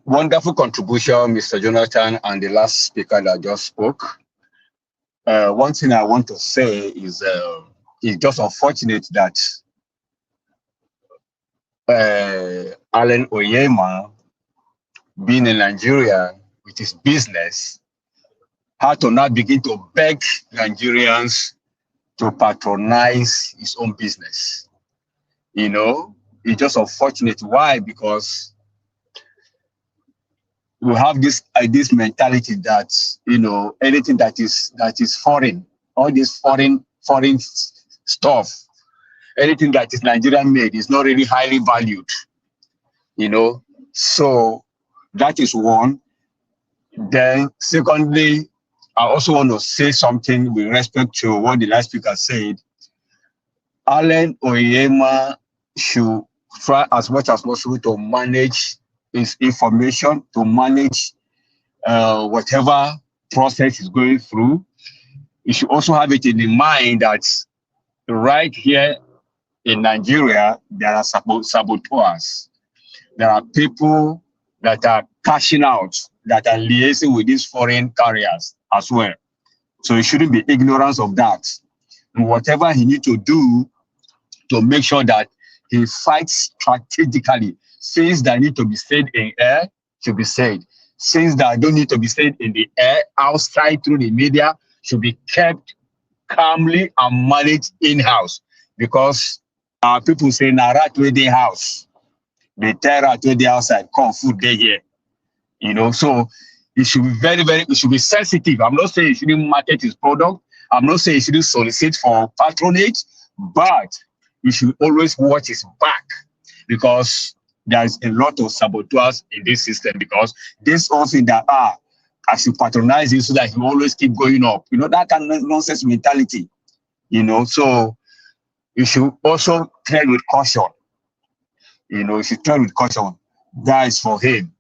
Wonderful contribution, Mr. Jonathan, and the last speaker that just spoke. One thing I want to say is it's just unfortunate that Alan Onyema, being in Nigeria with his business, had to now begin to beg Nigerians to patronize his own business. It's just unfortunate. Why? Because we have this mentality that anything that is foreign, all this foreign stuff, anything that is Nigerian made is not really highly valued. So that is one. Then secondly, I also want to say something with respect to what the last speaker said. Alan Onyema should try as much as possible to manage his information, to manage whatever process he's going through. You should also have it in the mind that right here in Nigeria, there are saboteurs. There are people that are cashing out, that are liaising with these foreign carriers as well. So he shouldn't be ignorant of that. And whatever he needs to do to make sure that he fights strategically. Things that need to be said in air should be said. Things that don't need to be said in the air, outside through the media, should be kept calmly and managed in-house. Because people say, "Nara to the house." They tear out to the outside, come food day here. So it should be it should be sensitive. I'm not saying he shouldn't market his product. I'm not saying he shouldn't solicit for patronage, but he should always watch his back, because there's a lot of saboteurs in this system, because this whole thing that I should patronize him so that he always keep going up. That kind of nonsense mentality. So you should also tread with caution. You should tread with caution. That is for him.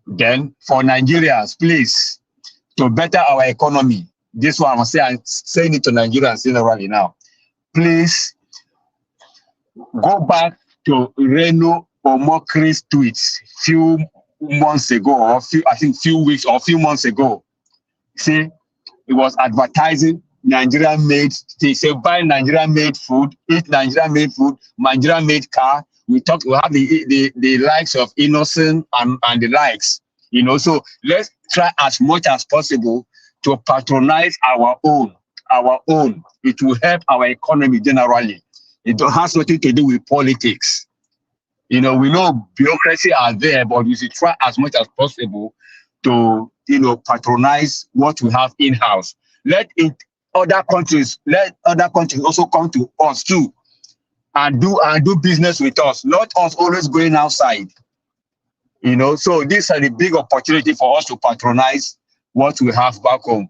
Then for Nigerians, please, to better our economy, this one I'm saying it to Nigerians generally now. Please go back to Reno Omokri's tweets few months ago, or few weeks or few months ago. See, it was advertising Nigerian made. They say buy Nigerian made food, eat Nigerian made food, Nigerian made car. We have the likes of Innocent and the likes. So let's try as much as possible to patronize our own. It will help our economy generally. It has nothing to do with politics. We know bureaucracy are there, but we should try as much as possible to, patronize what we have in-house. Let other countries also come to us too and do business with us, not us always going outside. So these are the big opportunity for us to patronize what we have back home.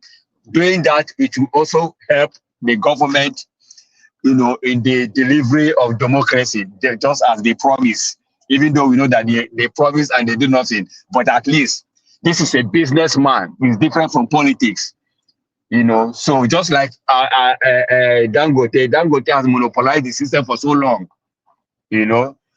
Doing that, it will also help the government, in the delivery of democracy, just as they promise, even though we know that they promise and they do nothing. But at least this is a businessman. He's different from politics. So just like Dangote has monopolized the system for so long.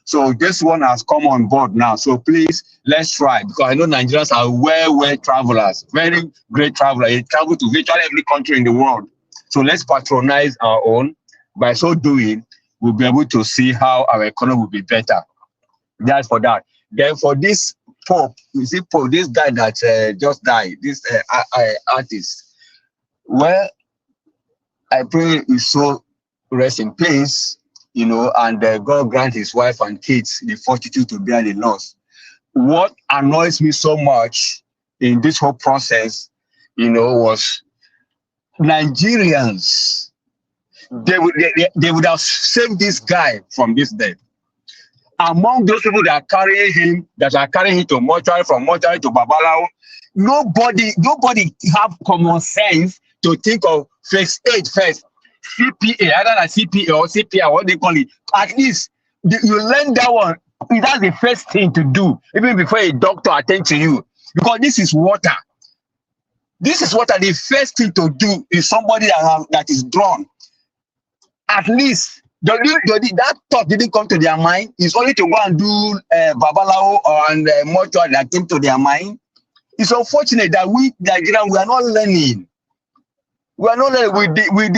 So this one has come on board now. So please, let's try, because I know Nigerians are well travelers, very great travelers. They travel to virtually every country in the world. So let's patronize our own. By so doing, we'll be able to see how our economy will be better. That's for that. Then for this Pope, you see Pope, this guy that just died, this artist, well, I pray his soul rest in peace, you know, and God grant his wife and kids the fortitude to bear the loss. What annoys me so much in this whole process, you know, was Nigerians. They would have saved this guy from this death. Among those people that are carrying him to mortuary, from mortuary to Babalao, nobody have common sense to think of first aid first. CPA, either than CPA or CPR, what they call it. At least you learn that one. That's the first thing to do, even before a doctor attends to you. Because this is water. This is water. The first thing to do is somebody that is drawn. At least that thought didn't come to their mind. It's only to go and do Babalao and mortuary that came to their mind. It's unfortunate that we Nigerians, we are not learning. We are not learning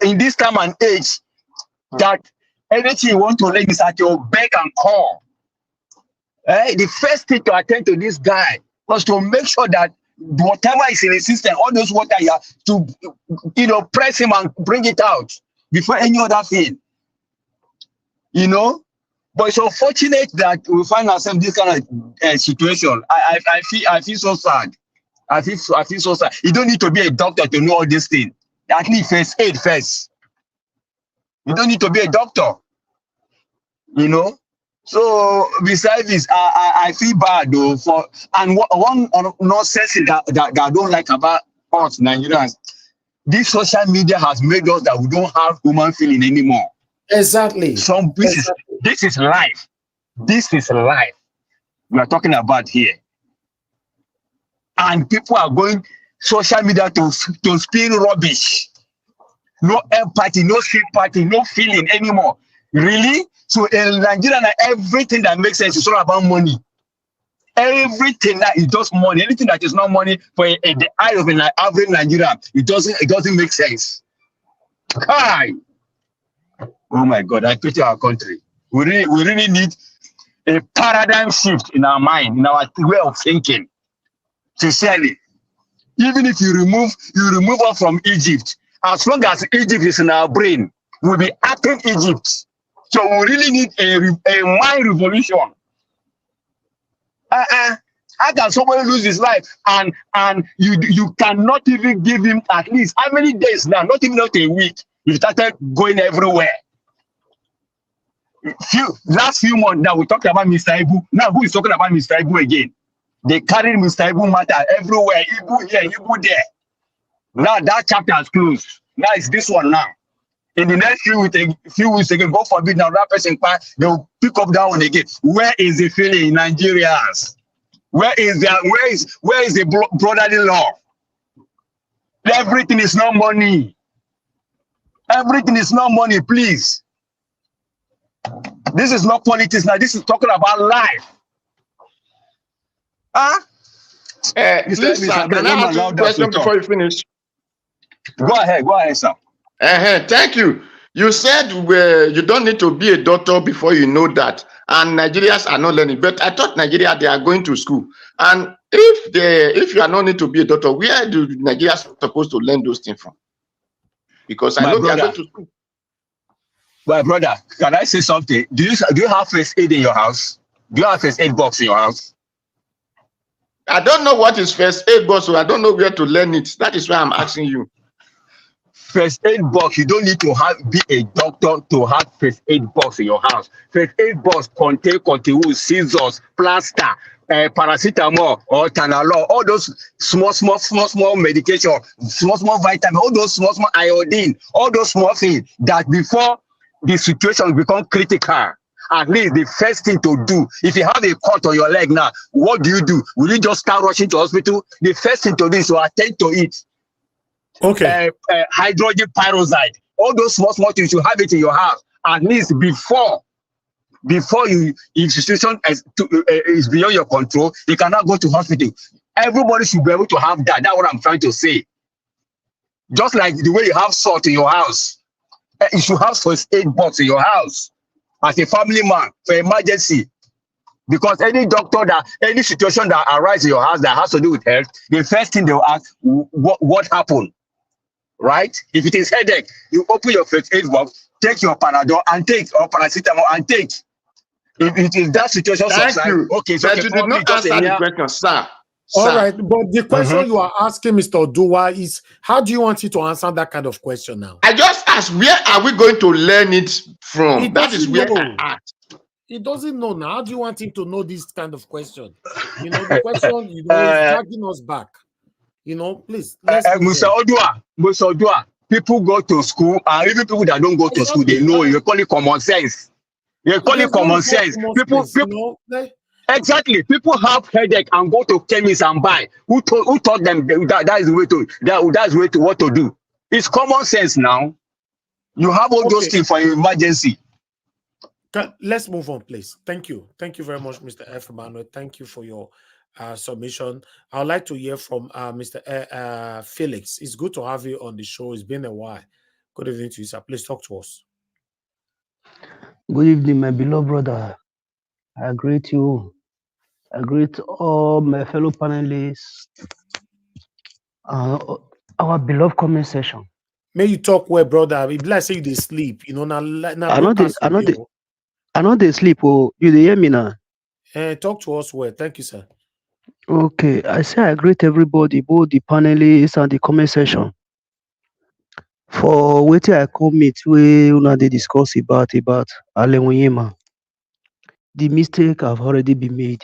in this time and age that anything you want to learn is at your beck and call. The first thing to attend to this guy was to make sure that whatever is in the system, all those water, you have to, you know, press him and bring it out before any other thing. You know, but it's unfortunate that we find ourselves in this kind of situation. I feel so sad. I feel so sad. You don't need to be a doctor to know all these things. At least first aid first. You don't need to be a doctor. You know. So besides this, I feel bad though one nonsense that I don't like about us Nigerians. This social media has made us that we don't have human feeling anymore. Exactly. This is life. This is life we are talking about here. And people are going social media to spin rubbish. No empathy, no sympathy, no feeling anymore. Really? So in Nigeria, everything that makes sense is all about money. Everything that is just money. Anything that is not money for the eye of an average Nigerian, it doesn't make sense. Hi. Oh my God, I pity our country. We really need a paradigm shift in our mind, in our way of thinking. Sincerely. Even if you remove us from Egypt, as long as Egypt is in our brain, we'll be acting Egypt. So we really need a mind revolution. How can somebody lose his life and you cannot even give him at least how many days now? Not even a week. You started going everywhere. Last few months now we talked about Mr. Ibu. Now who is talking about Mr. Ibu again? They carry Mr. Ibu matter everywhere. Ibu here, Ibu there. Now that chapter is closed. Now it's this one now. In the next few weeks again, God forbid now that person they'll pick up that one again. Where is the feeling in Nigerians? Where is the brotherly love? Everything is not money. Everything is not money, please. This is not politics now. This is talking about life. Please, sir, can I ask you a question before you finish? Go ahead, sir. Thank you. You said you don't need to be a doctor before you know that, and Nigerians are not learning. But I thought Nigeria, they are going to school, and if you are not need to be a doctor, where do Nigerians supposed to learn those things from? Because I know they are going to school. My brother, can I say something? Do you have first aid in your house? Do you have first aid box in your house? I don't know what is first aid box, so I don't know where to learn it. That is why I'm asking you. First aid box, you don't need to be a doctor to have first aid box in your house. First aid box contain scissors, plaster, paracetamol or Tanalol, all those small medication, small vitamin, all those small iodine, all those small things that before the situation become critical. At least the first thing to do, if you have a cut on your leg now, what do? Will you just start rushing to hospital? The first thing to do is to attend to it. Okay. Hydrogen peroxide, all those small things, you have it in your house. At least before if the situation is beyond your control, you cannot go to hospital. Everybody should be able to have that. That's what I'm trying to say. Just like the way you have salt in your house, you should have first aid box in your house as a family man for emergency. Because any doctor that any situation that arises in your house that has to do with health, the first thing they'll ask, what happened? Right? If it is headache, you open your first aid box, take your Panadol and take, or paracetamol and take. If it is that situation Thank subside, you. okay, it's But okay, you did probably not just a answer the mere. question, sir. All Sir. right, but the question you are asking, Mr. Oduwa, is how do you want you to answer that kind of question now? I just asked, where are we going to learn it from? He That is doesn't where know. I asked. He doesn't know now. How do you want him to know this kind of question? You know, the question, you know, is dragging us back. You know, please, let's move Mr. on. Odua, people go to school, and even people that don't go to school, they know. You call it common sense. You call it There's no common more sense. common People, sense, you know. exactly. People have headache and go to chemist and buy. Who taught them that is the way to that's the way to what to do? It's common sense now. You have all those things for your emergency. Let's move on, please. Thank you. Thank you very much, Mr. F. Emmanuel. Thank you for your submission. I would like to hear from Mr. Felix. It's good to have you on the show. It's been a while. Good evening to you, sir. Please talk to us. Good evening, my beloved brother. I greet you. I greet all my fellow panelists. Our beloved comment session. May you talk well, brother. If like say you dey sleep, you know, now I know they sleep. Oh, you dey hear me now? Talk to us well. Thank you, sir. Okay, I say I greet everybody, both the panelists and the comment section. For wetin I come meet, we una dey discuss about Onyema. The mistake have already been made.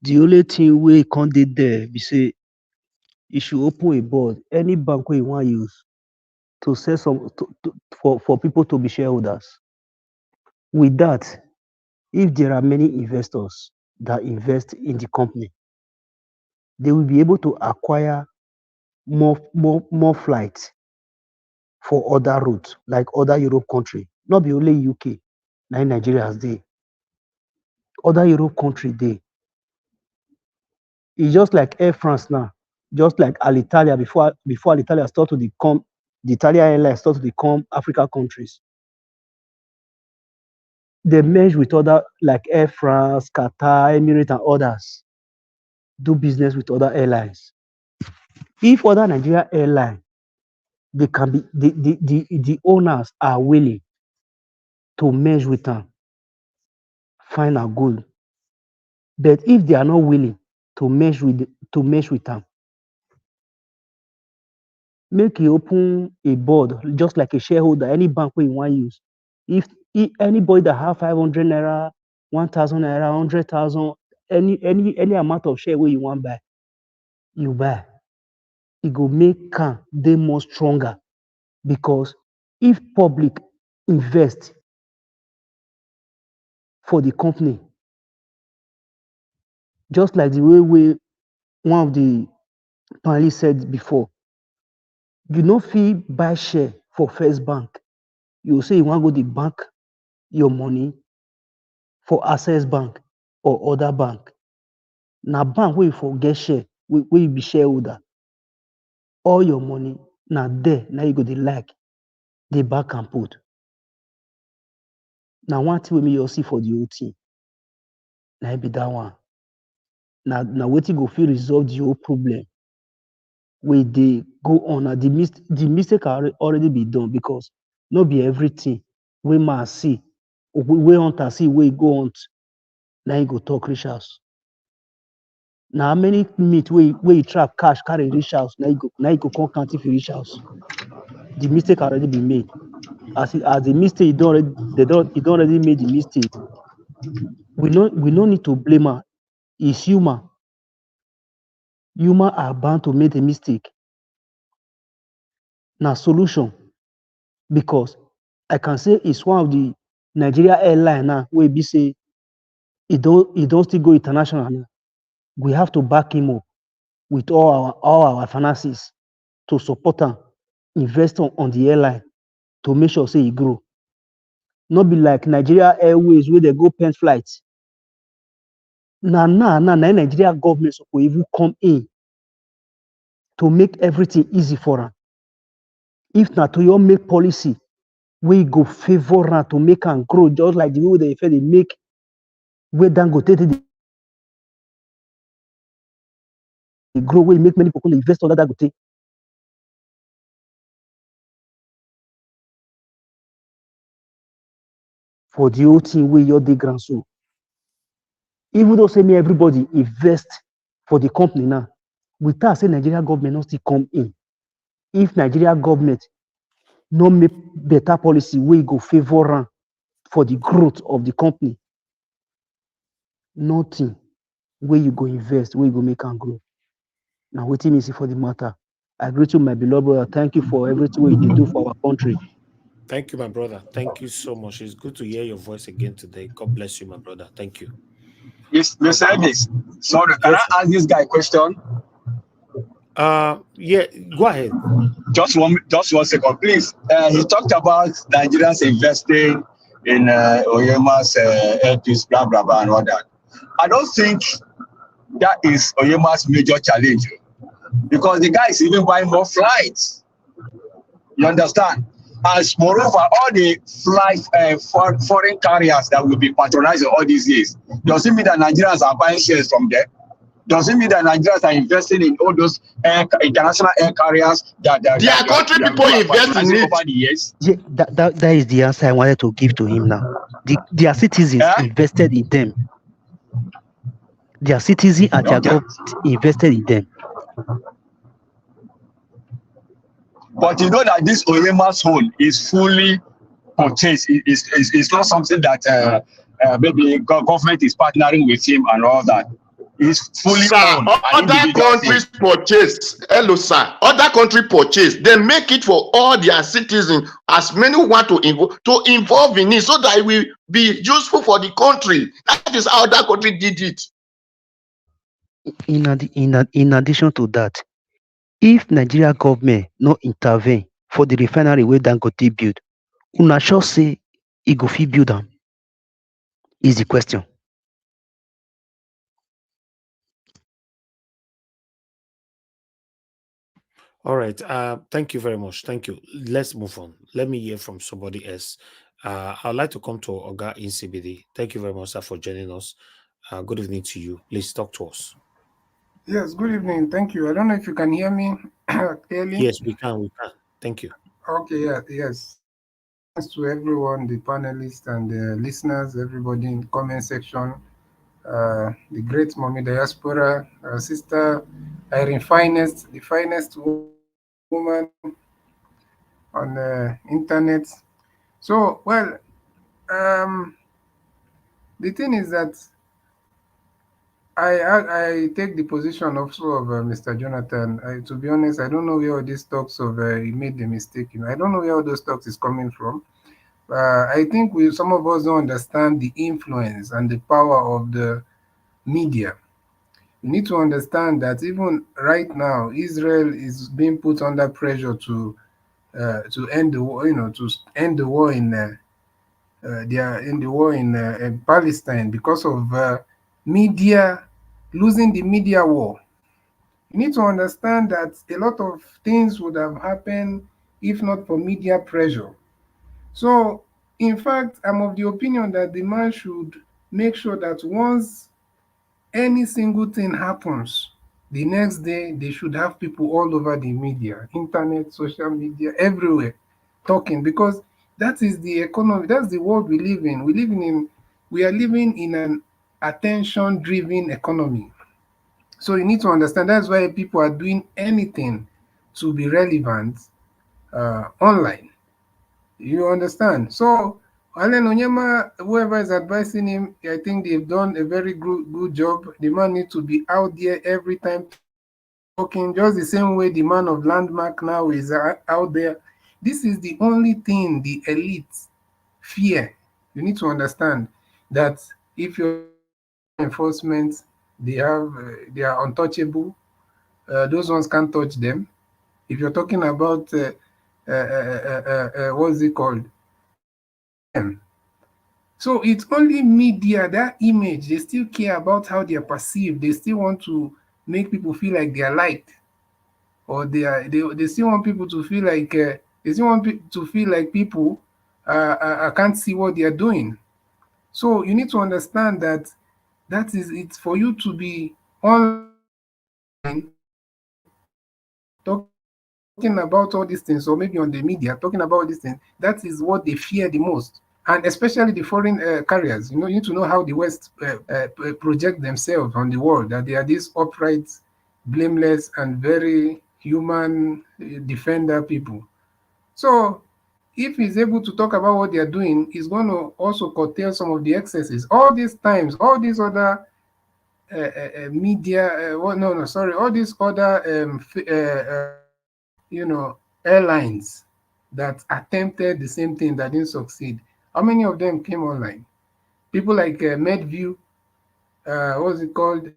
The only thing we can't do there be say you should open a board, any bank wey you want use to sell for people to be shareholders. With that, if there are many investors that invest in the company, they will be able to acquire more flights for other routes, like other Europe country. Not be only UK, now Nigeria has dey. Other Europe country dey. It's just like Air France now, just like Alitalia before Alitalia start to become the Italian Airlines start to become Africa countries. They merge with other like Air France, Qatar, Emirates, and others. Do business with other airlines. If other Nigeria airline, they can be the owners are willing to merge with them, fine and good. But if they are not willing to merge with them, make you open a board just like a shareholder, any bank where you want use. If anybody that have 500 naira, 1,000 naira, 100,000, any amount of share where you want buy, you buy. It go make them more stronger, because if public invest for the company, just like the way one of the panelists said before, you no fit buy share for First Bank. You say you want go the bank your money for Access Bank or other bank. Now bank where you for get share, where you be shareholder, all your money now there, now you go the like the back and put. Now one thing we may see for the whole thing, now be that one. Now wetin go fit resolve the whole problem wey dey go on. The mistake already be done, because no be everything wey man see, wey hunter see, wey go hunt, now he go talk reach house. Now how many meat wey you trap cash carry reach house, now you go come count if you reach house. The mistake already been made. As the mistake he don already made the mistake. We no need to blame her. It's human. Human are bound to make a mistake. Now solution, because I can say it's one of the Nigeria airline now where be say it don't still go international now. We have to back him up with all our finances to support him, invest on the airline to make sure say he grow. Not be like Nigeria Airways where they go pen flights. Now Nigeria government will even come in to make everything easy for am. If not, to make policy, we go favor am to make am grow, just like the way they make where Dangote they grow, we make many people invest under Dangote. For the whole thing where you're the grand so. Even though say me everybody invest for the company now, without say Nigeria government not still come in. If Nigeria government no make better policy, we go favor am for the growth of the company. Nothing where you go invest, where you go make am grow. Now waiting is for the matter. I greet you, my beloved brother. Thank you for everything you do for our country. Thank you, my brother. Thank you so much. It's good to hear your voice again today. God bless you, my brother. Thank you. Yes, Mr. Ellis. Sorry, can I ask this guy a question? Yeah, go ahead. Just one second, please. He talked about Nigerians investing in Onyema's airpiece, blah blah blah, and all that. I don't think that is Onyema's major challenge, because the guy is even buying more flights. You understand? As moreover, all the foreign carriers that will be patronizing all these years, does it mean that Nigerians are buying shares from them? Does it mean that Nigerians are investing in all those international air carriers that their country people invest in it over the years? Yeah, that is the answer I wanted to give to him now. Their citizens invested in them. Their citizens and their government invested in them. But you know that this Onyema's home is fully purchased. It's not something that maybe government is partnering with him and all that. It's fully owned. Other countries purchase. Hello, sir. Other country purchase. They make it for all their citizens, as many who want to involve in it, so that it will be useful for the country. That is how that country did it. In addition to that, if Nigeria government no intervene for the refinery where Dangote build, una sure say e go fit build am? Is the question. All right. Thank you very much. Thank you. Let's move on. Let me hear from somebody else. I'd like to come to Oga Instability. Thank you very much, sir, for joining us. Good evening to you. Please talk to us. Yes, good evening. Thank you. I don't know if you can hear me clearly. Yes, we can. We can. Thank you. Okay, yes. Thanks to everyone, the panelists and the listeners, everybody in the comment section, the great mommy diaspora, sister Irene Finest, the finest woman on the internet. So, well, the thing is that I take the position also of Mr. Jonathan. To be honest, I don't know where all these talks of he made the mistake. I don't know where all those talks is coming from. I think some of us don't understand the influence and the power of the media. You need to understand that even right now, Israel is being put under pressure to end the war. To end the war in they are in the war in Palestine because of media losing the media war. You need to understand that a lot of things would have happened if not for media pressure. So, in fact, I'm of the opinion that the man should make sure that once any single thing happens, the next day they should have people all over the media, internet, social media, everywhere talking, because that is the economy, that's the world we live in. We are living in an attention-driven economy. So you need to understand that's why people are doing anything to be relevant online. You understand? So Alan Onyema, whoever is advising him, I think they've done a very good job. The man needs to be out there every time talking, just the same way the man of Landmark now is out there. This is the only thing the elite fear. You need to understand that if you're enforcement, they are untouchable. Those ones can't touch them. If you're talking about what's it called? So it's only media, that image, they still care about how they are perceived. They still want to make people feel like they are liked or they still want people to feel like they still want to feel like people can't see what they are doing. So you need to understand that that is it's for you to be online talking about all these things, or maybe on the media talking about all these things. That is what they fear the most, and especially the foreign carriers. You know, you need to know how the West project themselves on the world, that they are these upright, blameless, and very human defender people. So if he's able to talk about what they are doing, he's going to also curtail some of the excesses. All these times, all these other media, well, no, sorry, all these other, airlines that attempted the same thing that didn't succeed. How many of them came online? People like Medview, what's it called?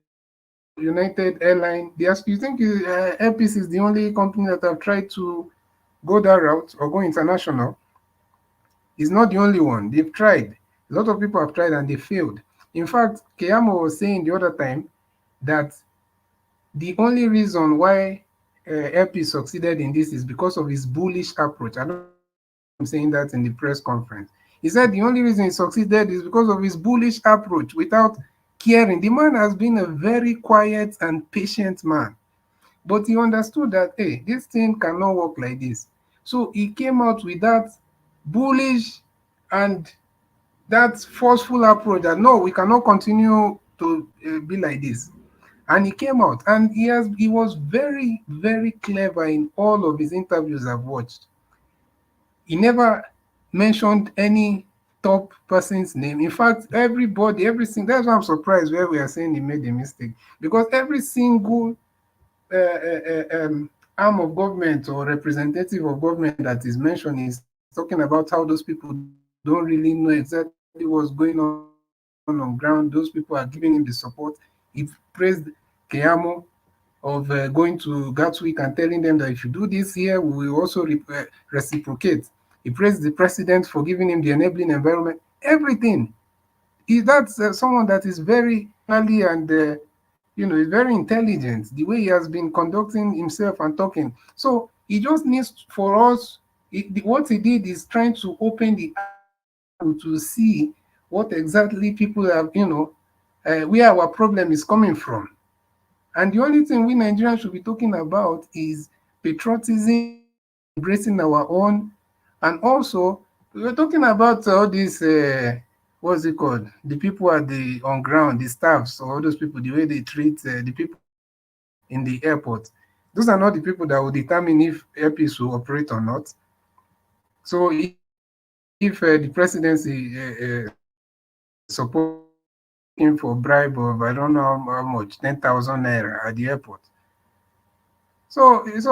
United Airline. You think Airpeace is the only company that have tried to go that route or go international? It's not the only one. They've tried. A lot of people have tried and they failed. In fact, Keyamo was saying the other time that the only reason why Airpeace succeeded in this is because of his bullish approach. I don't know if I'm saying that in the press conference. He said the only reason he succeeded is because of his bullish approach without caring. The man has been a very quiet and patient man. But he understood that, hey, this thing cannot work like this. So he came out with that bullish and that forceful approach that no, we cannot continue to be like this. And he came out and he was very, very clever in all of his interviews I've watched. He never mentioned any top person's name. In fact, everybody, everything, that's why I'm surprised where we are saying he made a mistake. Because every single arm of government or representative of government that is mentioned is talking about how those people don't really know exactly what's going on ground. Those people are giving him the support. He praised Keyamo of going to Gatwick and telling them that if you do this here, we will also reciprocate. He praised the president for giving him the enabling environment. Everything. That's someone that is very early and is very intelligent. The way he has been conducting himself and talking. So he just needs for us. What he did is trying to open the eye to see what exactly people have, where our problem is coming from. And the only thing we Nigerians should be talking about is patriotism, embracing our own, and also we're talking about all these what's it called? The people at the on ground, the staffs, or all those people, the way they treat the people in the airport. Those are not the people that will determine if airpeace will operate or not. So if the presidency supporting for bribe of I don't know how much, 10,000 naira at the airport. So those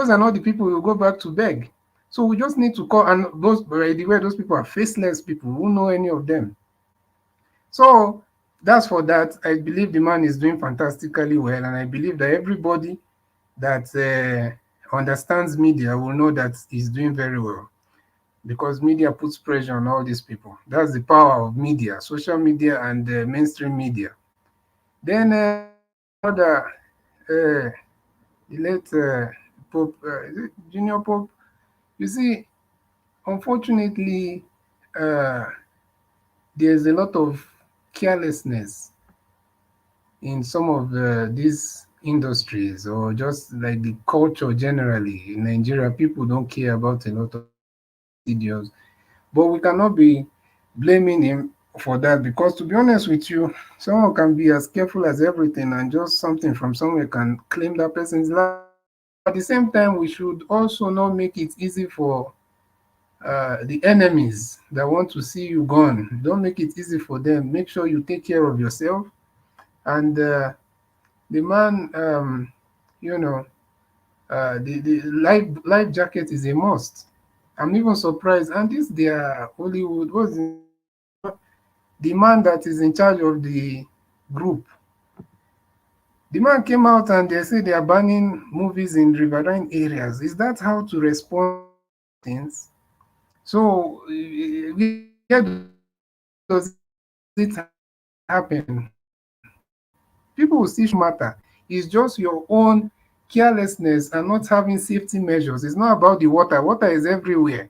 are not the people who go back to beg. So we just need to call, and those, by the way, those people are faceless people who know any of them. So that's for that. I believe the man is doing fantastically well, and I believe that everybody that understands media will know that he's doing very well, because media puts pressure on all these people. That's the power of media, social media, and mainstream media. Then another, the late Pope, Junior Pope. You see, unfortunately, there's a lot of carelessness in some of these industries, or just like the culture generally in Nigeria. People don't care about a lot of videos, but we cannot be blaming him for that, because to be honest with you, someone can be as careful as everything and just something from somewhere can claim that person's life. At the same time, we should also not make it easy for the enemies that want to see you gone. Don't make it easy for them. Make sure you take care of yourself. And the man, the life jacket is a must. I'm even surprised. And this, their Hollywood, the man that is in charge of the group. The man came out and they say they are banning movies in riverine areas. Is that how to respond to things? So where does it happen? People will still matter. It's just your own carelessness and not having safety measures. It's not about the water. Water is everywhere.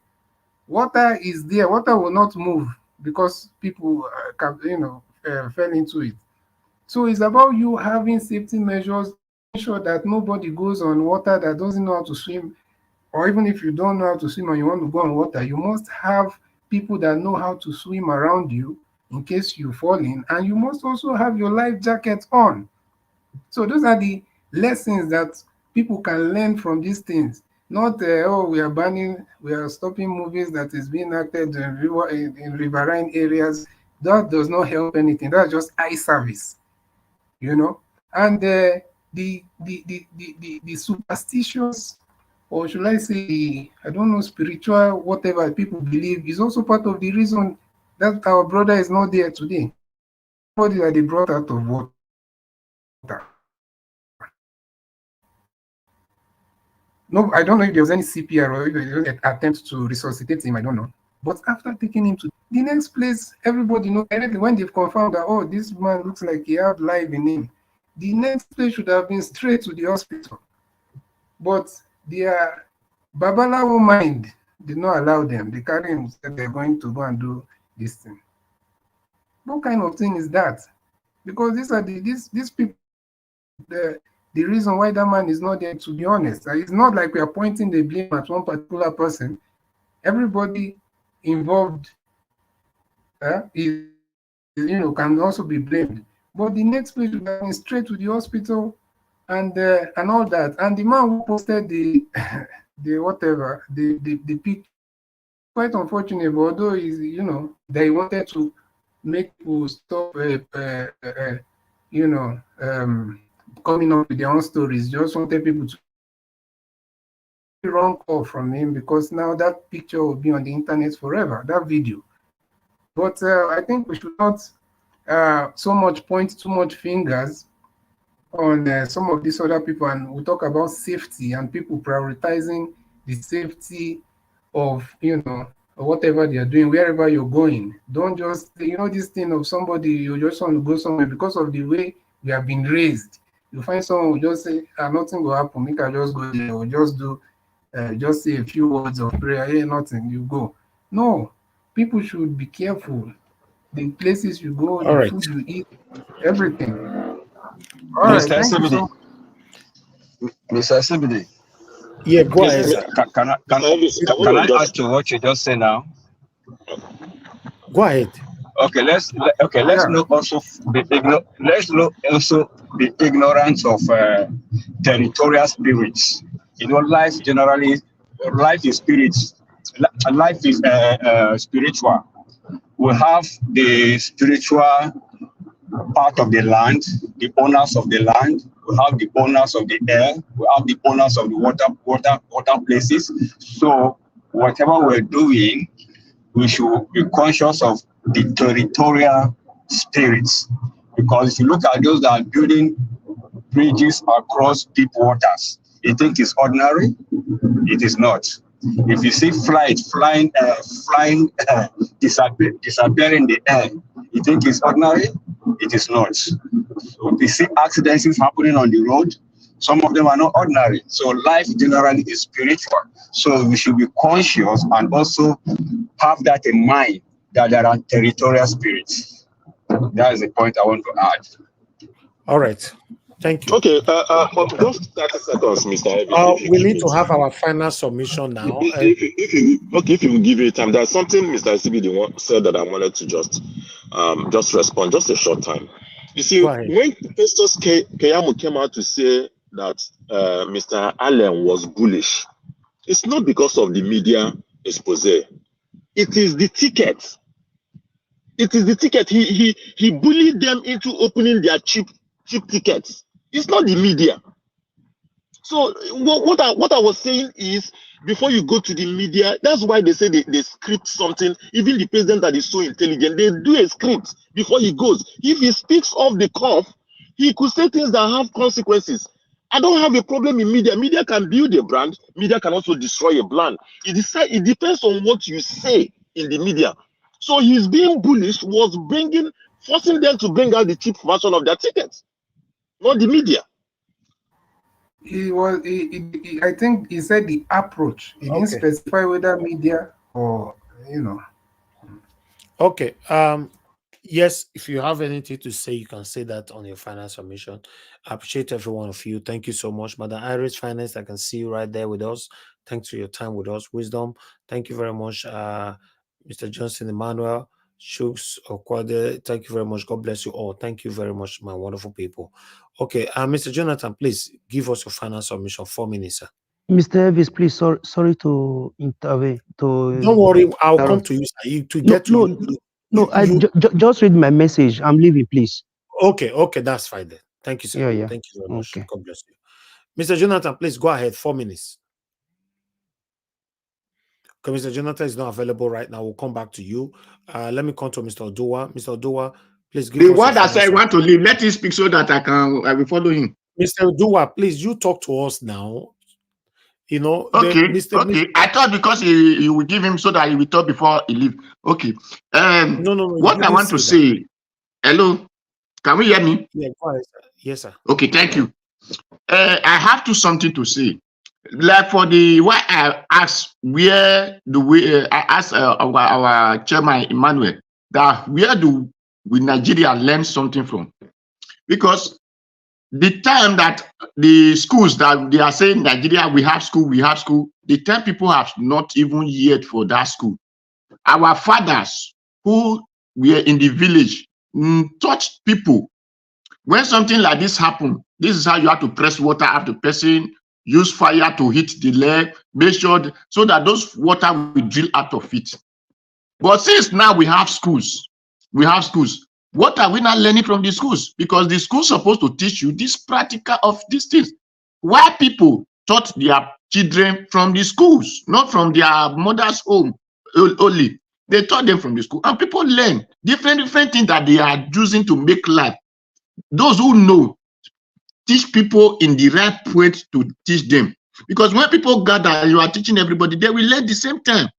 Water is there. Water will not move because people fell into it. So it's about you having safety measures, ensure that nobody goes on water that doesn't know how to swim, or even if you don't know how to swim and you want to go on water, you must have people that know how to swim around you in case you fall in, and you must also have your life jacket on. So those are the lessons that people can learn from these things. Not we are stopping movies that is being acted in riverine areas. That does not help anything. That's just eye service, you know. And the superstitious, or should I say, I don't know, spiritual, whatever people believe, is also part of the reason that our brother is not there today. Somebody that they brought out of water. No, I don't know if there was any CPR or if there was an attempt to resuscitate him. I don't know. But after taking him to the next place, everybody knows when they've confirmed that, oh, this man looks like he had life in him. The next place should have been straight to the hospital. But their Babalawo mind did not allow them. They carry him, said they're going to go and do this thing. What kind of thing is that? Because these are these people, the reason why that man is not there, to be honest. It's not like we are pointing the blame at one particular person. Everybody involved can also be blamed. But the next place should have been straight to the hospital and all that. And the man who posted the the picture, quite unfortunate, but although they wanted to make people stop coming up with their own stories, just wanted people to wrong call from him, because now that picture will be on the internet forever, that video. But I think we should not so much point too much fingers on some of these other people, and we'll talk about safety and people prioritizing the safety of whatever they are doing, wherever you're going. Don't just this thing of somebody, you just want to go somewhere because of the way we have been raised. You find someone who just say, nothing will happen, make I just go there, or just say a few words of prayer, hey, nothing, you go. No, people should be careful. The places you go, the food you eat, everything. All right, thank you so much. Mr. Sibidi. Yeah, go ahead. Can I ask you what you just said now? Go ahead. Okay, let's not also be ignorant of territorial spirits. Life generally, life is spirits. Life is spiritual. We have the spiritual part of the land, the owners of the land. We have the owners of the air. We have the owners of the water places. So whatever we're doing, we should be conscious of the territorial spirits. Because if you look at those that are building bridges across deep waters, you think it's ordinary? It is not. If you see flying, disappearing in the air, you think it's ordinary? It is not. So we see accidents happening on the road. Some of them are not ordinary. So life generally is spiritual. So we should be conscious and also have that in mind, that there are territorial spirits. That is the point I want to add. All right. Thank you. Okay, just 30 seconds, Mr. We need to have our final submission now. If you give it time, there's something Mr. CBD said that I wanted to just respond, just a short time. You see, when Festus Keyamo came out to say that Mr. Allen was bullish, it's not because of the media expose. It is the ticket. It is the ticket. He bullied them into opening their cheap tickets. It's not the media. So what I was saying is, before you go to the media, that's why they say they script something. Even the president that is so intelligent, they do a script before he goes. If he speaks off the cuff, he could say things that have consequences. I don't have a problem in media. Media can build a brand. Media can also destroy a brand. It depends on what you say in the media. So his being bullish was forcing them to bring out the cheap version of their tickets, not the media. I think he said the approach. He didn't Okay. specify whether media or, you know. Okay. Yes, if you have anything to say, you can say that on your final submission. I appreciate every one of you. Thank you so much. Madam Iris Finance, I can see you right there with us. Thanks for your time with us. Wisdom, thank you very much. Mr. Johnson Emmanuel, Shooks Okwade, thank you very much. God bless you all. Thank you very much, my wonderful people. Okay, Mr. Jonathan, please give us your final submission. 4 minutes, sir. Mr. Elvis, please, sorry to intervene. Don't worry, I'll come to you, sir. To get to you. No, just read my message. I'm leaving, please. Okay, that's fine then. Thank you, sir. Yeah. Thank you very much. Okay. God bless you. Mr. Jonathan, please go ahead. 4 minutes. Okay, Mr. Jonathan is not available right now. We'll come back to you. Let me come to Mr. Odua. Mr. Odua, please give The us one that said I want to leave, let him speak so that I will follow him. Mr. Odua, please, you talk to us now. You know, okay. I thought because he will give him so that he will talk before he leave. Okay. No. What I want to say. Hello, can we hear me? Yeah, go ahead, sir. Yes, sir. Okay, thank you. I have something to say. Like for the why I asked where do we? I asked our chairman Emmanuel that where do we Nigeria learn something from? Because the time that the schools that they are saying Nigeria we have school, the time people have not even yet for that school. Our fathers who were in the village touched people. When something like this happen, this is how you have to press water after person, use fire to hit the leg, make sure so that those water will drill out of it. But since now we have schools, what are we not learning from the schools? Because the school's supposed to teach you this practical of these things. Why people taught their children from the schools, not from their mother's home only. They taught them from the school, and people learn different things that they are using to make life. Those who know teach people in the right point to teach them. Because when people gather and you are teaching everybody, they will learn the same time.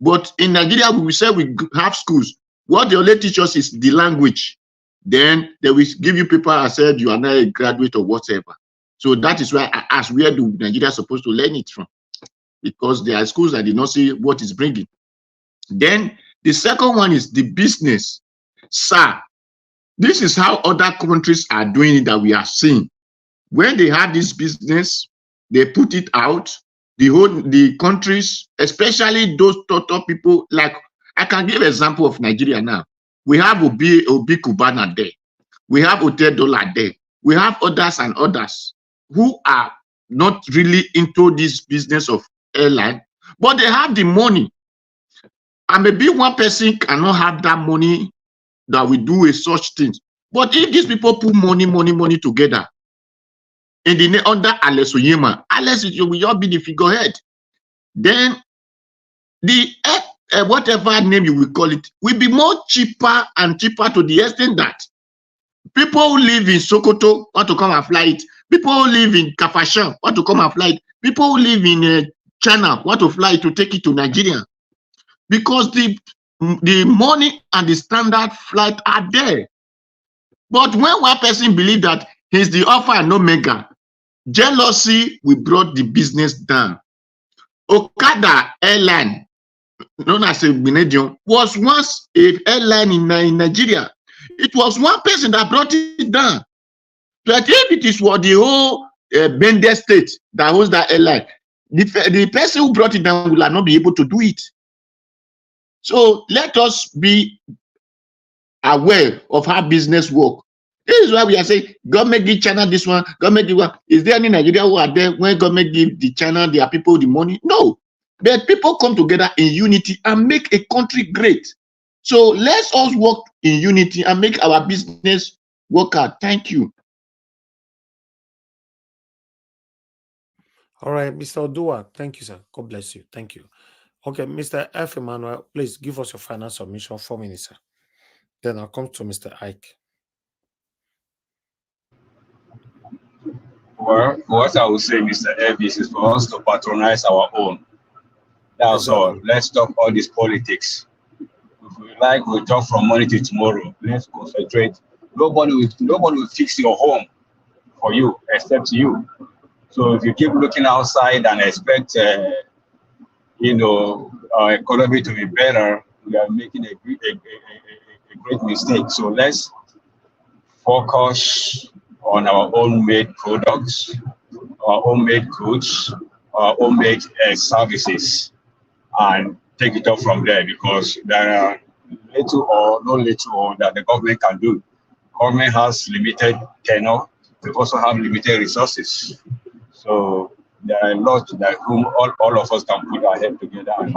But in Nigeria, we say we have schools. What they only teach us is the language. Then they will give you paper and said you are not a graduate or whatever. So that is why I asked, where do Nigeria supposed to learn it from? Because there are schools that did not see what is bringing. Then the second one is the business. Sir, this is how other countries are doing it that we are seeing. When they have this business, they put it out. The countries, especially those top people, like I can give an example of Nigeria now. We have Obi Kubana there. We have Hotel Dollar there. We have others and others who are not really into this business of airline, but they have the money. And maybe one person cannot have that money that we do with such things. But if these people put money together, in the name under Onyema, will all be the figurehead. Then the whatever name you will call it will be more cheaper and cheaper to the extent that people who live in Sokoto want to come and fly it. People who live in Kafashan want to come and fly it. People who live in China want to fly it to take it to Nigeria. Because the money and the standard flight are there. But when one person believes that he's the alpha and omega, jealousy will brought the business down. Okada Airline, known as a Benedium, was once an airline in Nigeria. It was one person that brought it down. But if it is for the whole Bende state that owns that airline, the person who brought it down will not be able to do it. So let us be aware of how business work. This is why we are saying government give China this one, government give one. Is there any Nigeria who are there when government give the China, their people the money? No. But people come together in unity and make a country great. So let's all work in unity and make our business work out. Thank you. All right, Mr. Odua, thank you, sir. God bless you. Thank you. Okay, Mr. F. Emmanuel, please give us your final submission. 4 minutes, sir. Then I'll come to Mr. Ike. Well, what I would say, Mr. Elvis, is for us to patronize our own. That's all. Let's stop all this politics. If we like, we'll talk from morning to tomorrow. Let's concentrate. Nobody will fix your home for you except you. So if you keep looking outside and expect, our economy to be better, we are making a great mistake. So let's focus on our own made products, our own made goods, our own made services, and take it up from there, because there are little or no little that the government can do. Government has limited tenure. We also have limited resources. So there are a lot that all of us can put our head together and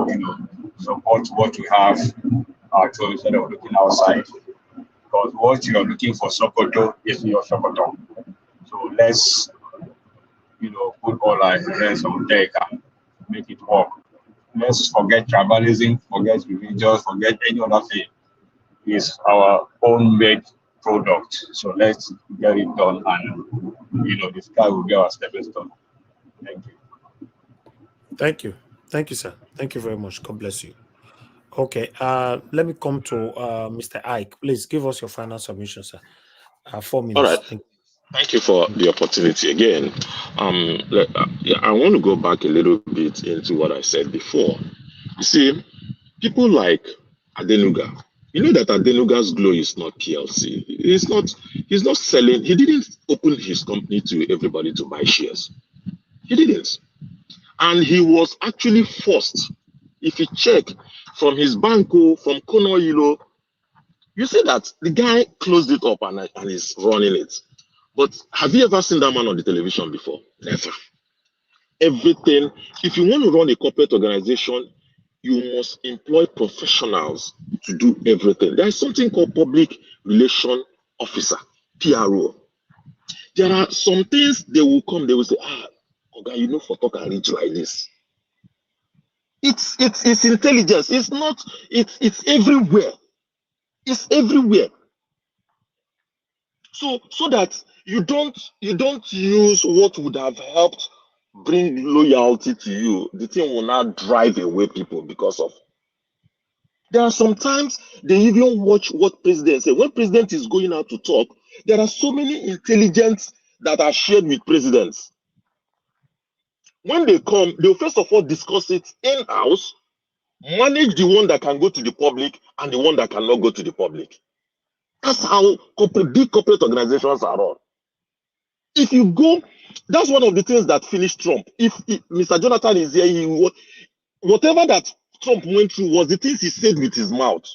support what we have so instead of looking outside. Because what you are looking for Sokoto is your Sokoto. So let's put all our hands on deck and make it work. Let's forget tribalism, forget religion, forget any other thing. It's our own made product. So let's get it done, and the sky will be our stepping stone. Thank you. Thank you, sir. Thank you very much. God bless you. Okay, let me come to Mr. Ike. Please give us your final submission, sir. 4 minutes. All right. Thank you for the opportunity again. I want to go back a little bit into what I said before. You see, people like Adenuga, you know that Adenuga's Glow is not PLC. He's not selling. He didn't open his company to everybody to buy shares. He didn't. And he was actually forced. If you check from his banco, from Konoilo, you see that the guy closed it up and is running it. But have you ever seen that man on the television before? Never. Everything, if you want to run a corporate organization, you must employ professionals to do everything. There is something called public relation officer, PRO. There are some things they will come, they will say, okay, for talk and reach like this. It's intelligence. It's not, it's everywhere. It's everywhere. So that you don't use what would have helped bring loyalty to you. The thing will not drive away people because of. There are sometimes they even watch what president say. When president is going out to talk, there are so many intelligence that are shared with presidents. When they come, they'll first of all discuss it in-house, manage the one that can go to the public and the one that cannot go to the public. That's how big corporate organizations are run. If you go, that's one of the things that finished Trump. If Mr. Jonathan is here, whatever that Trump went through was the things he said with his mouth.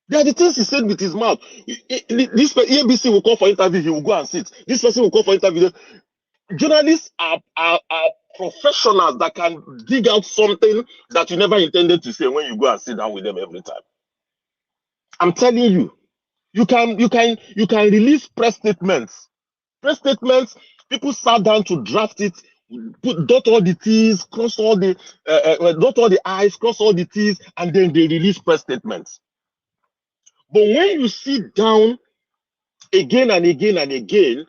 They are the things he said with his mouth. This ABC will call for interview, he will go and sit. This person will call for interview. Journalists are professionals that can dig out something that you never intended to say when you go and sit down with them every time. I'm telling you, you can release press statements. Press statements, people sat down to draft it, dot all the T's, cross all the dot all the I's, cross all the T's, and then they release press statements. But when you sit down again and again and again,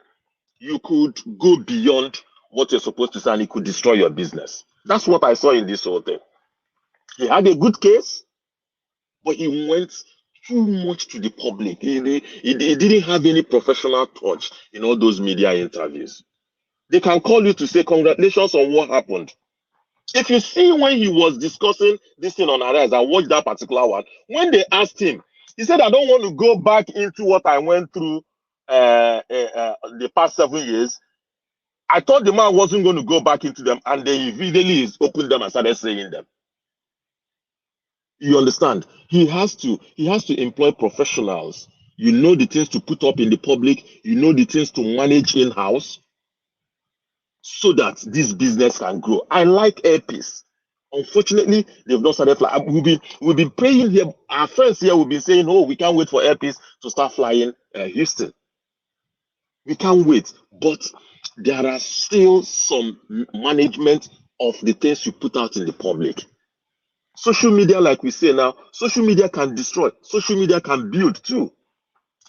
you could go beyond what you're supposed to say, and it could destroy your business. That's what I saw in this whole thing. He had a good case, but he went too much to the public. He didn't have any professional touch in all those media interviews. They can call you to say congratulations on what happened. If you see when he was discussing this thing on Arise, I watched that particular one. When they asked him, he said, I don't want to go back into what I went through the past 7 years. I thought the man wasn't going to go back into them, and then he immediately opened them and started saying them. You understand? He has to employ professionals. You know the things to put up in the public. You know the things to manage in-house, so that this business can grow. I like Airpeace. Unfortunately, they've not started flying. We've been praying here. Our friends here will be saying, "Oh, we can't wait for Airpeace to start flying Houston." We can't wait, but there are still some management of the things you put out in the public. Social media, like we say now, social media can destroy. Social media can build too.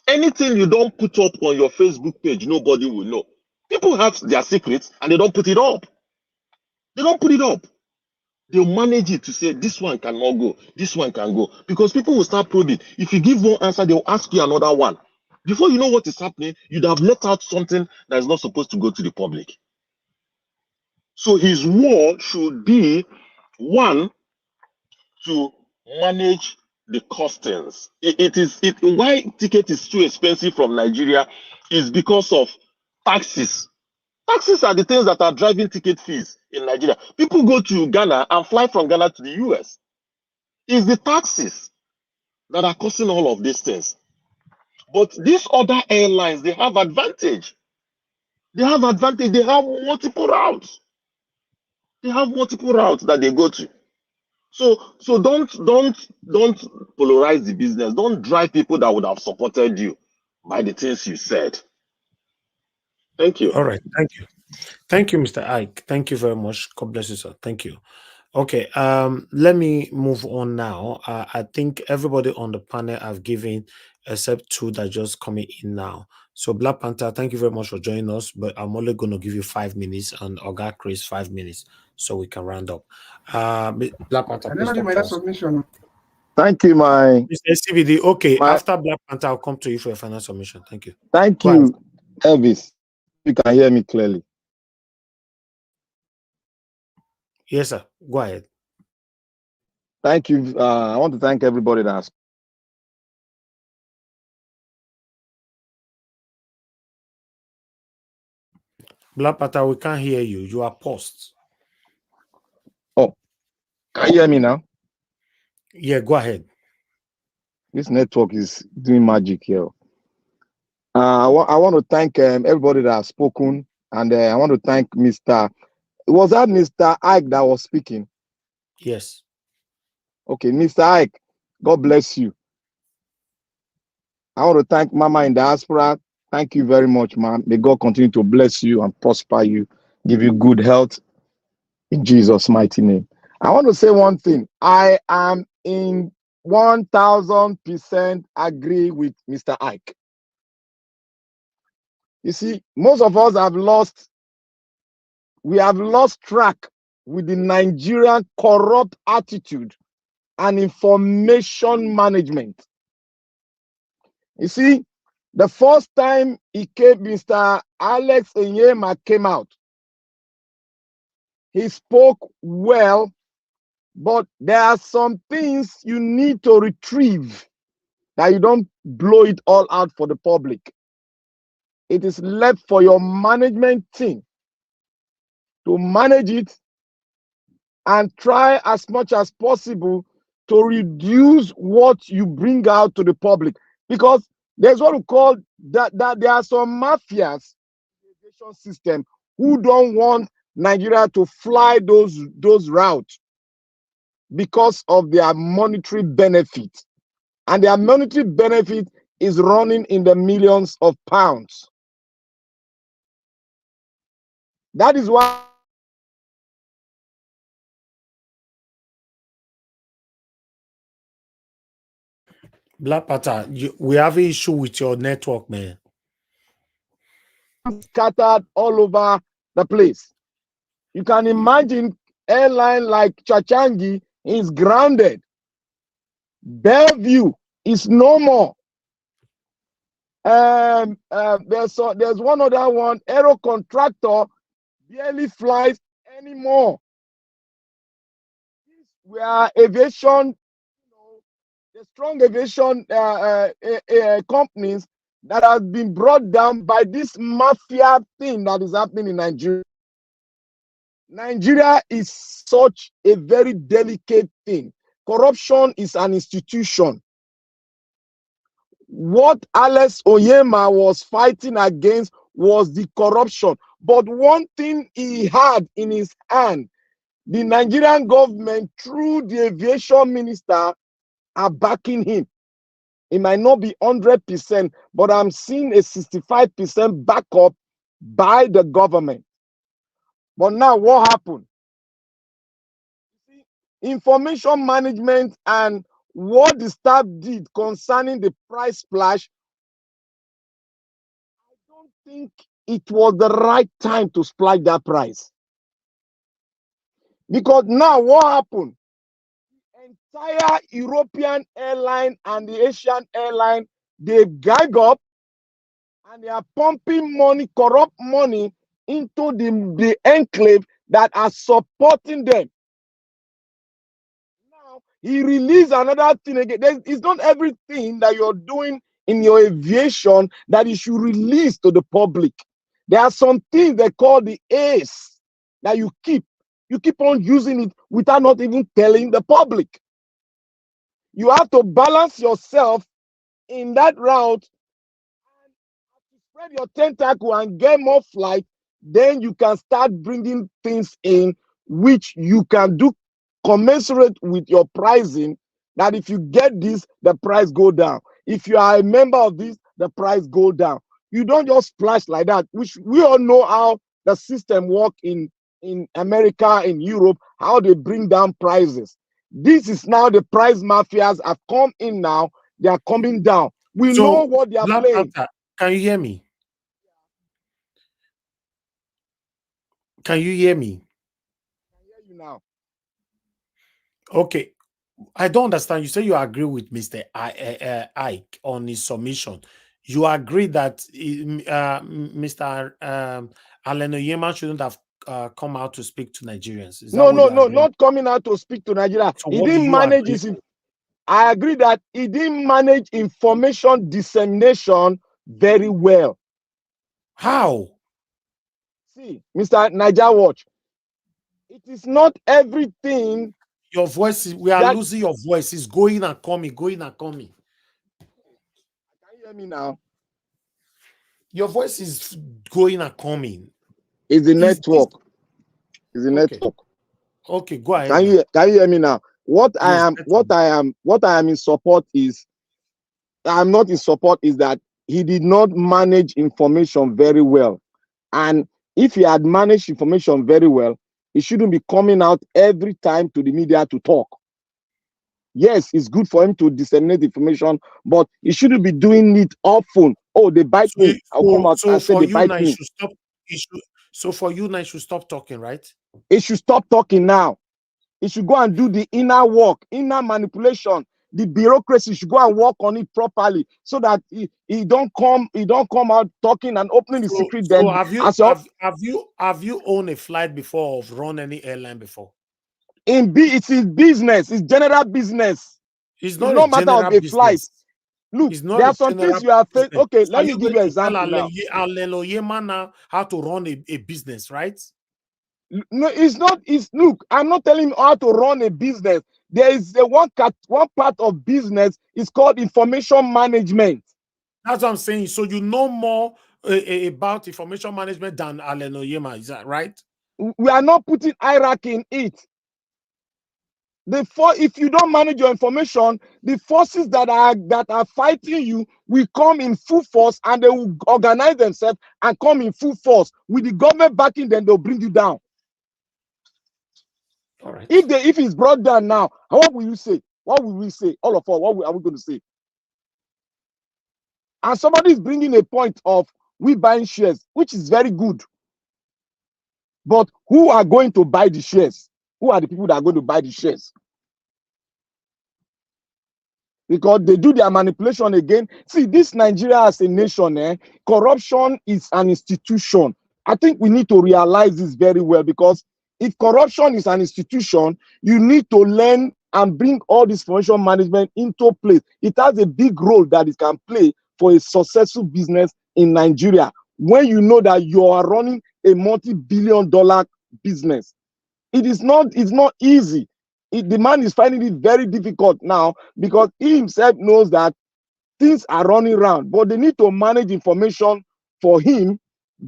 Anything you don't put up on your Facebook page, nobody will know. People have their secrets and they don't put it up. They don't put it up. They'll manage it to say this one cannot go, this one can go. Because people will start probing. If you give one answer, they'll ask you another one. Before you know what is happening, you'd have let out something that is not supposed to go to the public. So his war should be one to manage the costings. Why ticket is too expensive from Nigeria is because of taxes. Taxes are the things that are driving ticket fees in Nigeria. People go to Ghana and fly from Ghana to the US. It's the taxes that are causing all of these things. But these other airlines, they have advantage. They have advantage. They have multiple routes. They have multiple routes that they go to. So don't polarize the business. Don't drive people that would have supported you by the things you said. Thank you. All right. Thank you. Thank you, Mr. Ike. Thank you very much. God bless you, sir. Thank you. Okay. Let me move on now. I think everybody on the panel have given, except two that just coming in now. So Black Panther, thank you very much for joining us. But I'm only going to give you 5 minutes and Oga Chris 5 minutes so we can round up. Black Panther, I please never did talk my to last us. submission. Thank you, Mr. CBD. Okay. After Black Panther, I'll come to you for a final submission. Thank you. Thank Go ahead. you, Elvis. You can hear me clearly. Yes, sir. Go ahead. Thank you. I want to thank everybody that's Black Panther, we can't hear you. You are paused. Oh, can you hear me now? Yeah, go ahead. This network is doing magic here. I want to thank everybody that has spoken, and I want to thank Mr. Was that Mr. Ike that was speaking? Yes. Okay, Mr. Ike, God bless you. I want to thank Mama in diaspora. Thank you very much, ma'am. May God continue to bless you and prosper you, give you good health in Jesus' mighty name. I want to say one thing. I am in 1000% agree with Mr. Ike. You see, most of us have lost track with the Nigerian corrupt attitude and information management. You see, the first time Mr. Alex Onyema came out, he spoke well, but there are some things you need to retrieve that you don't blow it all out for the public. It is left for your management team to manage it and try as much as possible to reduce what you bring out to the public, because there's what we call that there are some mafias in the aviation system who don't want Nigeria to fly those routes because of their monetary benefit, and their monetary benefit is running in the millions of pounds. That is why Black Panther, we have an issue with your network, man. Scattered all over the place. You can imagine airline like Chachangi is grounded. Bellevue is no more. There's one other one, Aero Contractor barely flies anymore. We are aviation, the strong aviation companies that have been brought down by this mafia thing that is happening in Nigeria. Nigeria is such a very delicate thing. Corruption is an institution. What Alex Onyema was fighting against was the corruption. But one thing he had in his hand, the Nigerian government, through the aviation minister, are backing him. It might not be 100%, but I'm seeing a 65% backup by the government. But now what happened? Information management and what the staff did concerning the price splash, I don't think it was the right time to splash that price. Because now what happened? The entire European airline and the Asian airline, they gag up and they are pumping money, corrupt money, into the enclave that are supporting them. Now he released another thing again. It's not everything that you're doing in your aviation that you should release to the public. There are some things they call the ace that you keep on using it without not even telling the public. You have to balance yourself in that route, spread your tentacle and get more flight. Then you can start bringing things in which you can do commensurate with your pricing. That if you get this, the price go down. If you are a member of this, the price go down. You don't just splash like that, which we all know how the system work in America, in Europe, how they bring down prices. This is now the price mafias have come in now. They are coming down. We know what they are Black playing. Panther, can you hear me? Can you hear me? I can hear you now. Okay. I don't understand. You say you agree with Mr. Ike on his submission. You agree that Mr. Alan Onyema shouldn't have come out to speak to Nigerians. Is that No, what you agree? not coming out to speak to Nigeria. So He what do didn't you manage agree? his. I agree that he didn't manage information dissemination very well. How? See, Mr. Niger Watch, it is not everything. Your voice is, we are losing your voice. It's going and coming, going and coming. Can you hear me now? Your voice is going and coming. It's the network. It's the network. Okay, go ahead. Can you hear me now? What I am in support is, I'm not in support is that he did not manage information very well. And if he had managed information very well, he shouldn't be coming out every time to the media to talk. Yes, it's good for him to disseminate information, but he shouldn't be doing it often. Oh, they bite me. I'll come out and say they bite me. So for you now, you should stop talking, right? He should stop talking now. He should go and do the inner work, inner manipulation. The bureaucracy should go and work on it properly, so that he don't come out talking and opening the secret. So Then have you owned a flight before or run any airline before? It's his business, it's general business. It's not not a matter of a business. flight. Look, there are some things you are facing. Okay, let me give you an example now. Alan Onyema now how to run a business, right? No, it's not. Look, I'm not telling him how to run a business. There is one part of business is called information management. That's what I'm saying. So you know more about information management than Alan Onyema, is that right? We are not putting hierarchy in it. If you don't manage your information, the forces that are fighting you will come in full force, and they will organize themselves and come in full force with the government backing. Then they'll bring you down. All right. If it's brought down now, what will you say? What will we say? All of us, what are we going to say? And somebody is bringing a point of we buying shares, which is very good. But who are going to buy the shares? Who are the people that are going to buy the shares? Because they do their manipulation again. See, this Nigeria as a nation, corruption is an institution. I think we need to realize this very well, because if corruption is an institution, you need to learn and bring all this information management into place. It has a big role that it can play for a successful business in Nigeria. When you know that you are running a multi-billion-dollar business, it's not easy. The man is finding it very difficult now, because he himself knows that things are running around, but they need to manage information for him,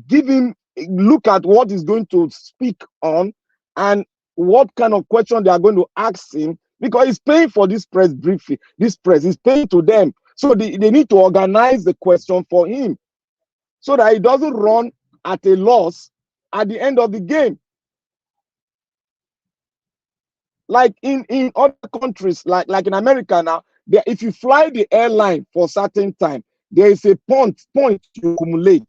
give him, look at what he's going to speak on and what kind of question they are going to ask him, because he's paying for this press briefing. This press is paying to them. So they need to organize the question for him so that he doesn't run at a loss at the end of the game. Like in other countries, like in America now, if you fly the airline for a certain time, there is a point you accumulate.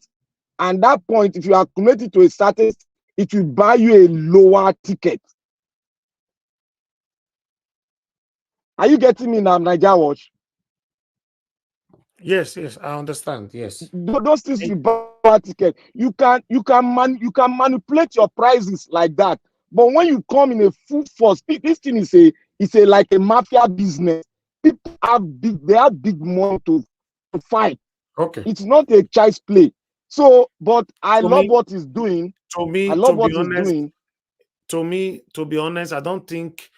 And that point, if you accumulate it to a certain, it will buy you a lower ticket. Are you getting me now, Niger Watch? Yes, I understand. Yes. Those things you buy ticket, you can manipulate your prices like that. But when you come in a full force, this thing is a like a mafia business. People they have big money to fight. Okay. It's not a child's play. So, but I To love me, what he's doing. to me, I love to what be he's honest, doing. to be honest, I don't think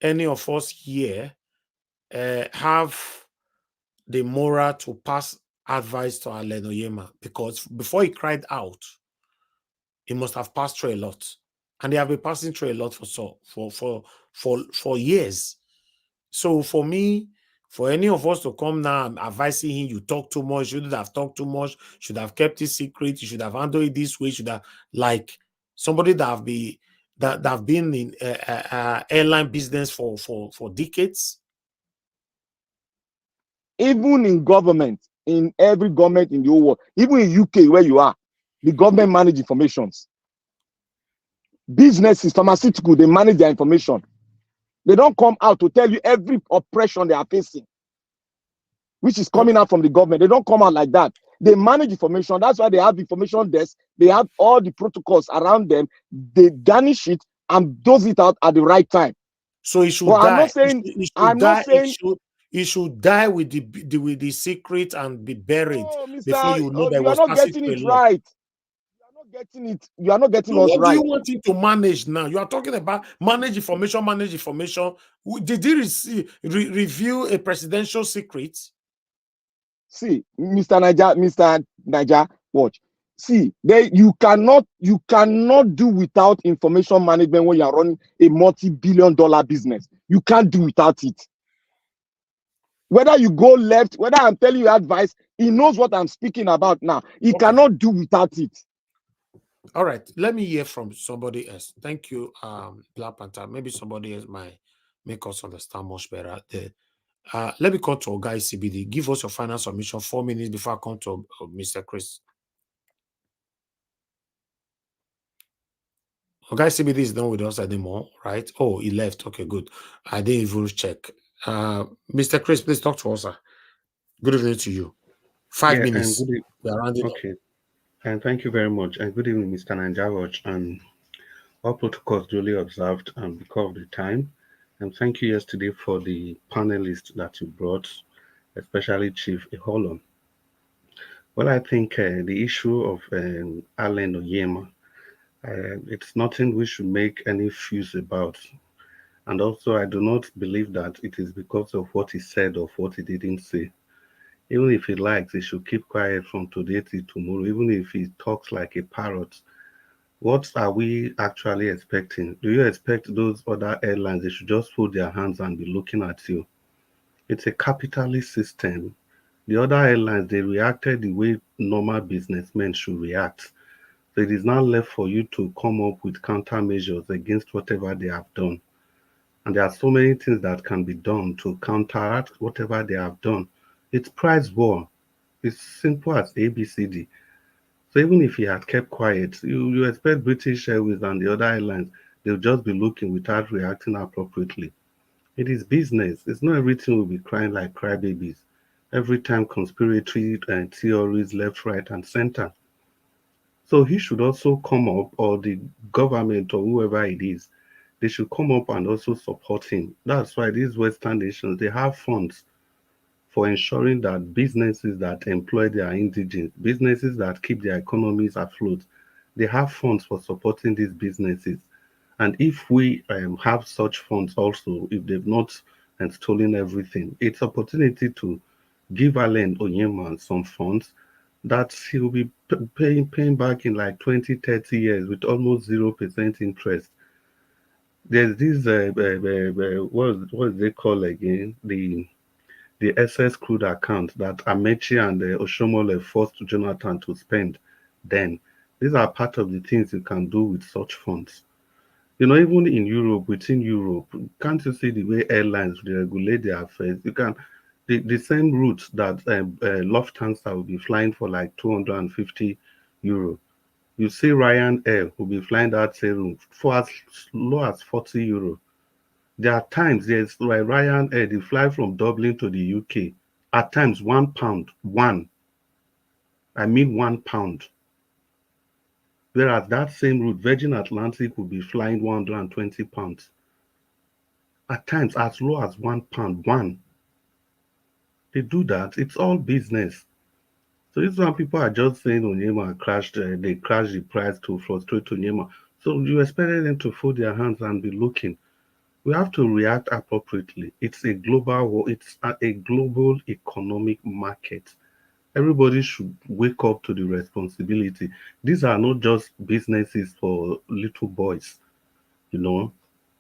any of us here have the moral to pass advice to Onyema, because before he cried out, he must have passed through a lot, and they have been passing through a lot for years. So for me, for any of us to come now and advising him, you talk too much, you shouldn't have talked too much, should have kept it secret, you should have handled it this way, should have, like somebody that have been in airline business for decades. Even in government, in every government in the whole world, even in UK where you are, the government manage informations. Businesses, pharmaceutical, they manage their information. They don't come out to tell you every oppression they are facing, which is coming out from the government. They don't come out like that. They manage information. That's why they have information desk. They have all the protocols around them. They garnish it and dose it out at the right time. So he should but die. I'm not saying. I'm not saying. He should die with the secret and be buried before you know that you are was not passing getting through it a lot. right. You are not getting it. You are not getting So us what do right. you want him to manage now? You are talking about manage information. Did he review a presidential secret? See, Mr. Niger, watch. See, you cannot do without information management when you are running a multi-billion-dollar business. You can't do without it. Whether you go left, whether I'm telling you advice, he knows what I'm speaking about now. He cannot do without it. All right, let me hear from somebody else. Thank you, Black Panther. Maybe somebody else might make us understand much better. Let me come to Oga CBD. Give us your final submission 4 minutes before I come to Mr. Chris. Oga CBD is not with us anymore, right? Oh, he left. Okay, good. I didn't even check. Mr. Chris, please talk to us, sir. Good evening to you. 5 minutes. We are rounding up. Okay. And thank you very much. And good evening, Mr. Nanjawach. And all protocols duly observed because of the time. And thank you yesterday for the panelists that you brought, especially Chief Iholon. Well, I think the issue of Airline Onyema, it's nothing we should make any fuss about. And also, I do not believe that it is because of what he said or what he didn't say. Even if he likes, he should keep quiet from today till tomorrow, even if he talks like a parrot. What are we actually expecting? Do you expect those other airlines, they should just fold their hands and be looking at you? It's a capitalist system. The other airlines, they reacted the way normal businessmen should react. So it is now left for you to come up with countermeasures against whatever they have done. And there are so many things that can be done to counteract whatever they have done. It's price war. It's simple as ABCD. So even if he had kept quiet, you expect British Airways and the other airlines, they'll just be looking without reacting appropriately. It is business. It's not everything will be crying like crybabies. Every time conspiratory theories left, right, and center. So he should also come up, or the government or whoever it is, they should come up and also support him. That's why these Western nations, they have funds for ensuring that businesses that employ their indigents, businesses that keep their economies afloat, they have funds for supporting these businesses. And if we have such funds also, if they've not stolen everything, it's opportunity to give Airline Onyema some funds that he will be paying back in like 20, 30 years with almost 0% interest. There's this, what is they call again? The SS crude account that Amechi and Oshomole forced Jonathan to spend then. These are part of the things you can do with such funds. You know, even in Europe, within Europe, can't you see the way airlines regulate their affairs? You can, the same routes that Lufthansa will be flying for like 250 euro. You see Ryanair will be flying that same route for as low as 40 euro. There are times there's like Ryanair, they fly from Dublin to the UK At times, £1, I mean £1. Whereas that same route, Virgin Atlantic will be flying £120. At times, as low as £1, one. They do that. It's all business. So this one people are just saying Onyema crashed, they crashed the price to frustrate Onyema. So you expected them to fold their hands and be looking. We have to react appropriately. It's a global war. It's a global economic market. Everybody should wake up to the responsibility. These are not just businesses for little boys, you know.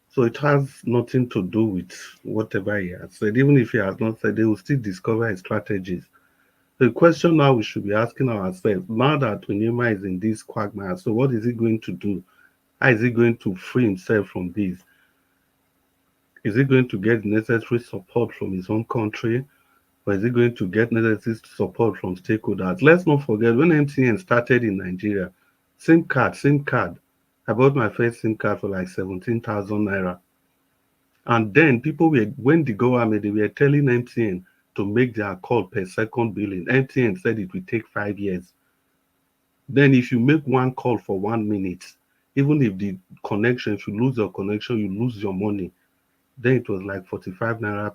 So it has nothing to do with whatever he has said. Even if he has not said, they will still discover his strategies. The question now we should be asking ourselves, now that Onyema is in this quagmire, so what is he going to do? How is he going to free himself from this? Is he going to get necessary support from his own country? Or is he going to get necessary support from stakeholders? Let's not forget, when MTN started in Nigeria, SIM card. I bought my first SIM card for like 17,000 naira. And then people were, when the government, they were telling MTN to make their call per second billing. MTN said it will take 5 years. Then if you make one call for 1 minute, even if the connection, if you lose your connection, you lose your money. Then it was like 45 naira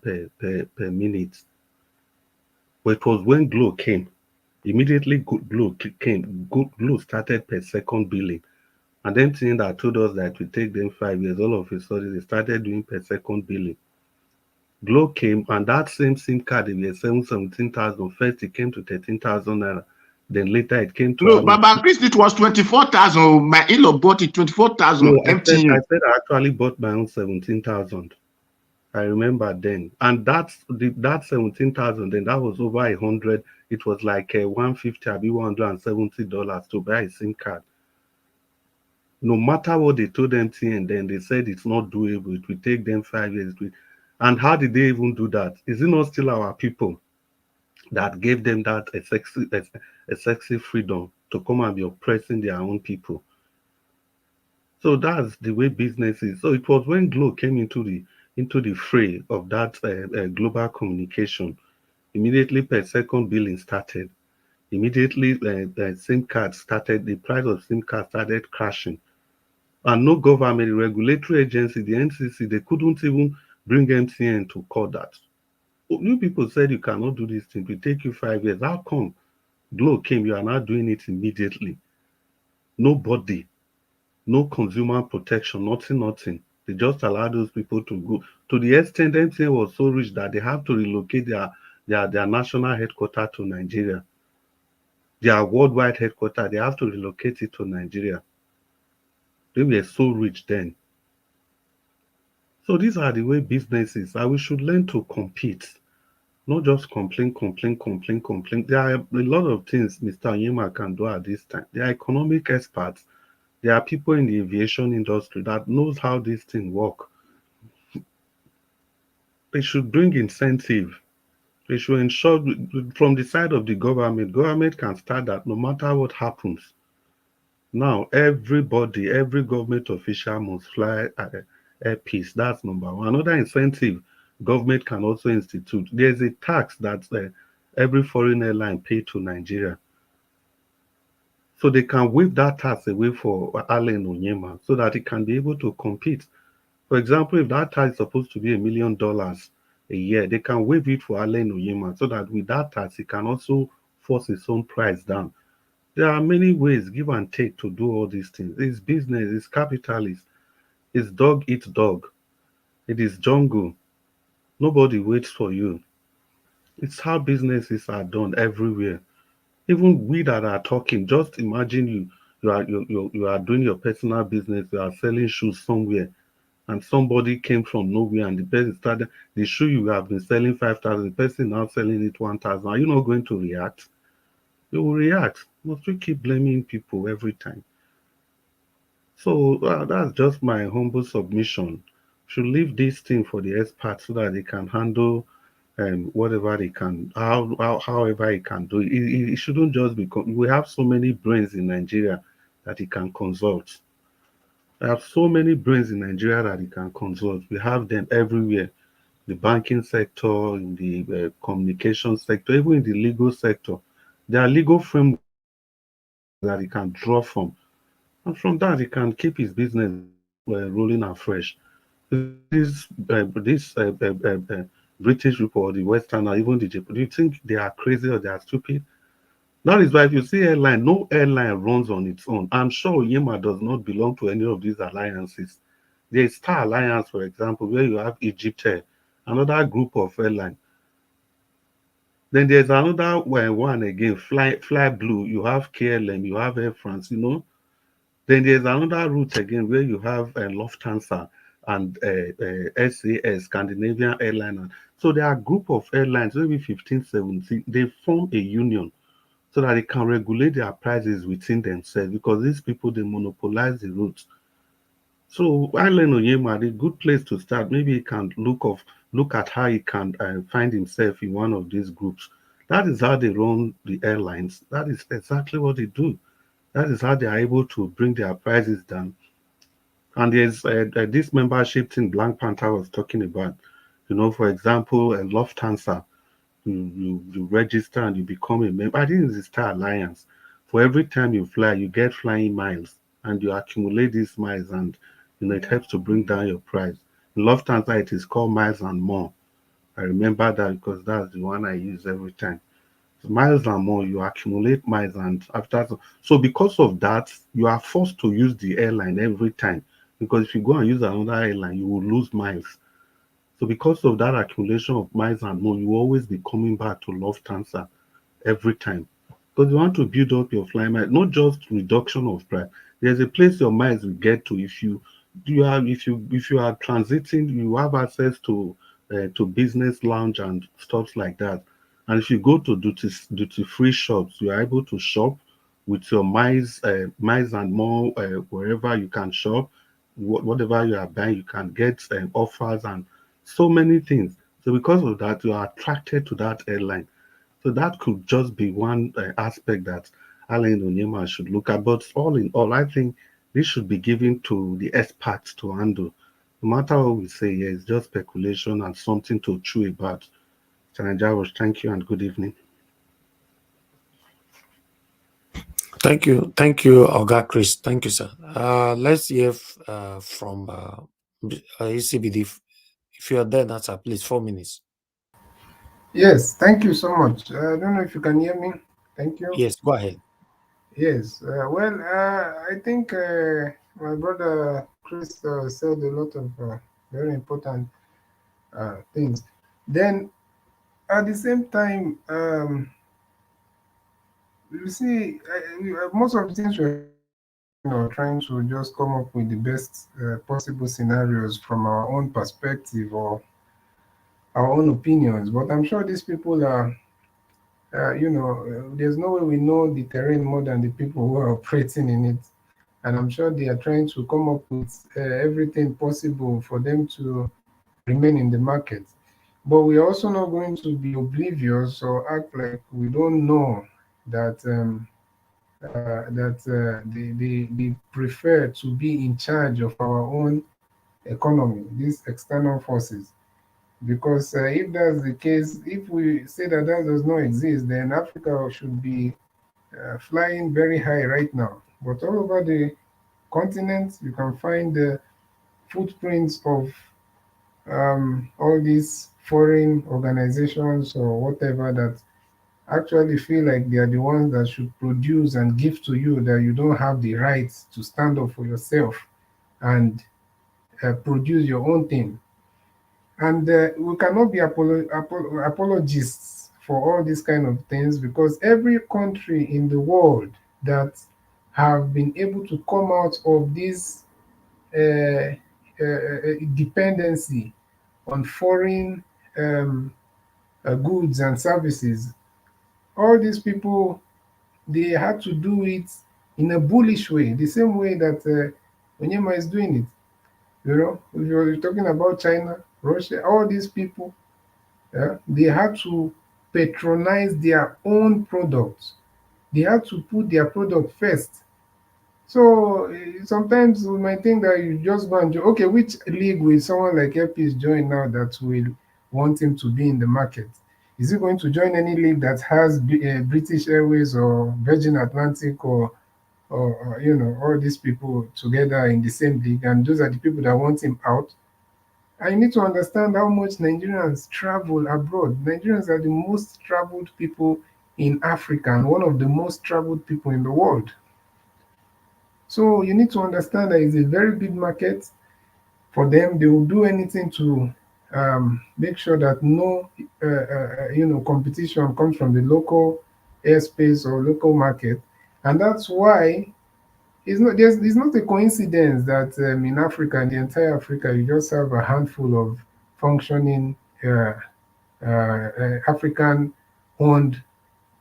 per minute. But it was when Glow came. Immediately Glow came, Glow started per second billing. And then thing that told us that it would take them 5 years, all of a sudden they started doing per second billing. Glow came and that same SIM card, they were 17,000. First it came to 13,000 naira. Then later it came to No, Baba Chris, it was 24,000. My in-law bought it 24,000 no, I MTU. said I actually bought my own 17,000. I remember then, and that 17,000. Then that was over 100. It was like 150, I be $170 to buy a SIM card. No matter what they told MTN, then they said it's not doable. It will take them 5 years. And how did they even do that? Is it not still our people that gave them that a sexy freedom to come and be oppressing their own people? So that's the way business is. So it was when Glow came into the fray of that global communication. Immediately per second billing started. Immediately the SIM card started. The price of SIM card started crashing, and no government, regulatory agency, the NCC, they couldn't even bring MTN to court that. You people said you cannot do this thing. It will take you 5 years. How come Glow came? You are not doing it immediately. Nobody. No consumer protection, nothing. They just allow those people to go. To the extent MTN was so rich that they have to relocate their national headquarters to Nigeria. Their worldwide headquarters, they have to relocate it to Nigeria. They were so rich then. So these are the way business is. And we should learn to compete. Not just complain. There are a lot of things Mr. Onyema can do at this time. They are economic experts. There are people in the aviation industry that knows how this thing work. They should bring incentive. They should ensure from the side of the government can start that no matter what happens. Now, everybody, every government official must fly air peace. That's number one. Another incentive government can also institute. There's a tax that every foreign airline pay to Nigeria. So they can waive that tax away for Airline Onyema so that it can be able to compete. For example, if that tax is supposed to be $1 million a year, they can waive it for Airline Onyema so that with that tax, it can also force its own price down. There are many ways, give and take, to do all these things. It's business, it's capitalist, it's dog eat dog, it is jungle. Nobody waits for you. It's how businesses are done everywhere. Even we that are talking, just imagine you are doing your personal business, you are selling shoes somewhere, and somebody came from nowhere and the person started the shoe you have been selling 5,000, the person now selling it 1,000. Are you not going to react? You will react. Must we keep blaming people every time? So that's just my humble submission. Should leave this thing for the experts so that they can handle whatever they can, however he can do it. It shouldn't just be. We have so many brains in Nigeria that he can consult. We have so many brains in Nigeria that he can consult. We have them everywhere. the banking sector, in the communication sector, even in the legal sector. There are legal frameworks that he can draw from, and from that he can keep his business rolling afresh. This British people or the Western or even the Japan, do you think they are crazy or they are stupid? That is why if you see airline, no airline runs on its own. I'm sure Yema does not belong to any of these alliances. There is Star Alliance, for example, where you have Egypt Air, another group of airline. Then there's another one again, Fly Blue. You have KLM, you have Air France, you know. Then there's another route again where you have Lufthansa and SAS, Scandinavian Airline. So there are a group of airlines, maybe 15, 17. They form a union so that they can regulate their prices within themselves because these people, they monopolize the routes. So Airline Onyema, a good place to start. Maybe he can look at how he can find himself in one of these groups. That is how they run the airlines. That is exactly what they do. That is how they are able to bring their prices down. And there's this membership thing Black Panther was talking about. You know, for example, Lufthansa, you register and you become a member. I think it's the Star Alliance. For every time you fly, you get flying miles, and you accumulate these miles, and it helps to bring down your price. In Lufthansa, it is called Miles and More. I remember that because that's the one I use every time. So miles and more, you accumulate miles, and so because of that, you are forced to use the airline every time. Because if you go and use another airline, you will lose miles. So because of that accumulation of miles and more, you will always be coming back to Lufthansa every time. Because you want to build up your flying miles, not just reduction of price. There's a place your miles will get to if you are transiting, you have access to business lounge and stuff like that. And if you go to duty free shops, you are able to shop with your miles and more wherever you can shop. Whatever you are buying, you can get offers and so many things. So because of that, you are attracted to that airline. So that could just be one aspect that Alan Onyema should look at. But all in all, I think this should be given to the experts to handle. No matter what we say here, it's just speculation and something to chew about. Chanajarosh, thank you and good evening. Thank you, Oga Chris. Thank you, sir. Let's hear from ECBD. If you are there, that's please 4 minutes. Yes, thank you so much. I don't know if you can hear me. Thank you. Yes, go ahead. Yes, I think my brother Chris said a lot of very important things. Then at the same time, you see, most of the things we're trying to just come up with the best possible scenarios from our own perspective or our own opinions. But I'm sure these people are, there's no way we know the terrain more than the people who are operating in it. And I'm sure they are trying to come up with everything possible for them to remain in the market. But we're also not going to be oblivious or act like we don't know that they prefer to be in charge of our own economy, these external forces. Because if that's the case, if we say that that does not exist, then Africa should be flying very high right now. But all over the continent, you can find the footprints of all these foreign organizations or whatever that actually feel like they are the ones that should produce and give to you, that you don't have the right to stand up for yourself and produce your own thing. And we cannot be apologists for all these kind of things, because every country in the world that have been able to come out of this dependency on foreign goods and services, all these people, they had to do it in a bullish way, the same way that Onyema is doing it. If you're talking about China, Russia, all these people, they had to patronize their own products. They had to put their product first. So sometimes we might think that you just go and okay, which league will someone like Epi's join now that will want him to be in the market? Is he going to join any league that has British Airways or Virgin Atlantic or you know, all these people together in the same league, and those are the people that want him out? I need to understand how much Nigerians travel abroad. Nigerians are the most traveled people in Africa and one of the most traveled people in the world. So you need to understand that it's a very big market for them. They will do anything to make sure that no, you know, competition comes from the local airspace or local market, and that's why it's not a coincidence that in Africa, in the entire Africa, you just have a handful of functioning African-owned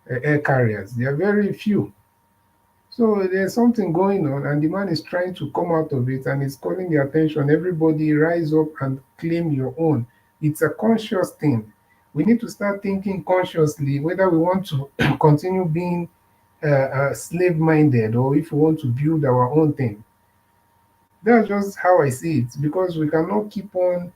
air carriers. They are very few. So there's something going on, and the man is trying to come out of it, and it's calling the attention. Everybody rise up and claim your own. It's a conscious thing. We need to start thinking consciously whether we want to continue being slave-minded or if we want to build our own thing. That's just how I see it, because we cannot keep on,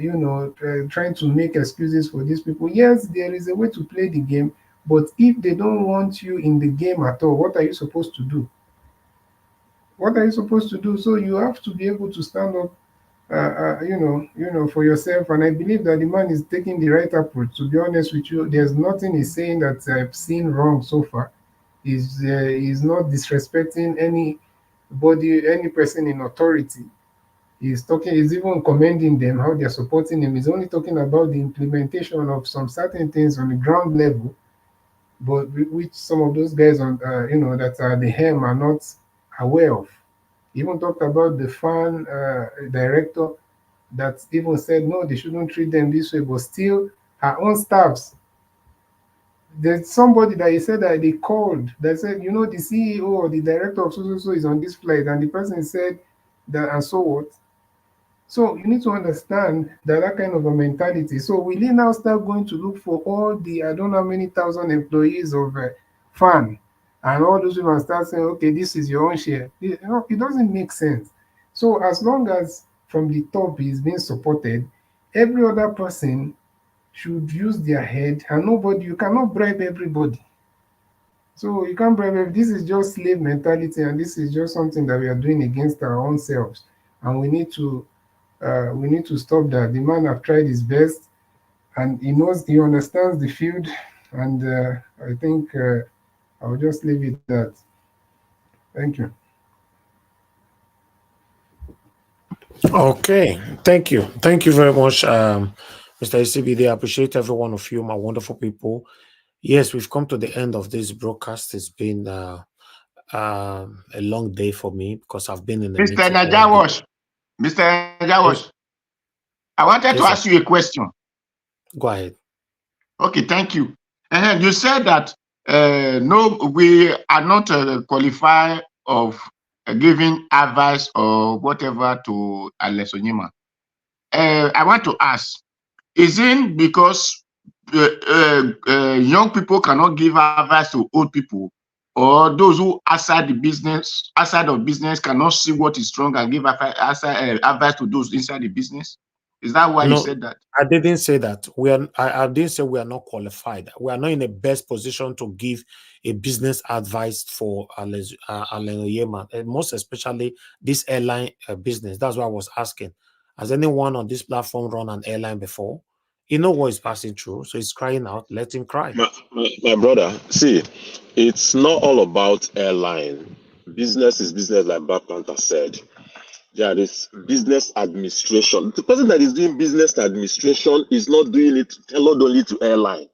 you know, trying to make excuses for these people. Yes, there is a way to play the game, but if they don't want you in the game at all, what are you supposed to do? What are you supposed to do? So you have to be able to stand up, you know, for yourself. And I believe that the man is taking the right approach. To be honest with you, there's nothing he's saying that I've seen wrong so far. He's not disrespecting anybody, any person in authority. He's even commending them, how they're supporting him. He's only talking about the implementation of some certain things on the ground level, but which some of those guys on, you know, that are the helm are not aware of. He even talked about the fan director that even said, no, they shouldn't treat them this way, but still her own staffs. There's somebody that he said that they called that said, you know, the CEO or the director of so is on this flight, and the person said that, and so what? So you need to understand that kind of a mentality. So will he now start going to look for all the, I don't know how many thousand employees of FAN and all those people and start saying, okay, this is your own share? You know, it doesn't make sense. So as long as from the top is being supported, every other person should use their head, and nobody, you cannot bribe everybody. So you can't bribe. This is just slave mentality, and this is just something that we are doing against our own selves, and we need to stop that. The man have tried his best, and he understands the field, and I think I'll just leave it at that. Thank you. Okay, thank you very much, Mr. ECBD. I appreciate every one of you, my wonderful people. Yes, we've come to the end of this broadcast. It's been a long day for me because I've been in the Mr. meeting. Mr. Najawash, I wanted to ask you a question. Go ahead. Okay, thank you. And you said that no, we are not qualified of giving advice or whatever to Alex Onyema. I want to ask, is it because young people cannot give advice to old people, or those who outside of business cannot see what is wrong and give advice to those inside the business? Is that why you said that? I didn't say that. I didn't say we are not qualified. We are not in the best position to give a business advice for Onyema, most especially this airline business. That's why I was asking. Has anyone on this platform run an airline before? You know what is passing through, so he's crying out. Let him cry. My brother, see, it's not all about airline. Business is business, like Black Panther said. There is business administration. The person that is doing business administration is not doing it tailored only to airline.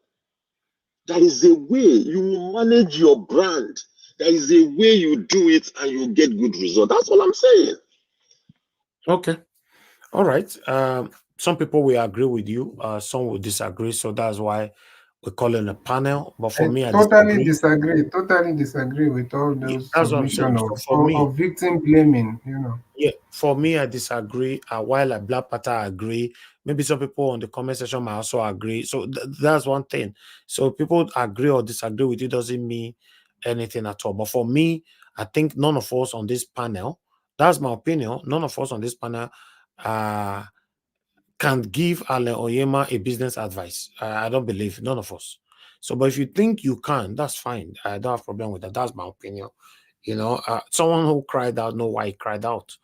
There is a way you manage your brand. There is a way you do it and you get good results. That's all I'm saying. Okay. All right. Some people will agree with you. Some will disagree. So that's why we call it a panel. But for me, I totally disagree. Totally disagree with all those that's what I'm saying. submission So for me, of victim blaming. You know. Yeah, for me, I disagree. While a Black Panther agree, maybe some people on the comment section might also agree. So that's one thing. So people agree or disagree with you doesn't mean anything at all. But for me, I think none of us on this panel, that's my opinion, none of us on this panel can give Alan Onyema a business advice. I don't believe, none of us. So, but if you think you can, that's fine. I don't have a problem with that. That's my opinion. You know, someone who cried out, know why he cried out.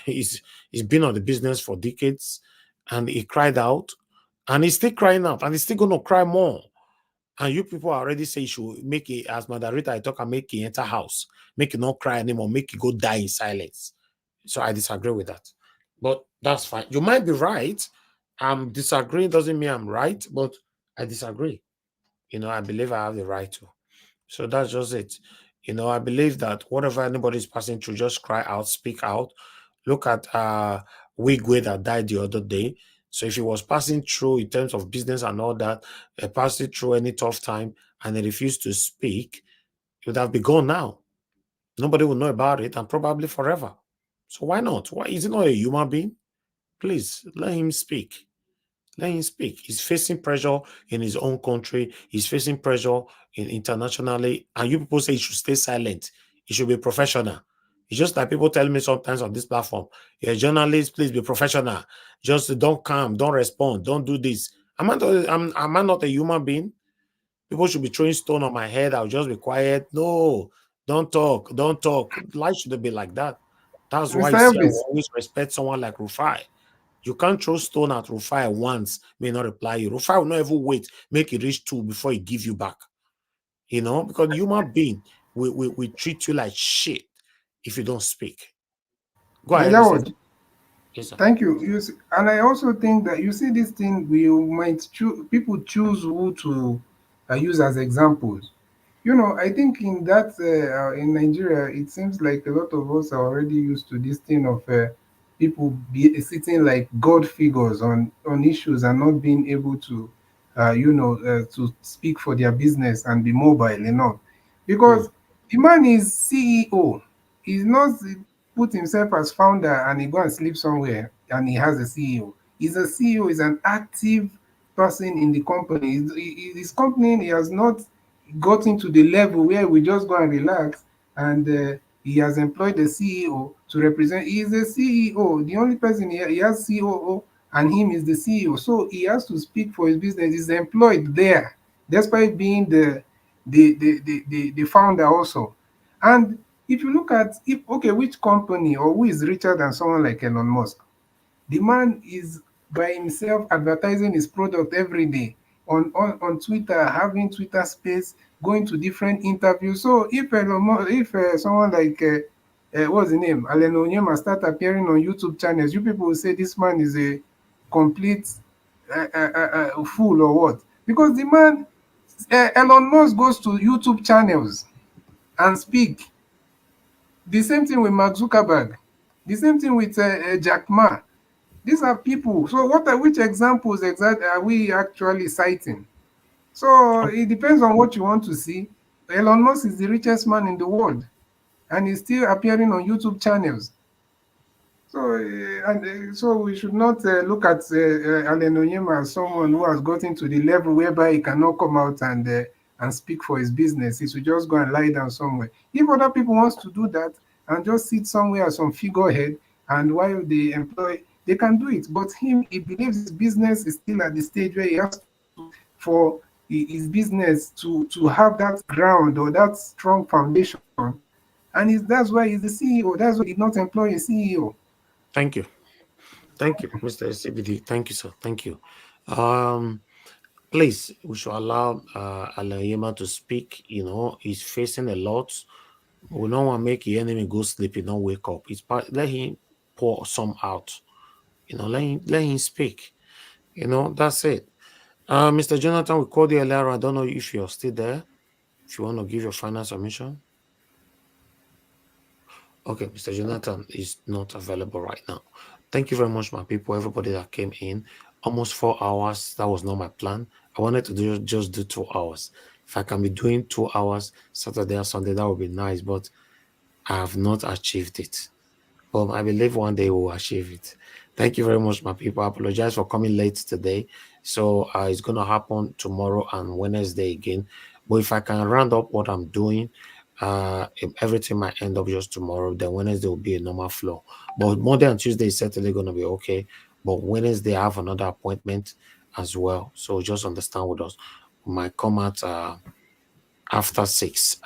He's been on the business for decades, and he cried out, and he's still crying out, and he's still going to cry more. And you people already say you should make it, as moderator, I talk and make it enter house, make it not cry anymore, make it go die in silence. So I disagree with that. But that's fine. You might be right. I'm disagreeing doesn't mean I'm right, but I disagree. You know, I believe I have the right to. So that's just it. You know, I believe that whatever anybody's passing through, just cry out, speak out. Look at Wigwe that died the other day. So if he was passing through in terms of business and all that, passing through any tough time and he refused to speak, he would have been gone now. Nobody will know about it and probably forever. So why not? Why is he not a human being? Please let him speak. Let him speak. He's facing pressure in his own country. He's facing pressure internationally. And you people say he should stay silent. He should be professional. It's just like people tell me sometimes on this platform, you're a journalist, please be professional. Just don't come, don't respond, don't do this. Am I not a human being? People should be throwing stone on my head. I'll just be quiet. No, don't talk, don't talk. Life shouldn't be like that. That's why Mr. you see I Elvis, will always respect someone like Rufai. You can't throw stone at Rufai once, may not reply you. Rufai will not even wait, make it reach 2 before he give you back. You know, because human being, we treat you like shit if you don't speak. Go ahead, Mr. George, Yes, sir. thank you. And I also think that you see this thing, we might choose, people choose who to use as examples. You know, I think in that in Nigeria, it seems like a lot of us are already used to this thing of people sitting like god figures on issues and not being able to, to speak for their business and be mobile enough. Because the man is CEO. He's not put himself as founder and he go and sleep somewhere and he has a CEO. He's a CEO. He's an active person in the company. His company, he has not gotten to the level where we just go and relax and he has employed the CEO to represent. He is the CEO. The only person he has COO and him is the CEO. So he has to speak for his business. He's employed there, despite being the founder also. And if you look at which company or who is richer than someone like Elon Musk? The man is by himself advertising his product every day on Twitter, having Twitter space, going to different interviews. So if someone like what's the name, Alan Onyema start appearing on YouTube channels, you people will say this man is a complete fool or what? Because the man, Elon Musk goes to YouTube channels and speak. The same thing with Mark Zuckerberg. The same thing with Jack Ma. These are people. So which examples exactly are we actually citing? So it depends on what you want to see. Elon Musk is the richest man in the world, and he's still appearing on YouTube channels. So so we should not look at Alan Onyema as someone who has gotten to the level whereby he cannot come out and speak for his business. He should just go and lie down somewhere. If other people wants to do that and just sit somewhere as some figurehead, and while they employ, they can do it. But him, he believes his business is still at the stage where he has to, for his business to have that ground or that strong foundation. And that's why he's the CEO. That's why he did not employ a CEO. Thank you. Thank you, Mr. CBD. Thank you, sir. Thank you. Please, we should allow Alayema to speak. You know, he's facing a lot. We don't want to make the enemy go sleep, he don't wake up. Let him pour some out. You know, let him speak. You know, that's it. Mr. Jonathan, we called you earlier. I don't know if you're still there. If you want to give your final submission. Okay, Mr. Jonathan is not available right now. Thank you very much, my people, everybody that came in. Almost 4 hours. That was not my plan. I wanted to just do 2 hours. If I can be doing 2 hours Saturday or Sunday, that would be nice, but I have not achieved it. But I believe one day we'll achieve it. Thank you very much, my people. I apologize for coming late today. So it's going to happen tomorrow and Wednesday again. But if I can round up what I'm doing, everything might end up just tomorrow. Then Wednesday will be a normal flow. But Monday and Tuesday is certainly going to be okay. But Wednesday, I have another appointment as well. So just understand with us. We might come out after 6,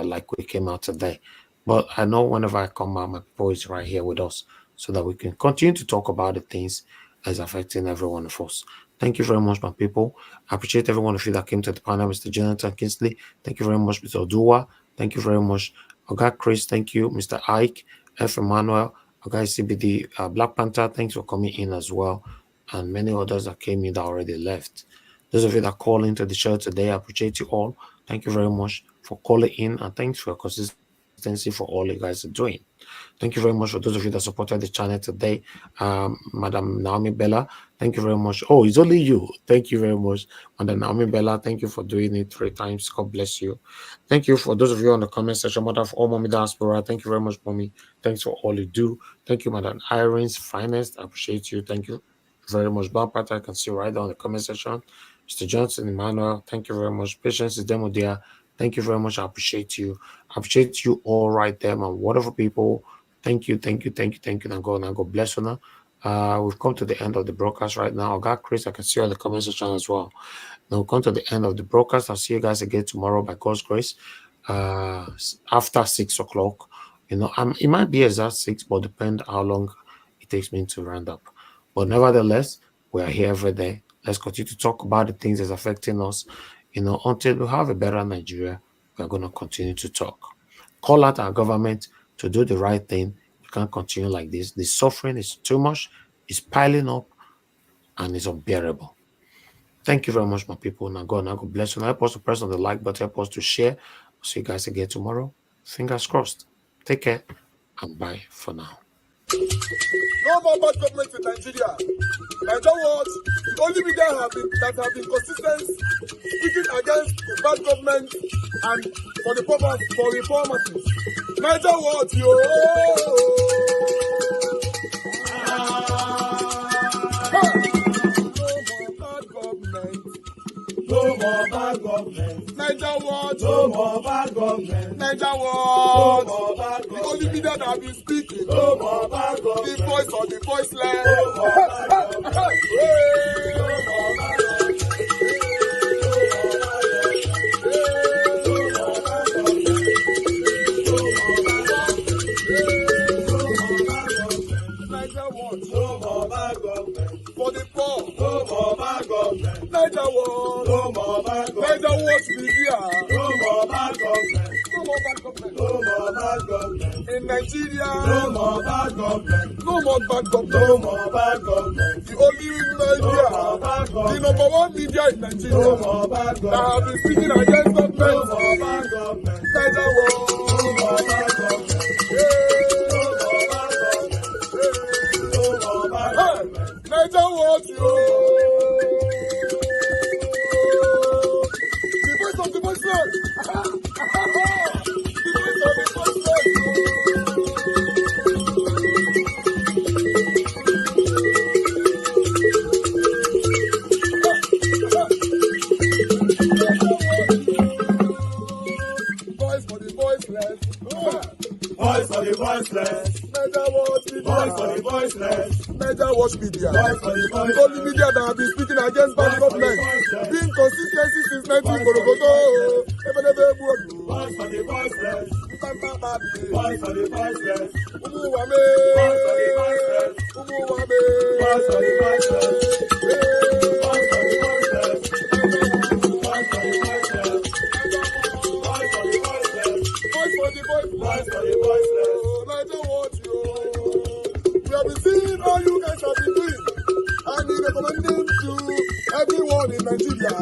like we came out today. But I know whenever I come out, my people is right here with us so that we can continue to talk about the things that's affecting every one of us. Thank you very much, my people. I appreciate every one of you that came to the panel. Mr. Jonathan Kinsley, thank you very much. Mr. Odua, thank you very much. Oga Chris, thank you. Mr. Ike, F. Emmanuel, Oga CBD, Black Panther, thanks for coming in as well. And many others that came in that already left. Those of you that call into the show today, I appreciate you all. Thank you very much for calling in, and thanks for your consistency for all you guys are doing. Thank you very much for those of you that supported the channel today. Madam Naomi Bella, thank you very much. Oh, it's only you. Thank you very much. Madam Naomi Bella, thank you for doing it 3 times. God bless you. Thank you for those of you on the comment section. Mother of all Mommy Diaspora, thank you very much, Mommy. Thanks for all you do. Thank you, Madam Irene's Finest. I appreciate you. Thank you very much. Black Panther, I can see right down in the comment section. Mr. Johnson, Emmanuel, thank you very much. Patience is demo dear. Thank you very much. I appreciate you. I appreciate you all right there, man. Wonderful people. Thank you. Now God bless you now. We've come to the end of the broadcast right now. I got Chris. I can see you on the comment section as well. Now we've come to the end of the broadcast. I'll see you guys again tomorrow by God's grace. After 6 o'clock. You know, it might be exact 6, but depend how long it takes me to round up. But nevertheless, we are here every day. Let's continue to talk about the things that's affecting us. You know, until we have a better Nigeria, we are going to continue to talk. Call out our government to do the right thing. You can't continue like this. The suffering is too much. It's piling up, and it's unbearable. Thank you very much, my people. Now God bless you. Now help us to press on the like button. Help us to share. I'll see you guys again tomorrow. Fingers crossed. Take care, and bye for now. No more bad government in Nigeria. Nigeria what? The only media that have been consistent speaking against the bad government and for the purpose for reformers. Nigeria what? Yo! No more bad government. Nigeria what? No more bad government. Nigeria what? No more bad government. The only media that have been speaking. No more bad government. The voice of the voiceless. No more bad government. No more bad government. No more bad government. For the poor. No more bad government. Nigeria what? No more bad government. Nigeria what media. No more bad government. No more bad government. No more bad government. In Nigeria. No more bad government. No more bad government. No more bad government. The only media. No more bad government. The #1 media in Nigeria. No more bad government. That have been speaking against government. No more bad government. Nigeria what? No more bad government. Nigeria what you? The voice of the voiceless. The voice of the voiceless. Voice for the voiceless. Voice for the voiceless. Nigeria what media. Voice for the voiceless. Nigeria watch media. Voice for the voiceless. The only media that have been speaking against bad government. Being consistency since 1944. Voice for the voiceless. Voice for the voiceless. Umuwame. Voice for the voiceless. Umuwame. Voice for the voiceless. Voice for the voiceless. Voice for the voiceless. Voice for the voiceless. Voice for the voiceless. Voice for the voiceless. Nigeria watch you. We have been seeing all you guys have been doing, and we recommend to everyone in Nigeria